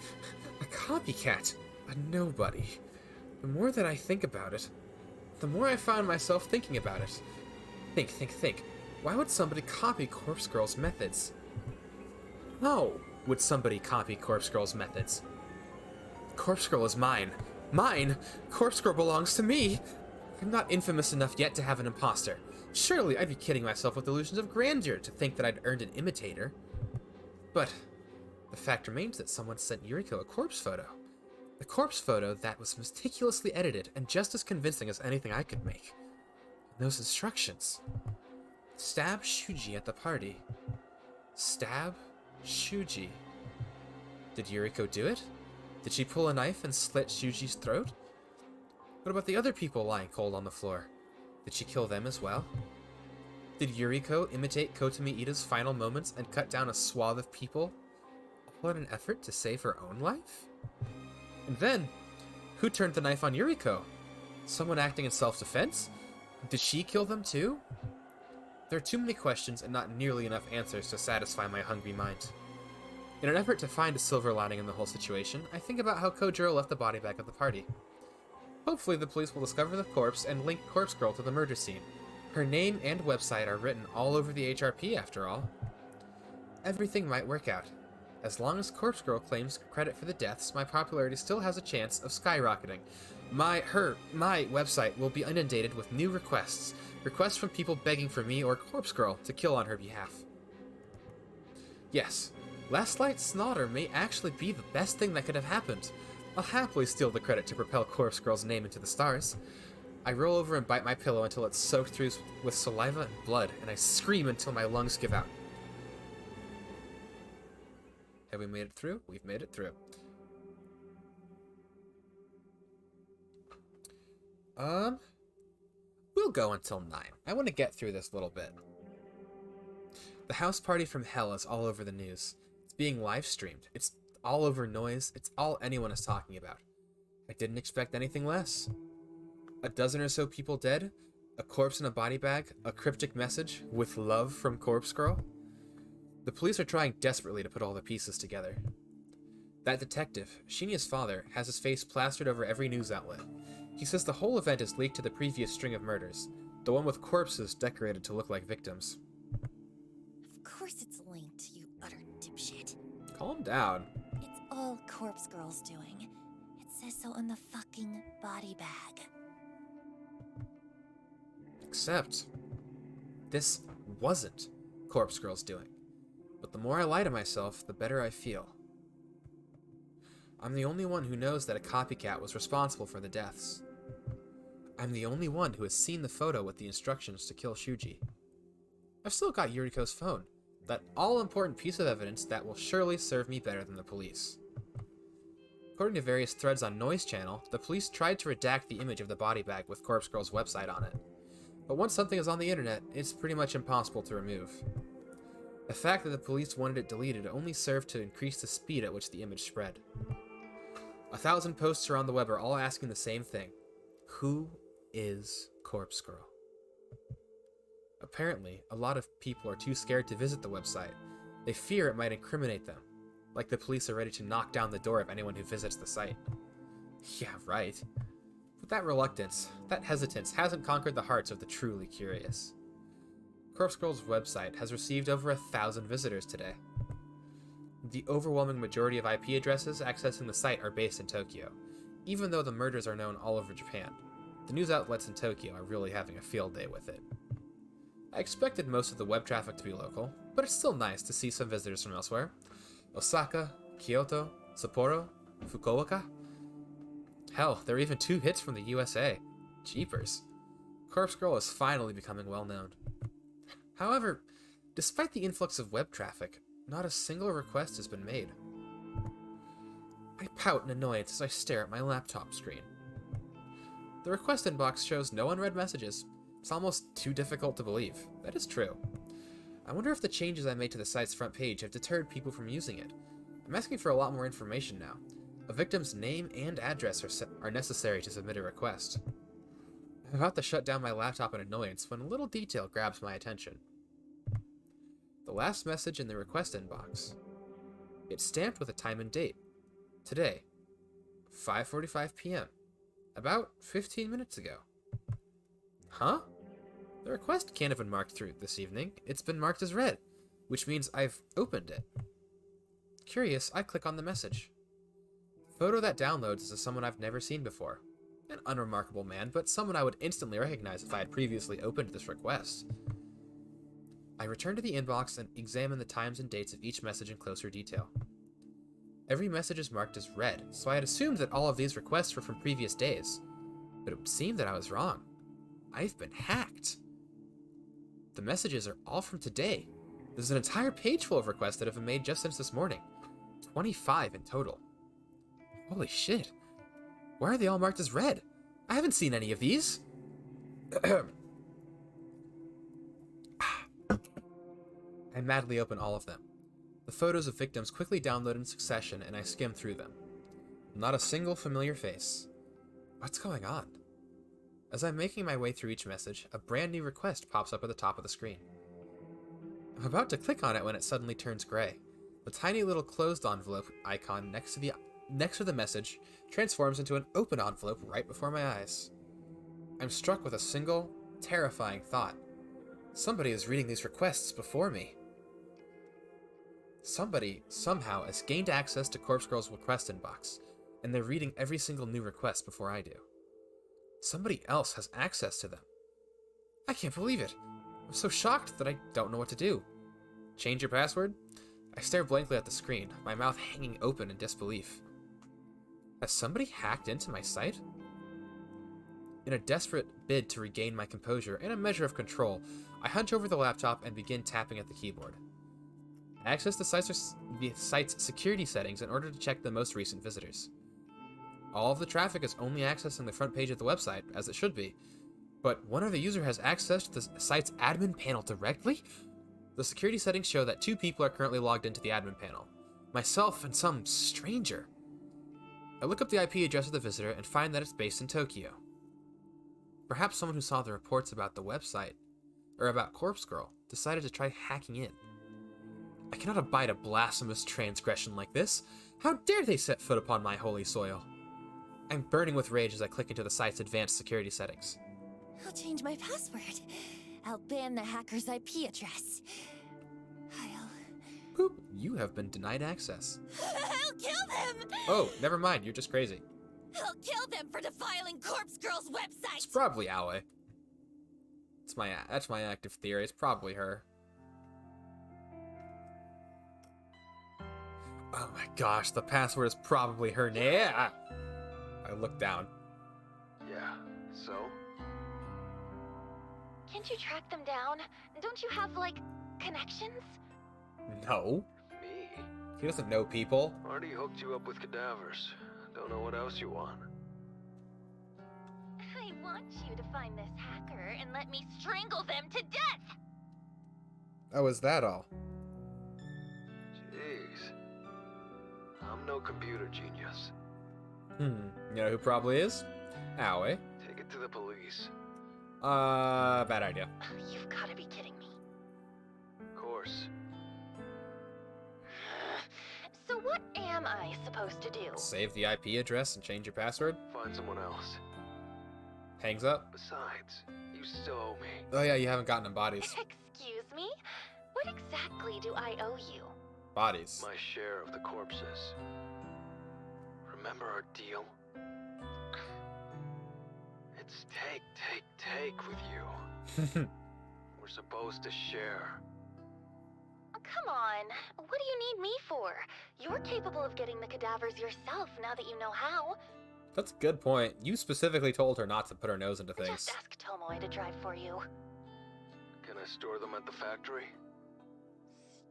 A copycat. A nobody. The more that I think about it, the more I find myself thinking about it. Think. Why would somebody copy Corpse Girl's methods? How would somebody copy Corpse Girl's methods? Corpse Girl is mine. Mine? Corpse Girl belongs to me. I'm not infamous enough yet to have an imposter. Surely I'd be kidding myself with illusions of grandeur to think that I'd earned an imitator. But the fact remains that someone sent Yuriko a corpse photo. A corpse photo that was meticulously edited and just as convincing as anything I could make. And those instructions. Stab Shuji at the party. Stab Shuji. Did Yuriko do it? Did she pull a knife and slit Shuji's throat? What about the other people lying cold on the floor? Did she kill them as well? Did Yuriko imitate Kotami Ida's final moments and cut down a swath of people, all in an effort to save her own life? And then, who turned the knife on Yuriko? Someone acting in self-defense? Did she kill them too? There are too many questions and not nearly enough answers to satisfy my hungry mind. In an effort to find a silver lining in the whole situation, I think about how Kojiro left the body bag at the party. Hopefully the police will discover the corpse and link Corpse Girl to the murder scene. Her name and website are written all over the HRP after all. Everything might work out. As long as Corpse Girl claims credit for the deaths, my popularity still has a chance of skyrocketing. My website will be inundated with new requests. Requests from people begging for me or Corpse Girl to kill on her behalf. Yes, Last Light's slaughter may actually be the best thing that could have happened. I'll happily steal the credit to propel Corpse Girl's name into the stars. I roll over and bite my pillow until it's soaked through with saliva and blood, and I scream until my lungs give out. Have we made it through? We've made it through. We'll go until 9. I want to get through this little bit. The house party from hell is all over the news. It's being live streamed. It's all over noise. It's all anyone is talking about. I didn't expect anything less. A dozen or so people dead, a corpse in a body bag, a cryptic message, with love from Corpse Girl. The police are trying desperately to put all the pieces together. That detective, Shinya's father, has his face plastered over every news outlet. He says the whole event is linked to the previous string of murders, the one with corpses decorated to look like victims. Of course it's linked, you utter dipshit. Calm down. It's all Corpse Girl's doing. It says so on the fucking body bag. Except, this wasn't Corpse Girl's doing. But the more I lie to myself, the better I feel. I'm the only one who knows that a copycat was responsible for the deaths. I'm the only one who has seen the photo with the instructions to kill Shuji. I've still got Yuriko's phone, that all-important piece of evidence that will surely serve me better than the police. According to various threads on Noise Channel, the police tried to redact the image of the body bag with Corpse Girl's website on it. But once something is on the internet, it's pretty much impossible to remove. The fact that the police wanted it deleted only served to increase the speed at which the image spread. 1,000 posts around the web are all asking the same thing. Who is Corpse Girl? Apparently, a lot of people are too scared to visit the website. They fear it might incriminate them, like the police are ready to knock down the door of anyone who visits the site. Yeah, right. But that reluctance, that hesitance, hasn't conquered the hearts of the truly curious. Corpse Girl's website has received over 1,000 visitors today. The overwhelming majority of IP addresses accessing the site are based in Tokyo, even though the murders are known all over Japan. The news outlets in Tokyo are really having a field day with it. I expected most of the web traffic to be local, but it's still nice to see some visitors from elsewhere. Osaka, Kyoto, Sapporo, Fukuoka. Hell, there are even 2 hits from the USA. Jeepers. Corpse Girl is finally becoming well known. However, Despite the influx of web traffic, not a single request has been made. I pout in annoyance as I stare at my laptop screen. The request inbox shows no unread messages. It's almost too difficult to believe. That is true. I wonder if the changes I made to the site's front page have deterred people from using it. I'm asking for a lot more information now. A victim's name and address are necessary to submit a request. I'm about to shut down my laptop in annoyance when a little detail grabs my attention. The last message in the request inbox. It's stamped with a time and date. Today, 5:45 p.m. About 15 minutes ago. Huh? The request can't have been marked through this evening. It's been marked as read, which means I've opened it. Curious, I click on the message. The photo that downloads is of someone I've never seen before. An unremarkable man, but someone I would instantly recognize if I had previously opened this request. I return to the inbox and examine the times and dates of each message in closer detail. Every message is marked as read, so I had assumed that all of these requests were from previous days. But it would seem that I was wrong. I've been hacked. The messages are all from today. There's an entire page full of requests that have been made just since this morning. 25 in total. Holy shit. Why are they all marked as read? I haven't seen any of these. I madly open all of them. The photos of victims quickly download in succession, and I skim through them. Not a single familiar face. What's going on? As I'm making my way through each message, a brand new request pops up at the top of the screen. I'm about to click on it when it suddenly turns gray. The tiny little closed envelope icon next to the message transforms into an open envelope right before my eyes. I'm struck with a single, terrifying thought. Somebody is reading these requests before me. Somebody, somehow, has gained access to Corpse Girl's request inbox, and they're reading every single new request before I do. Somebody else has access to them. I can't believe it. I'm so shocked that I don't know what to do. Change your password? I stare blankly at the screen, my mouth hanging open in disbelief. Has somebody hacked into my site? In a desperate bid to regain my composure and a measure of control, I hunch over the laptop and begin tapping at the keyboard. I access the site's security settings in order to check the most recent visitors. All of the traffic is only accessing the front page of the website, as it should be, but one other user has access to the site's admin panel directly? The security settings show that 2 people are currently logged into the admin panel, myself and some stranger. I look up the IP address of the visitor and find that it's based in Tokyo. Perhaps someone who saw the reports about the website, or about Corpse Girl, decided to try hacking in. I cannot abide a blasphemous transgression like this. How dare they set foot upon my holy soil? I'm burning with rage as I click into the site's advanced security settings. I'll change my password. I'll ban the hacker's IP address. Poop, you have been denied access. I'll kill them! Oh, never mind, you're just crazy. I'll kill them for defiling Corpse Girl's website! It's probably Aoi. That's my active theory, it's probably her. Oh my gosh, the password is probably her name. I look down. Yeah, so? Can't you track them down? Don't you have, like, connections? No. Me? He doesn't know people. Already hooked you up with cadavers. Don't know what else you want. I want you to find this hacker and let me strangle them to death! Oh, is that all? Jeez. I'm no computer genius. You know who probably is? Aoi. Take it to the police. Bad idea. You've gotta be kidding me. Of course. So what am I supposed to do? Save the IP address and change your password? Find someone else. Hangs up? Besides, you still owe me. Oh yeah, you haven't gotten them bodies. Excuse me? What exactly do I owe you? Bodies. My share of the corpses. Remember our deal? It's take with you. We're supposed to share. Come on, what do you need me for? You're capable of getting the cadavers yourself now that you know how. That's a good point. You specifically told her not to put her nose into things. Just ask Tomoe to drive for you. Can I store them at the factory?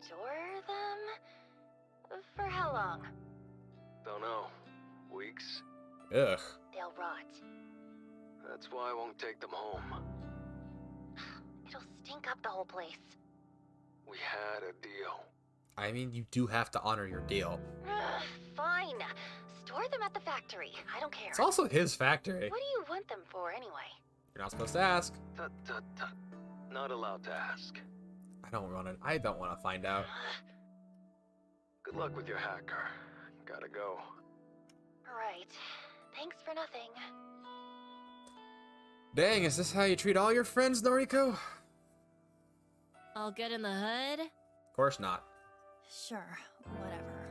store them? For how long? Don't know. Weeks? Ugh. They'll rot. That's why I won't take them home. It'll stink up the whole place. We had a deal. I mean, you do have to honor your deal. Fine. Store them at the factory. I don't care. It's also his factory. What do you want them for anyway? You're not supposed to ask. Tut tut tut. Not allowed to ask. I don't want to find out. Good luck with your hacker. Gotta go. Right. Thanks for nothing. Dang, is this how you treat all your friends, Noriko? All good in the hood? Of course not. Sure, whatever.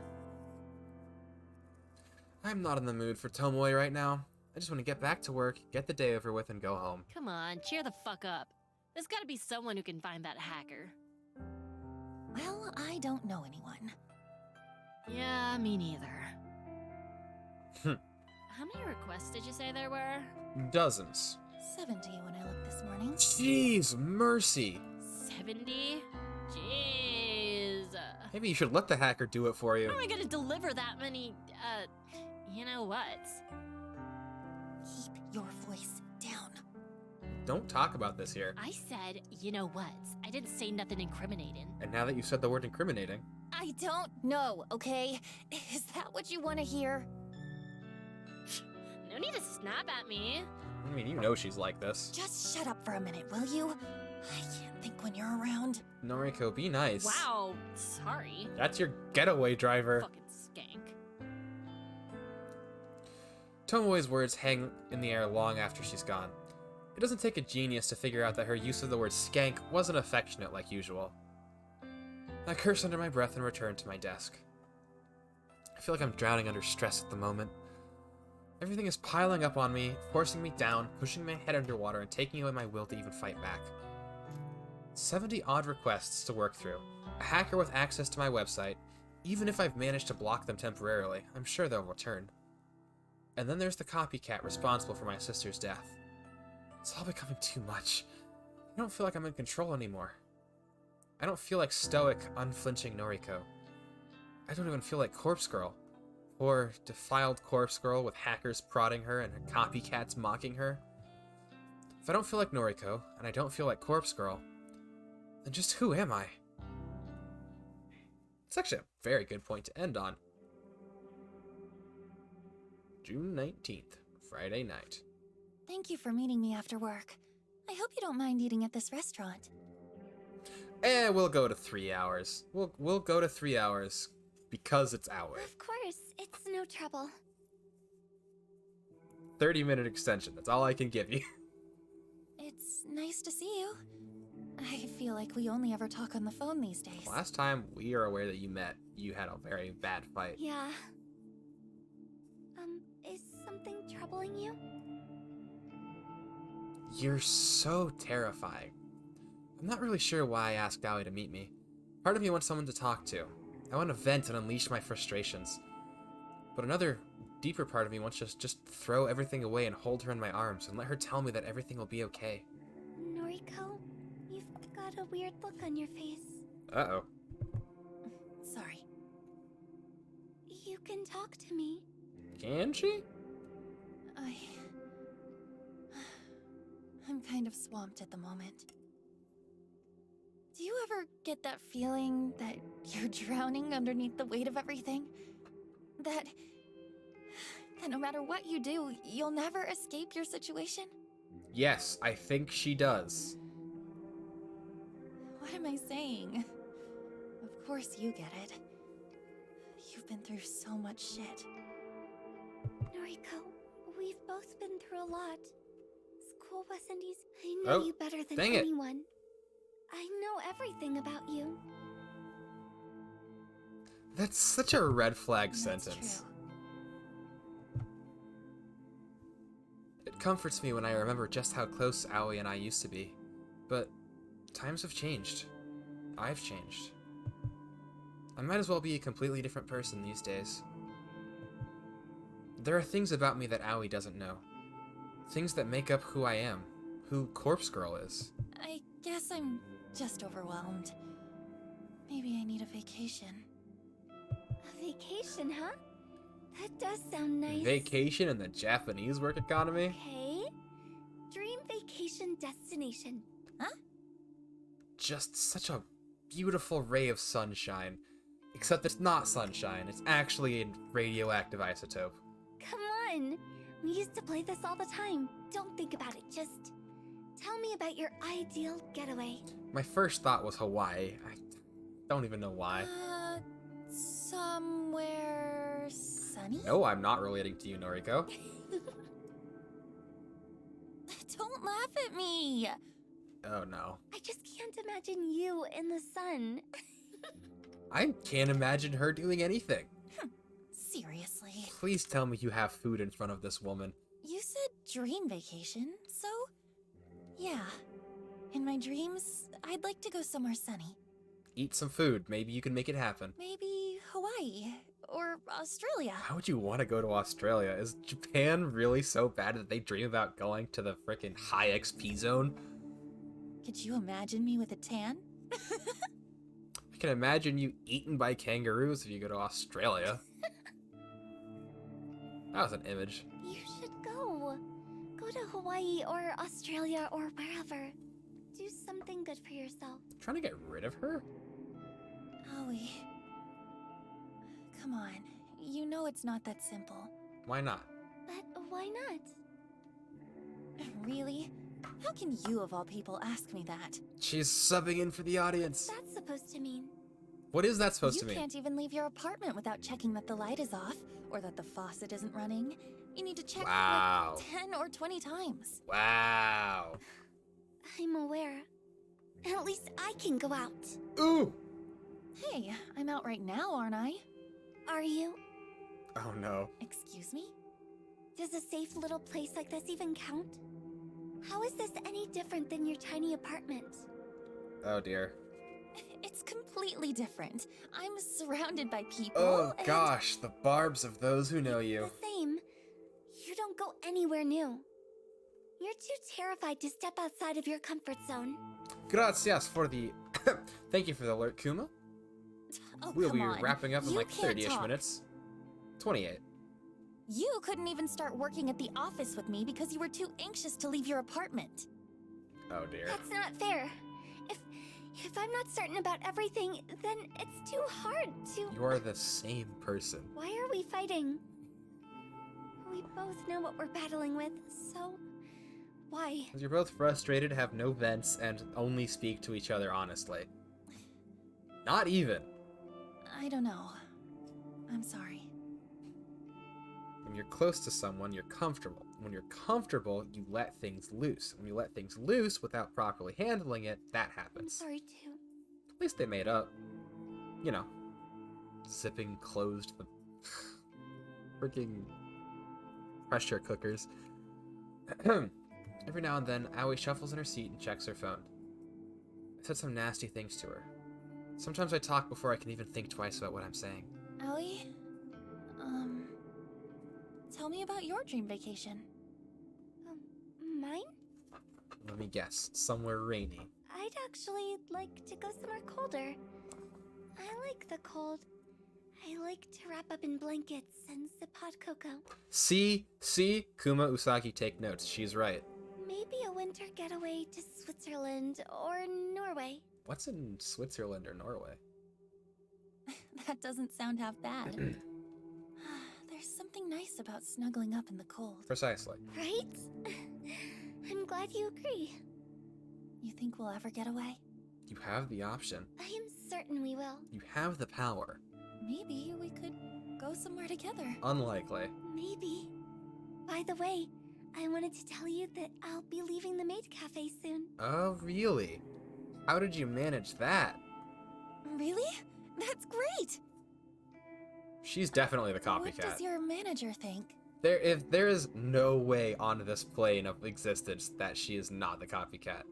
I'm not in the mood for Tomoe right now. I just want to get back to work, get the day over with, and go home. Come on, cheer the fuck up. There's gotta be someone who can find that hacker. Well, I don't know anyone. Yeah, me neither. How many requests did you say there were? Dozens. 70 when I looked this morning. Jeez, mercy. 70? Jeez. Maybe you should let the hacker do it for you. How am I gonna deliver that many, you know what? Keep your voice down. Don't talk about this here. I said, you know what? I didn't say nothing incriminating. And now that you said the word incriminating, I don't know, okay? Is that what you want to hear? No need to snap at me. I mean, you know she's like this. Just shut up for a minute, will you? I can't think when you're around. Noriko, be nice. Wow, sorry. That's your getaway driver. Fucking skank. Tomoe's words hang in the air long after she's gone. It doesn't take a genius to figure out that her use of the word skank wasn't affectionate like usual. I curse under my breath and return to my desk. I feel like I'm drowning under stress at the moment. Everything is piling up on me, forcing me down, pushing my head underwater, and taking away my will to even fight back. 70 odd requests to work through, a hacker with access to my website. Even if I've managed to block them temporarily, I'm sure they'll return. And then there's the copycat responsible for my sister's death. It's all becoming too much. I don't feel like I'm in control anymore. I don't feel like stoic, unflinching Noriko. I don't even feel like Corpse Girl. Or defiled Corpse Girl with hackers prodding her and copycats mocking her. If I don't feel like Noriko, and I don't feel like Corpse Girl, then just who am I? It's actually a very good point to end on. June 19th, Friday night. Thank you for meeting me after work. I hope you don't mind eating at this restaurant. We'll go to 3 hours. We'll go to 3 hours because it's ours. Of course, it's no trouble. 30-minute extension. That's all I can give you. It's nice to see you. I feel like we only ever talk on the phone these days. Last time we are aware that you met, you had a very bad fight. Yeah. Is something troubling you? You're so terrifying. I'm not really sure why I asked Aoi to meet me. Part of me wants someone to talk to. I want to vent and unleash my frustrations. But another, deeper part of me wants to just throw everything away and hold her in my arms and let her tell me that everything will be okay. Noriko, you've got a weird look on your face. Uh-oh. Sorry. You can talk to me. Can she? I'm kind of swamped at the moment. Do you ever get that feeling that you're drowning underneath the weight of everything? That no matter what you do, you'll never escape your situation? Yes, I think she does. What am I saying? Of course you get it. You've been through so much shit. Noriko, we've both been through a lot. School wasn't easy. I know Oh, you better than dang it. anyone. I know everything about you. That's such a red flag That's sentence. true. It comforts me when I remember just how close Aoi and I used to be. But times have changed. I've changed. I might as well be a completely different person these days. There are things about me that Aoi doesn't know. Things that make up who I am, who Corpse Girl is. I guess I'm just overwhelmed. Maybe I need a vacation. A vacation, huh? That does sound nice. Vacation in the Japanese work economy? Okay. Dream vacation destination. Just such a beautiful ray of sunshine. Except it's not sunshine, it's actually a radioactive isotope. Come on. We used to play this all the time. Don't think about it. Just tell me about your ideal getaway. My first thought was Hawaii. I don't even know why. Somewhere sunny? No, I'm not relating to you, Noriko. Don't laugh at me! Oh no. I just can't imagine you in the sun. I can't imagine her doing anything. Seriously. Please tell me you have food in front of this woman. You said dream vacation, so... Yeah. In my dreams, I'd like to go somewhere sunny. Eat some food, maybe you can make it happen. Maybe Hawaii or Australia. How would you want to go to Australia? Is Japan really so bad that they dream about going to the frickin' high XP zone? Could you imagine me with a tan? I can imagine you eaten by kangaroos if you go to Australia. That was an image. You should go. Go to Hawaii or Australia or wherever. Do something good for yourself. Trying to get rid of her? Aoi. Come on. You know it's not that simple. Why not? But why not? Really? How can you, of all people, ask me that? She's subbing in for the audience. What's that supposed to mean? What is that supposed You to mean? can't even leave your apartment without checking that the light is off or that the faucet isn't running. You need to check Wow. like 10 or 20 times. Wow. I'm aware. At least I can go out. Ooh! Hey, I'm out right now, aren't I? Are you? Oh no. Excuse me? Does a safe little place like this even count? How is this any different than your tiny apartment? Oh dear. It's completely different. I'm surrounded by people. Oh and gosh, the barbs of those who know you. The same. You don't go anywhere new. You're too terrified to step outside of your comfort zone. Gracias for the... Thank you for the alert, Kuma. Oh, We'll come be on. wrapping up in You like can't 30-ish talk. minutes. 28. You couldn't even start working at the office with me because you were too anxious to leave your apartment. Oh dear. That's not fair. If I'm not certain about everything, then it's too hard to... You are the same person. Why are we fighting? We both know what we're battling with, so... Why? 'Cause you're both frustrated, have no vents, and only speak to each other honestly. Not even. I don't know. I'm sorry. When you're close to someone, you're comfortable. When you're comfortable, you let things loose. When you let things loose without properly handling it, that I'm happens. sorry too. At least they made up. You know, zipping closed the freaking pressure cookers. Every now and then, Aoi shuffles in her seat and checks her phone. I said some nasty things to her. Sometimes I talk before I can even think twice about what I'm saying. Aoi? Tell me about your dream vacation. Mine? Let me guess. Somewhere rainy. I'd actually like to go somewhere colder. I like the cold. I like to wrap up in blankets and sip hot cocoa. See? Kuma Usagi, take notes. She's right. Maybe a winter getaway to Switzerland or Norway. What's in Switzerland or Norway? That doesn't sound half bad. There's something nice about snuggling up in the cold. Precisely. Right? I'm glad you agree. You think we'll ever get away? You have the option. I am certain we will. You have the power. Maybe we could go somewhere together. Unlikely. Maybe. By the way, I wanted to tell you that I'll be leaving the maid cafe soon. Oh, really? How did you manage that? Really? That's great! She's definitely the What copycat. does your manager think? There is no way on this plane of existence that she is not the copycat.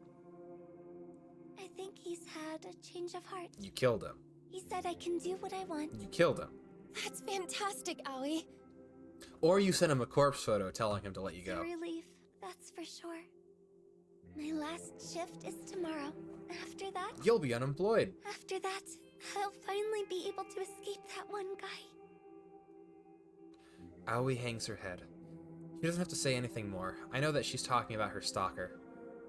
I think he's had a change of heart. You killed him. He said I can do what I want. You killed him. That's fantastic, Aoi. Or you sent him a corpse photo telling him to let you It's a go. relief, that's for sure. My last shift is tomorrow. After that, You'll be unemployed. I'll finally be able to escape that one guy. Aoi hangs her head. He doesn't have to say anything more. I know that she's talking about her stalker.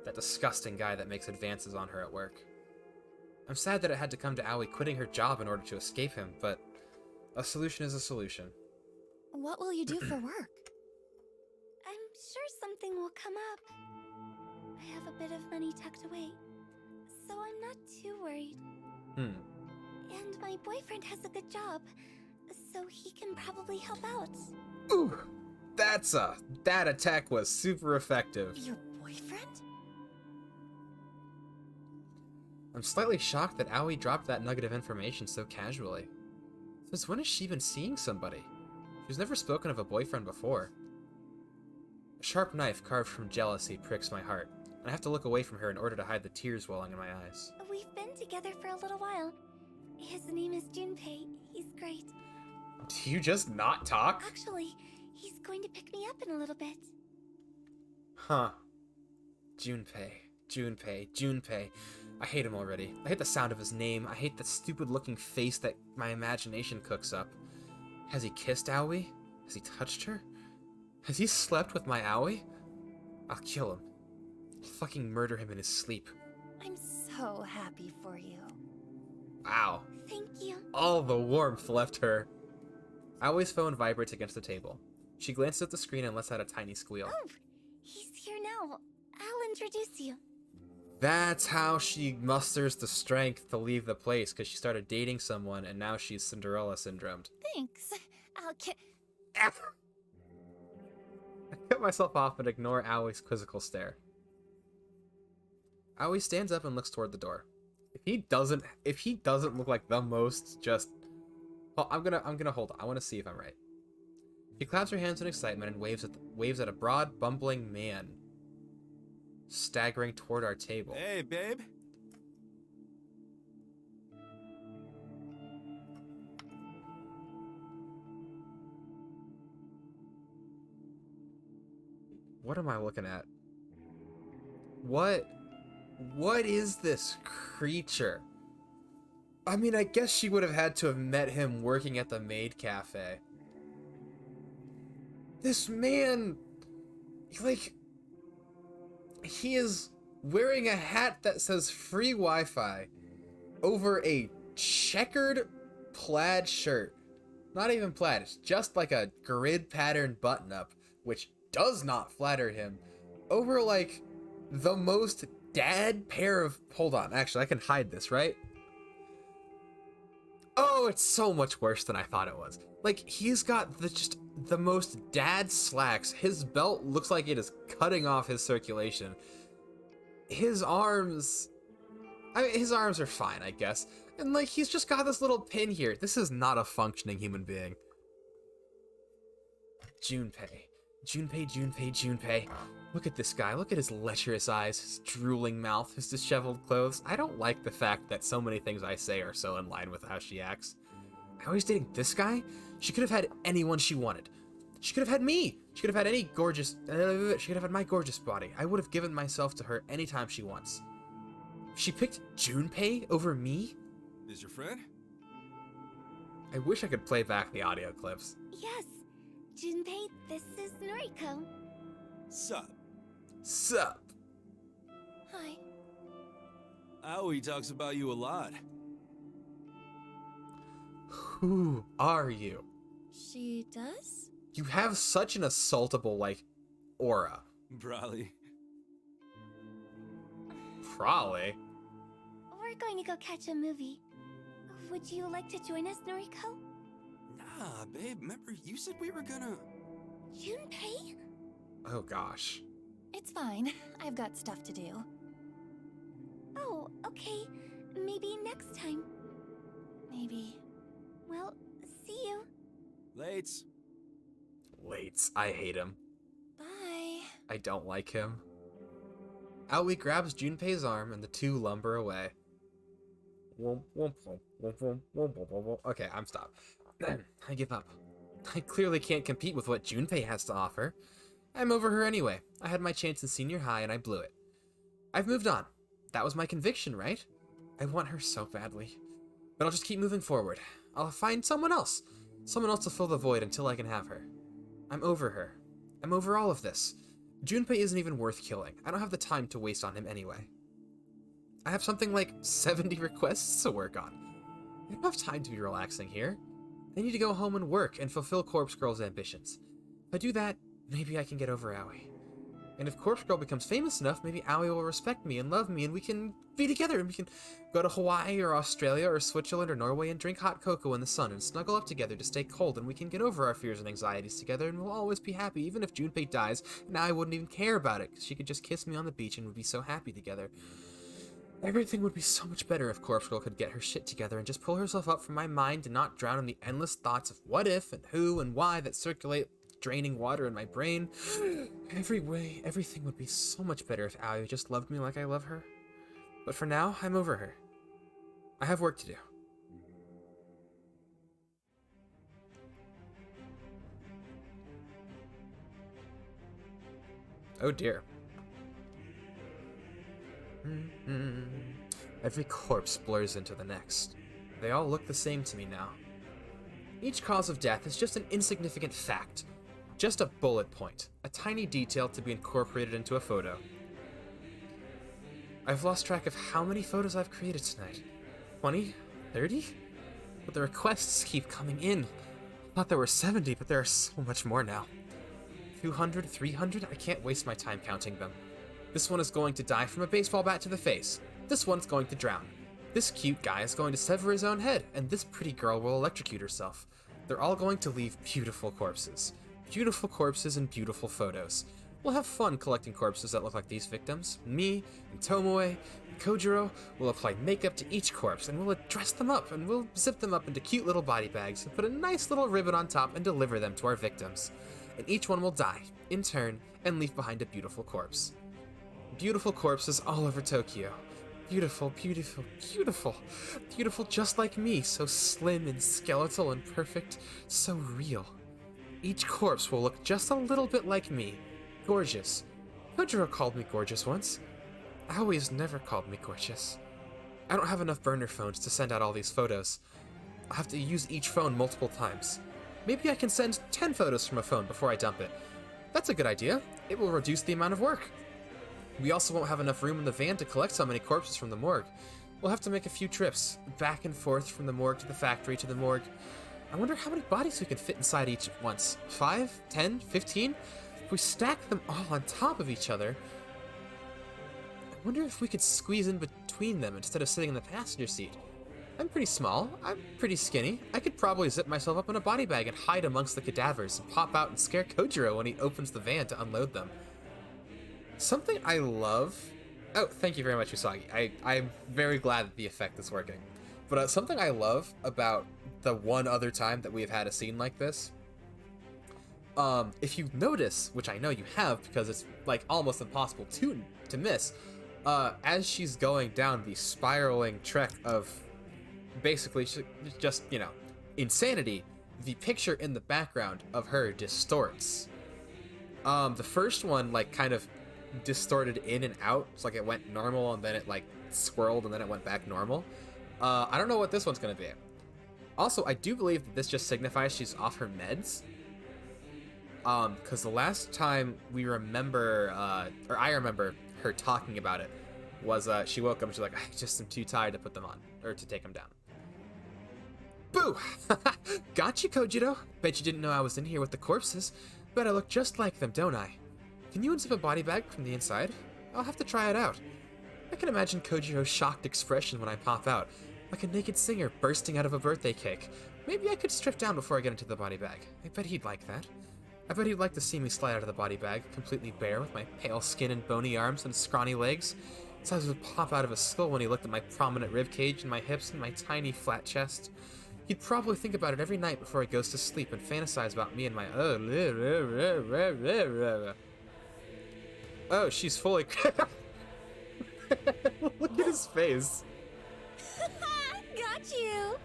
That disgusting guy that makes advances on her at work. I'm sad that it had to come to Aoi quitting her job in order to escape him, but a solution is a solution. What will you do for work? I'm sure something will come up. I have a bit of money tucked away, so I'm not too worried. And my boyfriend has a good job, so he can probably help out. Ooh, that attack was super effective. Your boyfriend? I'm slightly shocked that Aoi dropped that nugget of information so casually. Since when has she been seeing somebody? She's never spoken of a boyfriend before. A sharp knife carved from jealousy pricks my heart, and I have to look away from her in order to hide the tears welling in my eyes. We've been together for a little while. His name is Junpei. He's great. Do you just not talk? Actually, he's going to pick me up in a little bit. Huh. Junpei. I hate him already. I hate the sound of his name. I hate the stupid looking face that my imagination cooks up. Has he kissed Aoi? Has he touched her? Has he slept with my Aoi? I'll kill him. I'll fucking murder him in his sleep. I'm so happy for you. Wow. Thank you. All the warmth left her. Aoi's phone vibrates against the table. She glances at the screen and lets out a tiny squeal. Oh, he's here now. I'll introduce you. That's how she musters the strength to leave the place, because she started dating someone and now she's Cinderella syndromed. Thanks. I'll I cut myself off and ignore Aoi's quizzical stare. Aoi stands up and looks toward the door. If he doesn't look like the most just... Well, I'm gonna hold on. I want to see if I'm right. She claps her hands in excitement and waves at a broad, bumbling man staggering toward our table. Hey, babe. What am I looking at? What is this creature? I mean, I guess she would have had to have met him working at the maid cafe. This man, like, he is wearing a hat that says free Wi-Fi over a checkered plaid shirt. Not even plaid, it's just like a grid pattern button-up, which does not flatter him, over like the most dad pair of... Hold on, actually, I can hide this, right? Oh, it's so much worse than I thought it was. Like, he's got the most dad slacks. His belt looks like it is cutting off his circulation. His arms... I mean, his arms are fine, I guess. And, like, he's just got this little pin here. This is not a functioning human being. Junpei. Look at this guy. Look at his lecherous eyes, his drooling mouth, his disheveled clothes. I don't like the fact that so many things I say are so in line with how she acts. How he's dating this guy? She could have had anyone she wanted. She could have had me. She could have had any gorgeous... she could have had my gorgeous body. I would have given myself to her anytime she wants. She picked Junpei over me? Is your friend? I wish I could play back the audio clips. Yes. Junpei, this is Noriko. Sup? Sup? Hi. Aoi talks about you a lot. Who are you? She does? You have such an assaultable, like, aura. Probably. Probably. We're going to go catch a movie. Would you like to join us, Noriko? Nah, babe, remember you said we were gonna... Junpei? Oh gosh. It's fine. I've got stuff to do. Oh, okay. Maybe next time. Maybe. Well, see you. Lates. Lates. I hate him. Bye. I don't like him. Aoi grabs Junpei's arm and the two lumber away. Okay, I'm stopped. I give up. I clearly can't compete with what Junpei has to offer. I'm over her anyway. I had my chance in senior high and I blew it. I've moved on. That was my conviction, right? I want her so badly. But I'll just keep moving forward. I'll find someone else. Someone else to fill the void until I can have her. I'm over her. I'm over all of this. Junpei isn't even worth killing. I don't have the time to waste on him anyway. I have something like 70 requests to work on. I don't have time to be relaxing here. I need to go home and work and fulfill Corpse Girl's ambitions. If I do that, maybe I can get over Aoi. And if Corpse Girl becomes famous enough, maybe Aoi will respect me and love me, and we can be together, and we can go to Hawaii or Australia or Switzerland or Norway and drink hot cocoa in the sun and snuggle up together to stay cold, and we can get over our fears and anxieties together, and we'll always be happy, even if Junpei dies, and Aoi wouldn't even care about it, because she could just kiss me on the beach and we'd be so happy together. Everything would be so much better if Corpse Girl could get her shit together and just pull herself up from my mind and not drown in the endless thoughts of what if and who and why that circulate draining water in my brain. Everything would be so much better if Aoi just loved me like I love her. But for now, I'm over her. I have work to do. Oh dear. Every corpse blurs into the next. They all look the same to me now. Each cause of death is just an insignificant fact. Just a bullet point, a tiny detail to be incorporated into a photo. I've lost track of how many photos I've created tonight. 20? 30? But the requests keep coming in. I thought there were 70, but there are so much more now. 200, 300? I can't waste my time counting them. This one is going to die from a baseball bat to the face. This one's going to drown. This cute guy is going to sever his own head, and this pretty girl will electrocute herself. They're all going to leave beautiful corpses. Beautiful corpses and beautiful photos. We'll have fun collecting corpses that look like these victims. Me, and Tomoe, and Kojiro will apply makeup to each corpse, and we'll dress them up, and we'll zip them up into cute little body bags, and put a nice little ribbon on top and deliver them to our victims. And each one will die, in turn, and leave behind a beautiful corpse. Beautiful corpses all over Tokyo. Beautiful, beautiful, beautiful. Beautiful just like me, so slim and skeletal and perfect, so real. Each corpse will look just a little bit like me. Gorgeous. Kojiro called me gorgeous once. Aoi has never called me gorgeous. I don't have enough burner phones to send out all these photos. I'll have to use each phone multiple times. Maybe I can send 10 photos from a phone before I dump it. That's a good idea. It will reduce the amount of work. We also won't have enough room in the van to collect so many corpses from the morgue. We'll have to make a few trips, back and forth from the morgue to the factory to the morgue. I wonder how many bodies we can fit inside each at once. 5? 10? 15? If we stack them all on top of each other, I wonder if we could squeeze in between them instead of sitting in the passenger seat. I'm pretty small. I'm pretty skinny. I could probably zip myself up in a body bag and hide amongst the cadavers and pop out and scare Kojiro when he opens the van to unload them. Something I love... Oh, thank you very much, Usagi. I'm very glad that the effect is working. But something I love about the one other time that we've had a scene like this, if you notice, which I know you have because it's like almost impossible to miss, as she's going down the spiraling trek of basically just, you know, insanity, the picture in the background of her distorts. The first one, like, kind of distorted in and out. It's like it went normal and then it like swirled and then it went back normal. I don't know what this one's gonna be. Also, I do believe that this just signifies she's off her meds. Because the last time we remember, or I remember her talking about it, was she woke up and she's like, I just am too tired to put them on, or to take them down. Boo! Got you, Kojiro. Bet you didn't know I was in here with the corpses. Bet I look just like them, don't I? Can you unzip a body bag from the inside? I'll have to try it out. I can imagine Kojiro's shocked expression when I pop out, like a naked singer bursting out of a birthday cake. Maybe I could strip down before I get into the body bag. I bet he'd like that. I bet he'd like to see me slide out of the body bag, completely bare, with my pale skin and bony arms and scrawny legs. His eyes would pop out of his skull when he looked at my prominent ribcage and my hips and my tiny flat chest. He'd probably think about it every night before he goes to sleep and fantasize about me and my Oh, she's fully... Look at his face. Got you!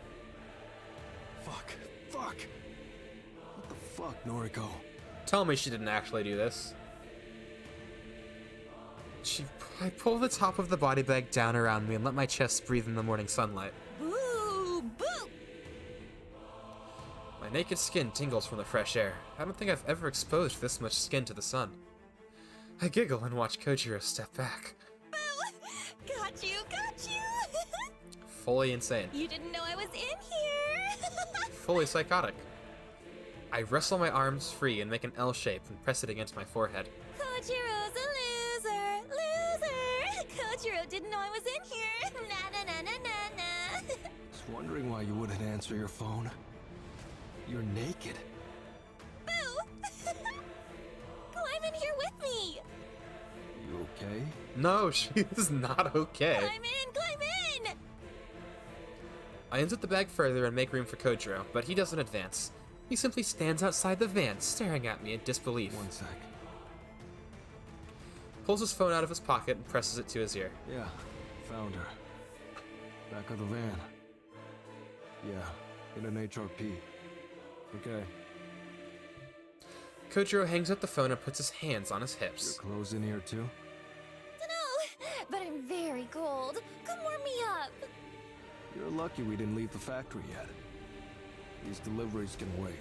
Fuck. What the fuck, Noriko? Tell me she didn't actually do this. I pull the top of the body bag down around me and let my chest breathe in the morning sunlight. Boo! naked skin tingles from the fresh air. I don't think I've ever exposed this much skin to the sun. I giggle and watch Kojiro step back. Boo! Got you! Fully insane. You didn't know I was in here! Fully psychotic. I wrestle my arms free and make an L shape and press it against my forehead. Kojiro's a loser! Kojiro didn't know I was in here! Na na na na na na! Just wondering why you wouldn't answer your phone. You're naked. Boo! Climb in here with me! You okay? No, she is not okay. Climb in! I unzip the bag further and make room for Kojiro, but he doesn't advance. He simply stands outside the van, staring at me in disbelief. One sec. Pulls his phone out of his pocket and presses it to his ear. Yeah, found her. Back of the van. Yeah, in an HRP. Okay. Kojiro hangs up the phone and puts his hands on his hips. Your clothes in here too? Dunno, but I'm very cold. Come warm me up. You're lucky we didn't leave the factory yet. These deliveries can wait.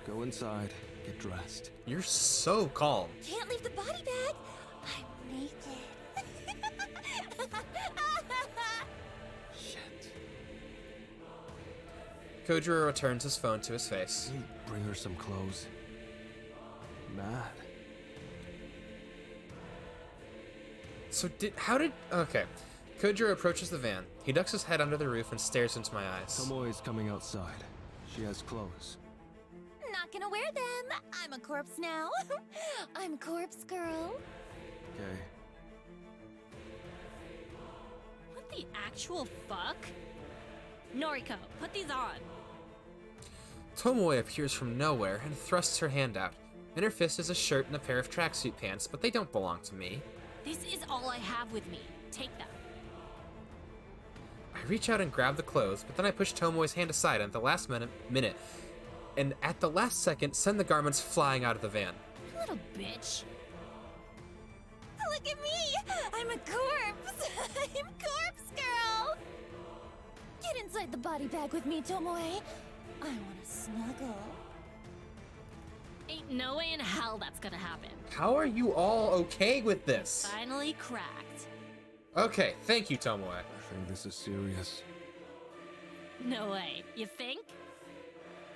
Go inside, get dressed. You're so calm. Can't leave the body bag. I'm naked. Shit. Kojiro returns his phone to his face. Can you bring her some clothes? Mad. Okay. Kojiro approaches the van. He ducks his head under the roof and stares into my eyes. Tomoe is coming outside. She has clothes. Not gonna wear them. I'm a corpse now. I'm corpse girl. Okay. What the actual fuck? Noriko, put these on. Tomoe appears from nowhere and thrusts her hand out. In her fist is a shirt and a pair of tracksuit pants, but they don't belong to me. This is all I have with me. Take them. I reach out and grab the clothes, but then I push Tomoe's hand aside at the last minute, and at the last second send the garments flying out of the van. You little bitch. Look at me. I'm a corpse. I'm corpse girl. Get inside the body bag with me, Tomoe. I want to snuggle. Ain't no way in hell that's gonna happen. How are you all okay with this? Finally cracked. Okay, thank you, Tomoe. I think this is serious. No way. You think?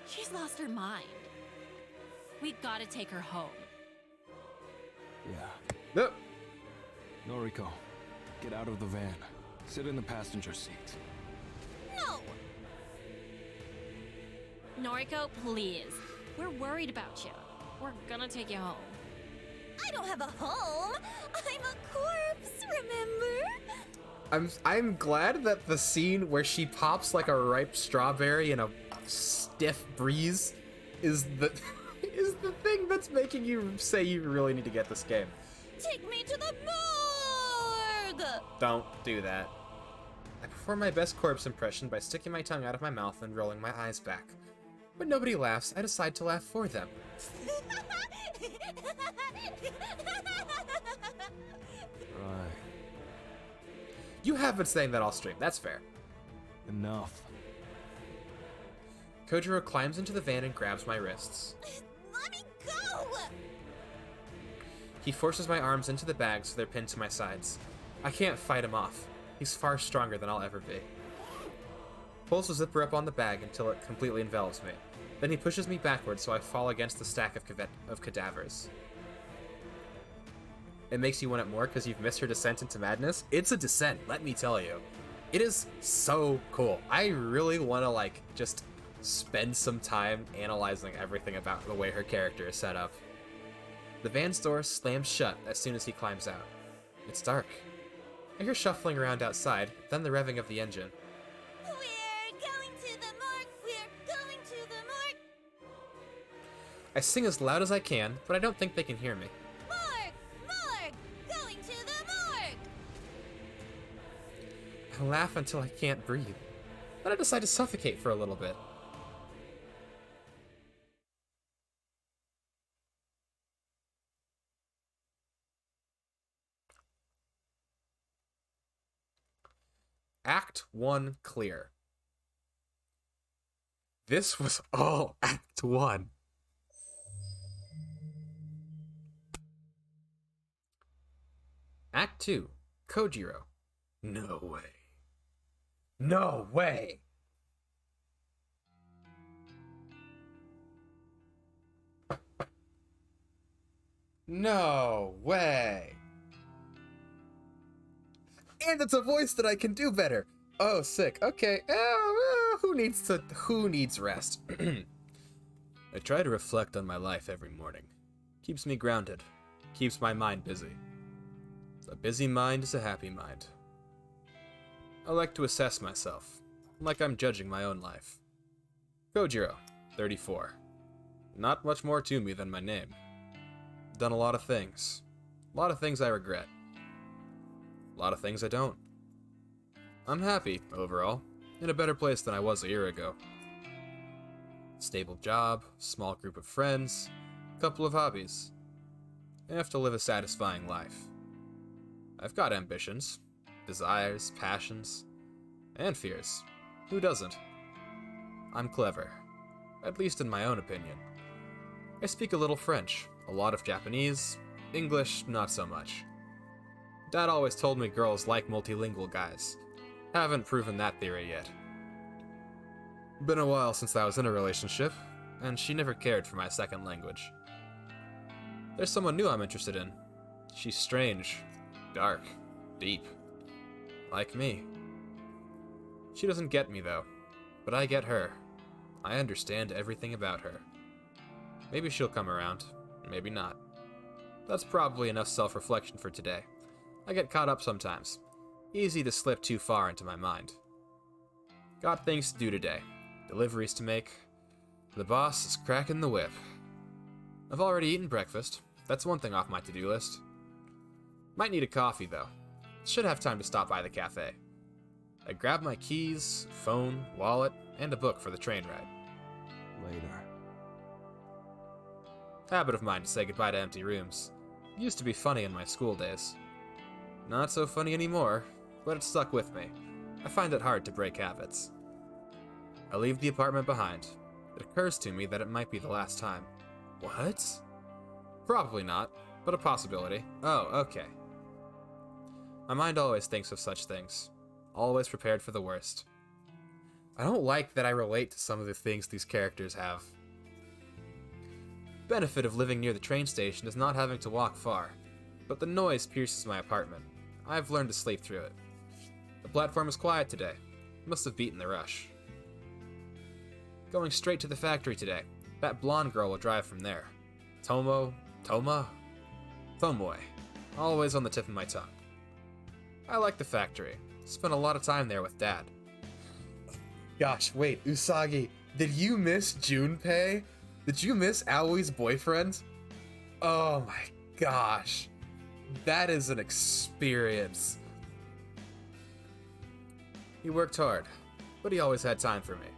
She's lost her mind. We gotta take her home. Yeah. No. Noriko, get out of the van. Sit in the passenger seat. No. Noriko, please. We're worried about you. We're gonna take you home. I don't have a home. I'm a corpse, remember? I'm glad that the scene where she pops like a ripe strawberry in a stiff breeze is the is the thing that's making you say you really need to get this game. Take me to the morgue! Don't do that. I perform my best corpse impression by sticking my tongue out of my mouth and rolling my eyes back. When nobody laughs, I decide to laugh for them. Right. You have been saying that all stream, that's fair. Enough. Kojiro climbs into the van and grabs my wrists. Let me go! He forces my arms into the bag so they're pinned to my sides. I can't fight him off. He's far stronger than I'll ever be. Pulls the zipper up on the bag until it completely envelops me. Then he pushes me backwards so I fall against the stack of cadavers. It makes you want it more because you've missed her descent into madness. It's a descent, let me tell you. It is so cool. I really want to just spend some time analyzing everything about the way her character is set up. The van's door slams shut as soon as he climbs out. It's dark. I hear shuffling around outside, then the revving of the engine. We're going to the morgue! We're going to the morgue! I sing as loud as I can, but I don't think they can hear me. Morgue! Morgue! Going to the morgue! I laugh until I can't breathe. Then I decide to suffocate for a little bit. Act 1 clear. This was all Act 1. Act 2, Kojiro. No way. No way! No way! And it's a voice that I can do better. Oh, sick. Okay. Who needs rest? I try to reflect on my life every morning. Keeps me grounded. Keeps my mind busy. A busy mind is a happy mind. I like to assess myself, like I'm judging my own life. Kojiro, 34. Not much more to me than my name. Done a lot of things. A lot of things I regret. A lot of things I don't. I'm happy, overall, in a better place than I was a year ago. Stable job, small group of friends, couple of hobbies. I have to live a satisfying life. I've got ambitions, desires, passions, and fears. Who doesn't? I'm clever, at least in my own opinion. I speak a little French, a lot of Japanese, English not so much. Dad always told me girls like multilingual guys. Haven't proven that theory yet. Been a while since I was in a relationship, and she never cared for my second language. There's someone new I'm interested in. She's strange, dark, deep. Like me. She doesn't get me though, but I get her. I understand everything about her. Maybe she'll come around, maybe not. That's probably enough self-reflection for today. I get caught up sometimes. Easy to slip too far into my mind. Got things to do today. Deliveries to make. The boss is cracking the whip. I've already eaten breakfast. That's one thing off my to-do list. Might need a coffee though. Should have time to stop by the cafe. I grab my keys, phone, wallet, and a book for the train ride. Later. Habit of mine to say goodbye to empty rooms. Used to be funny in my school days. Not so funny anymore, but it stuck with me. I find it hard to break habits. I leave the apartment behind. It occurs to me that it might be the last time. What? Probably not, but a possibility. Oh, okay. My mind always thinks of such things. Always prepared for the worst. I don't like that I relate to some of the things these characters have. Benefit of living near the train station is not having to walk far, but the noise pierces my apartment. I've learned to sleep through it. The platform is quiet today. Must have beaten the rush. Going straight to the factory today. That blonde girl will drive from there. Tomoe? Always on the tip of my tongue. I like the factory. Spent a lot of time there with Dad. Gosh, wait, Usagi, did you miss Junpei? Did you miss Aoi's boyfriend? Oh my gosh. That is an experience. He worked hard, but he always had time for me.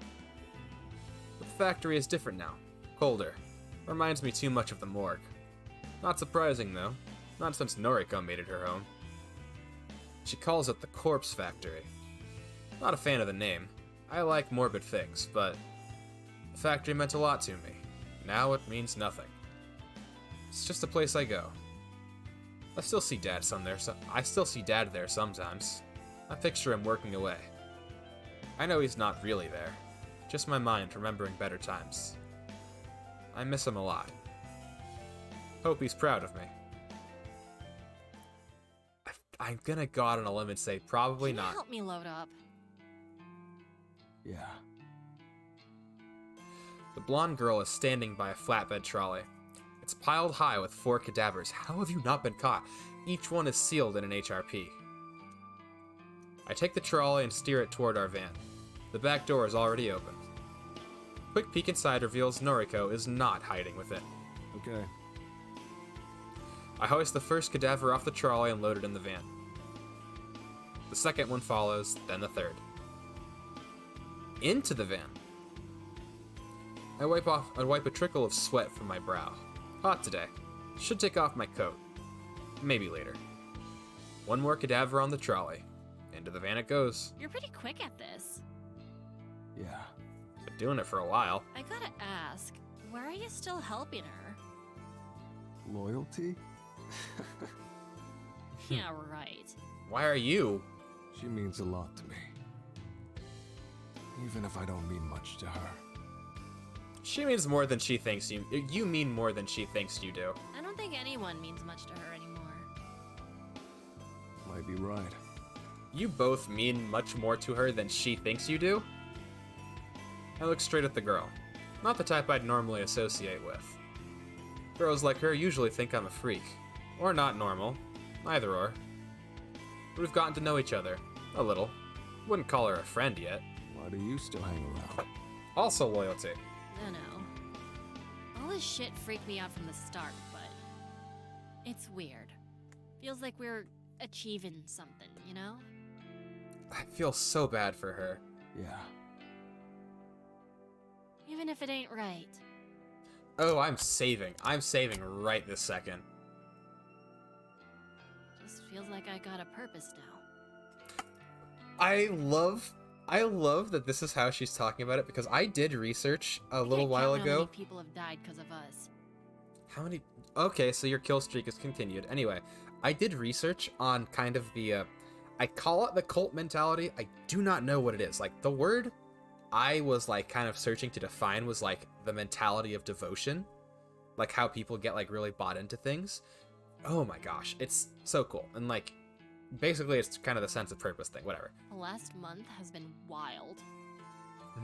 But the factory is different now. Colder. Reminds me too much of the morgue. Not surprising though. Not since Noriko made it her home. She calls it the Corpse Factory. Not a fan of the name. I like morbid things, but the factory meant a lot to me. Now it means nothing. It's just a place I go. I still see Dad there sometimes. I picture him working away. I know he's not really there. Just my mind remembering better times. I miss him a lot. Hope he's proud of me. I'm gonna go out on a limb and say probably Can you not. help me load up? Yeah. The blonde girl is standing by a flatbed trolley. It's piled high with 4 cadavers. How have you not been caught? Each one is sealed in an HRP. I take the trolley and steer it toward our van. The back door is already open. Quick peek inside reveals Noriko is not hiding within. Okay. I hoist the first cadaver off the trolley and load it in the van. The second one follows, then the third. Into the van. I wipe a trickle of sweat from my brow. Hot today. Should take off my coat. Maybe later. One more cadaver on the trolley. Into the van it goes. You're pretty quick at this. Yeah. Been doing it for a while. I gotta ask, why are you still helping her? Loyalty? Yeah, right. Why are you? She means a lot to me. Even if I don't mean much to her. She means more than she thinks you. You mean more than she thinks you do. I don't think anyone means much to her anymore. Might be right. You both mean much more to her than she thinks you do? I look straight at the girl. Not the type I'd normally associate with. Girls like her usually think I'm a freak. Or not normal. Either or. But we've gotten to know each other. A little. Wouldn't call her a friend yet. Why do you still hang around? Also loyalty. No, no. All this shit freaked me out from the start, but it's weird. Feels like we're achieving something, you know? I feel so bad for her. Yeah. Even if it ain't right. Oh, I'm saving. I'm saving right this second. Just feels like I got a purpose now. I love that this is how she's talking about it because I did research a little Can't while count how ago. many people have died because of us. How many? Okay, so your kill streak is continued. Anyway, I did research on kind of the, I call it the cult mentality. I do not know what it is. Like, the word I was, like, kind of searching to define was, like, the mentality of devotion. Like, how people get, like, really bought into things. Oh my gosh, it's so cool. And, like, basically it's kind of the sense of purpose thing, whatever. The last month has been wild.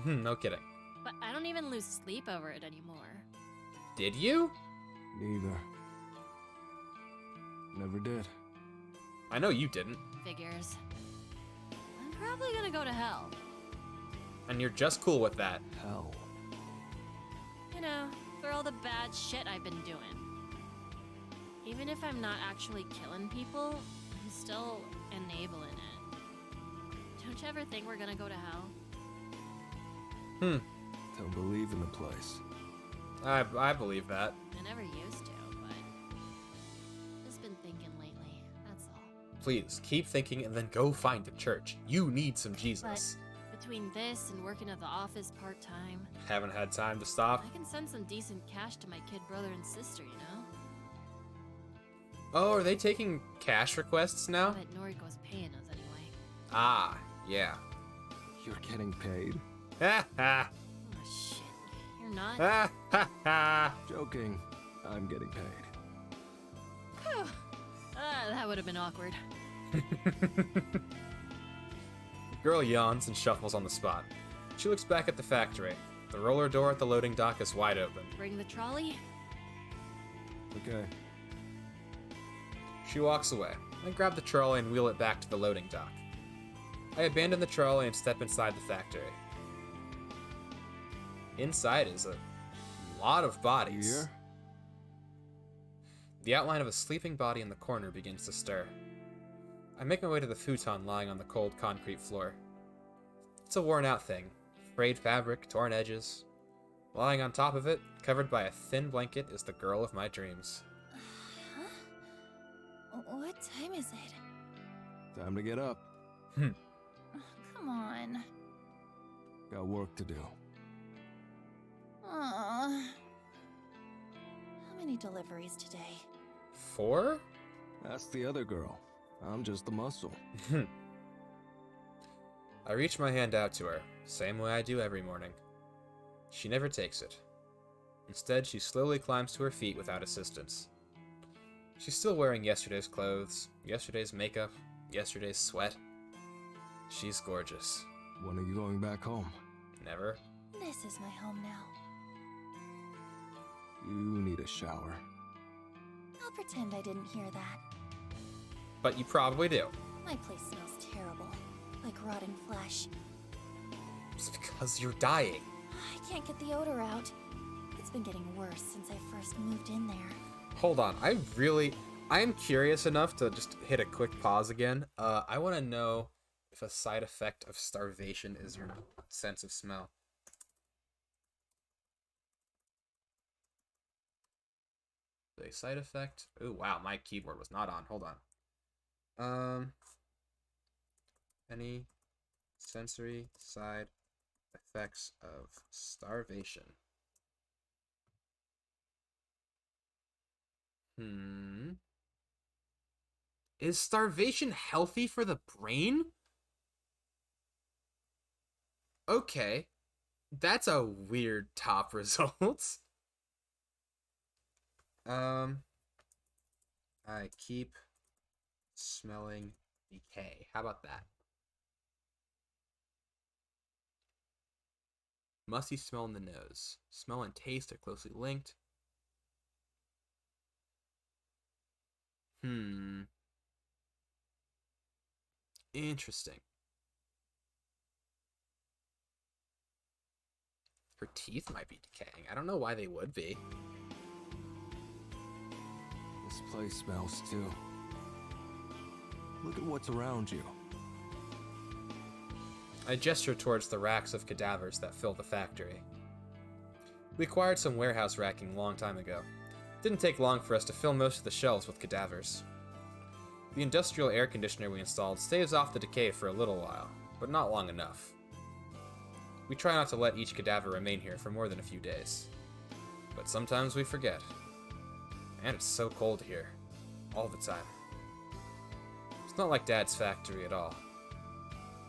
No kidding. But I don't even lose sleep over it anymore. Did you? Neither. Never did. I know you didn't. Figures. I'm probably gonna go to hell. And you're just cool with that. Hell. You know, for all the bad shit I've been doing. Even if I'm not actually killing people, I'm still enabling it. Don't you ever think we're gonna go to hell? Don't believe in the place. I believe that. I never used to, but just been thinking lately, that's all. Please, keep thinking and then go find a church. You need some Jesus. Between this and working at the office part-time, Haven't had time to stop. I can send some decent cash to my kid brother and sister, you know? Oh, are they taking cash requests now? But Noriko's paying us anyway. Ah, yeah. You're getting paid. Ha ha. Oh shit, you're not? Ha ha ha. Joking. I'm getting paid. Whew. That would have been awkward. The girl yawns and shuffles on the spot. She looks back at the factory. The roller door at the loading dock is wide open. Bring the trolley? Okay. She walks away. I grab the trolley and wheel it back to the loading dock. I abandon the trolley and step inside the factory. Inside is a lot of bodies. Here? The outline of a sleeping body in the corner begins to stir. I make my way to the futon lying on the cold concrete floor. It's a worn-out thing. Frayed fabric, torn edges. Lying on top of it, covered by a thin blanket, is the girl of my dreams. Huh? What time is it? Time to get up. Come on. Got work to do. How many deliveries today? 4? Ask the other girl. I'm just the muscle. I reach my hand out to her, same way I do every morning. She never takes it. Instead, she slowly climbs to her feet without assistance. She's still wearing yesterday's clothes, yesterday's makeup, yesterday's sweat. She's gorgeous. When are you going back home? Never. This is my home now. You need a shower. I'll pretend I didn't hear that. But you probably do. My place smells terrible. Like rotten flesh. It's because you're dying. I can't get the odor out. It's been getting worse since I first moved in there. Hold on, I'm curious enough to just hit a quick pause again. I want to know if a side effect of starvation is your sense of smell. A side effect? Oh wow, my keyboard was not on. Hold on. Any sensory side Effects of starvation. Is starvation healthy for the brain? Okay. That's a weird top result. I keep smelling decay. How about that? Musty smell in the nose. Smell and taste are closely linked. Interesting. Her teeth might be decaying. I don't know why they would be. This place smells too. Look at what's around you. I gesture towards the racks of cadavers that fill the factory. We acquired some warehouse racking a long time ago. It didn't take long for us to fill most of the shelves with cadavers. The industrial air conditioner we installed staves off the decay for a little while, but not long enough. We try not to let each cadaver remain here for more than a few days. But sometimes we forget. And it's so cold here. All the time. It's not like Dad's factory at all.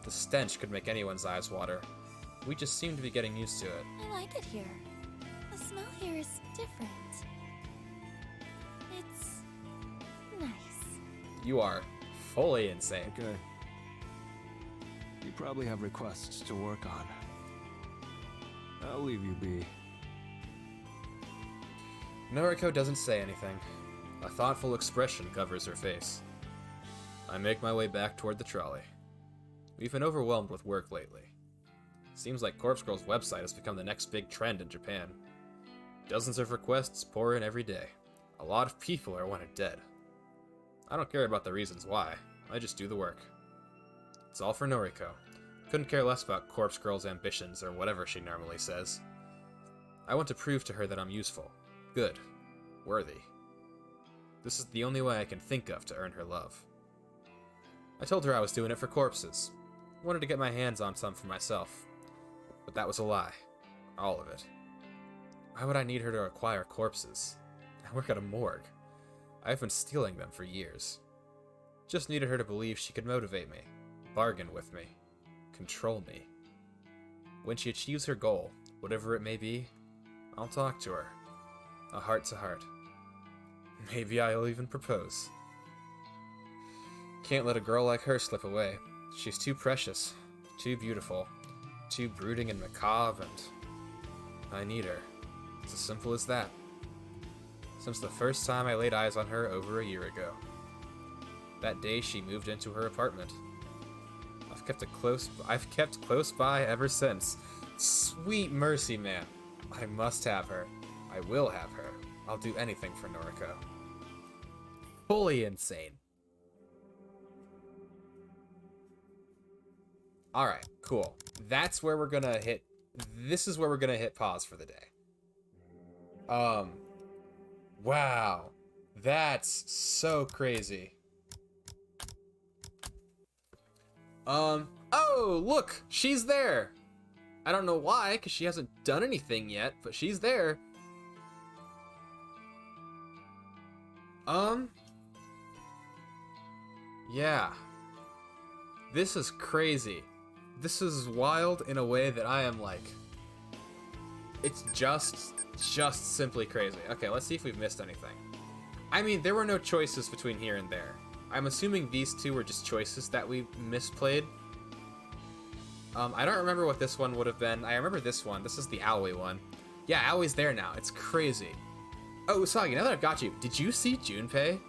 The stench could make anyone's eyes water. We just seem to be getting used to it. I like it here. The smell here is different. It's nice. You are fully insane. Okay. You probably have requests to work on. I'll leave you be. Noriko doesn't say anything. A thoughtful expression covers her face. I make my way back toward the trolley. We've been overwhelmed with work lately. Seems like Corpse Girl's website has become the next big trend in Japan. Dozens of requests pour in every day. A lot of people are wanted dead. I don't care about the reasons why. I just do the work. It's all for Noriko. Couldn't care less about Corpse Girl's ambitions or whatever she normally says. I want to prove to her that I'm useful, good, worthy. This is the only way I can think of to earn her love. I told her I was doing it for corpses. Wanted to get my hands on some for myself. But that was a lie. All of it. Why would I need her to acquire corpses? I work at a morgue. I've been stealing them for years. Just needed her to believe she could motivate me, bargain with me, control me. When she achieves her goal, whatever it may be, I'll talk to her. A heart to heart. Maybe I'll even propose. Can't let a girl like her slip away. She's too precious, too beautiful, too brooding and macabre, and I need her. It's as simple as that. Since the first time I laid eyes on her over a year ago. That day she moved into her apartment. I've kept close by ever since. Sweet mercy, man. I must have her. I will have her. I'll do anything for Noriko. Fully insane. Alright, cool. That's where we're gonna hit... This is where we're gonna hit pause for the day. Wow. That's so crazy. Oh, look! She's there! I don't know why, because she hasn't done anything yet, but she's there. Yeah. This is crazy. This is wild in a way that I am like... It's just simply crazy. Okay, let's see if we've missed anything. I mean, there were no choices between here and there. I'm assuming these two were just choices that we misplayed. I don't remember what this one would have been. I remember this one. This is the Aoi one. Yeah, Aoi's there now. It's crazy. Oh, Usagi, now that I've got you, did you see Junpei?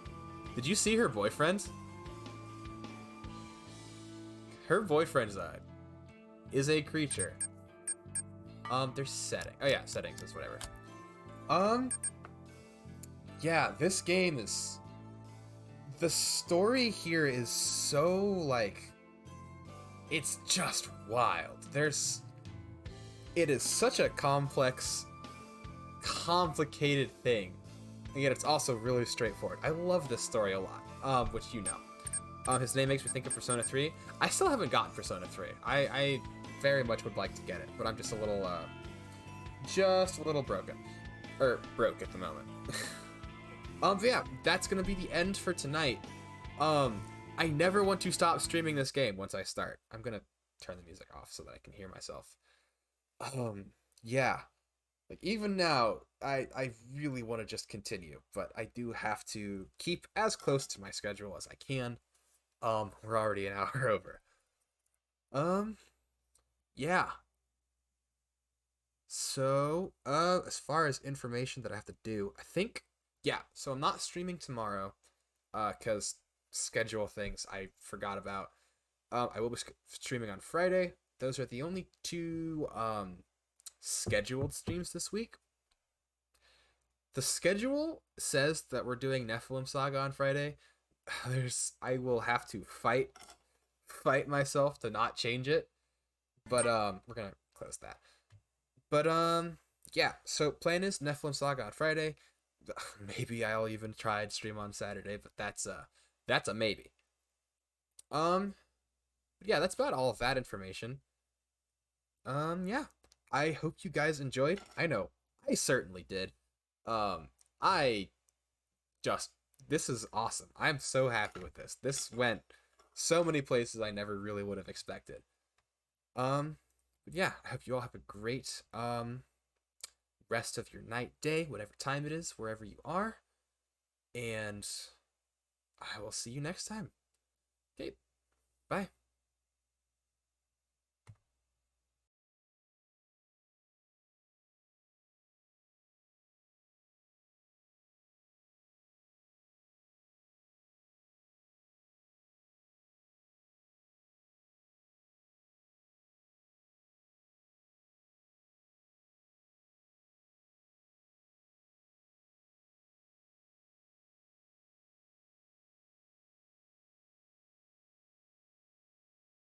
Did you see her boyfriend? Her boyfriend is a creature. There's setting. Oh yeah, settings is whatever. Yeah, this game is... The story here is so, like... It's just wild. It is such a complex, complicated thing. And yet it's also really straightforward. I love this story a lot, which you know. His name makes me think of Persona 3. I still haven't gotten Persona 3. I very much would like to get it, but I'm just a little broken. Broke at the moment. But yeah, that's gonna be the end for tonight. I never want to stop streaming this game once I start. I'm gonna turn the music off so that I can hear myself. Yeah. Like, even now, I really want to just continue, but I do have to keep as close to my schedule as I can. We're already an hour over. Yeah. So, as far as information that I have to do, I think, yeah, so I'm not streaming tomorrow, because schedule things I forgot about. I will be streaming on Friday. Those are the only two, scheduled streams this week. The schedule says that we're doing Nephilim Saga on Friday. I will have to fight myself to not change it, but we're gonna close that. But yeah, so plan is Nephilim Saga on Friday. Maybe I'll even try and stream on Saturday, but that's a maybe. Yeah, that's about all of that information. Yeah, I hope you guys enjoyed. I know I certainly did. This is awesome. I'm so happy with this. This went so many places I never really would have expected. But yeah, I hope you all have a great rest of your night, day, whatever time it is, wherever you are. And I will see you next time. Okay, bye.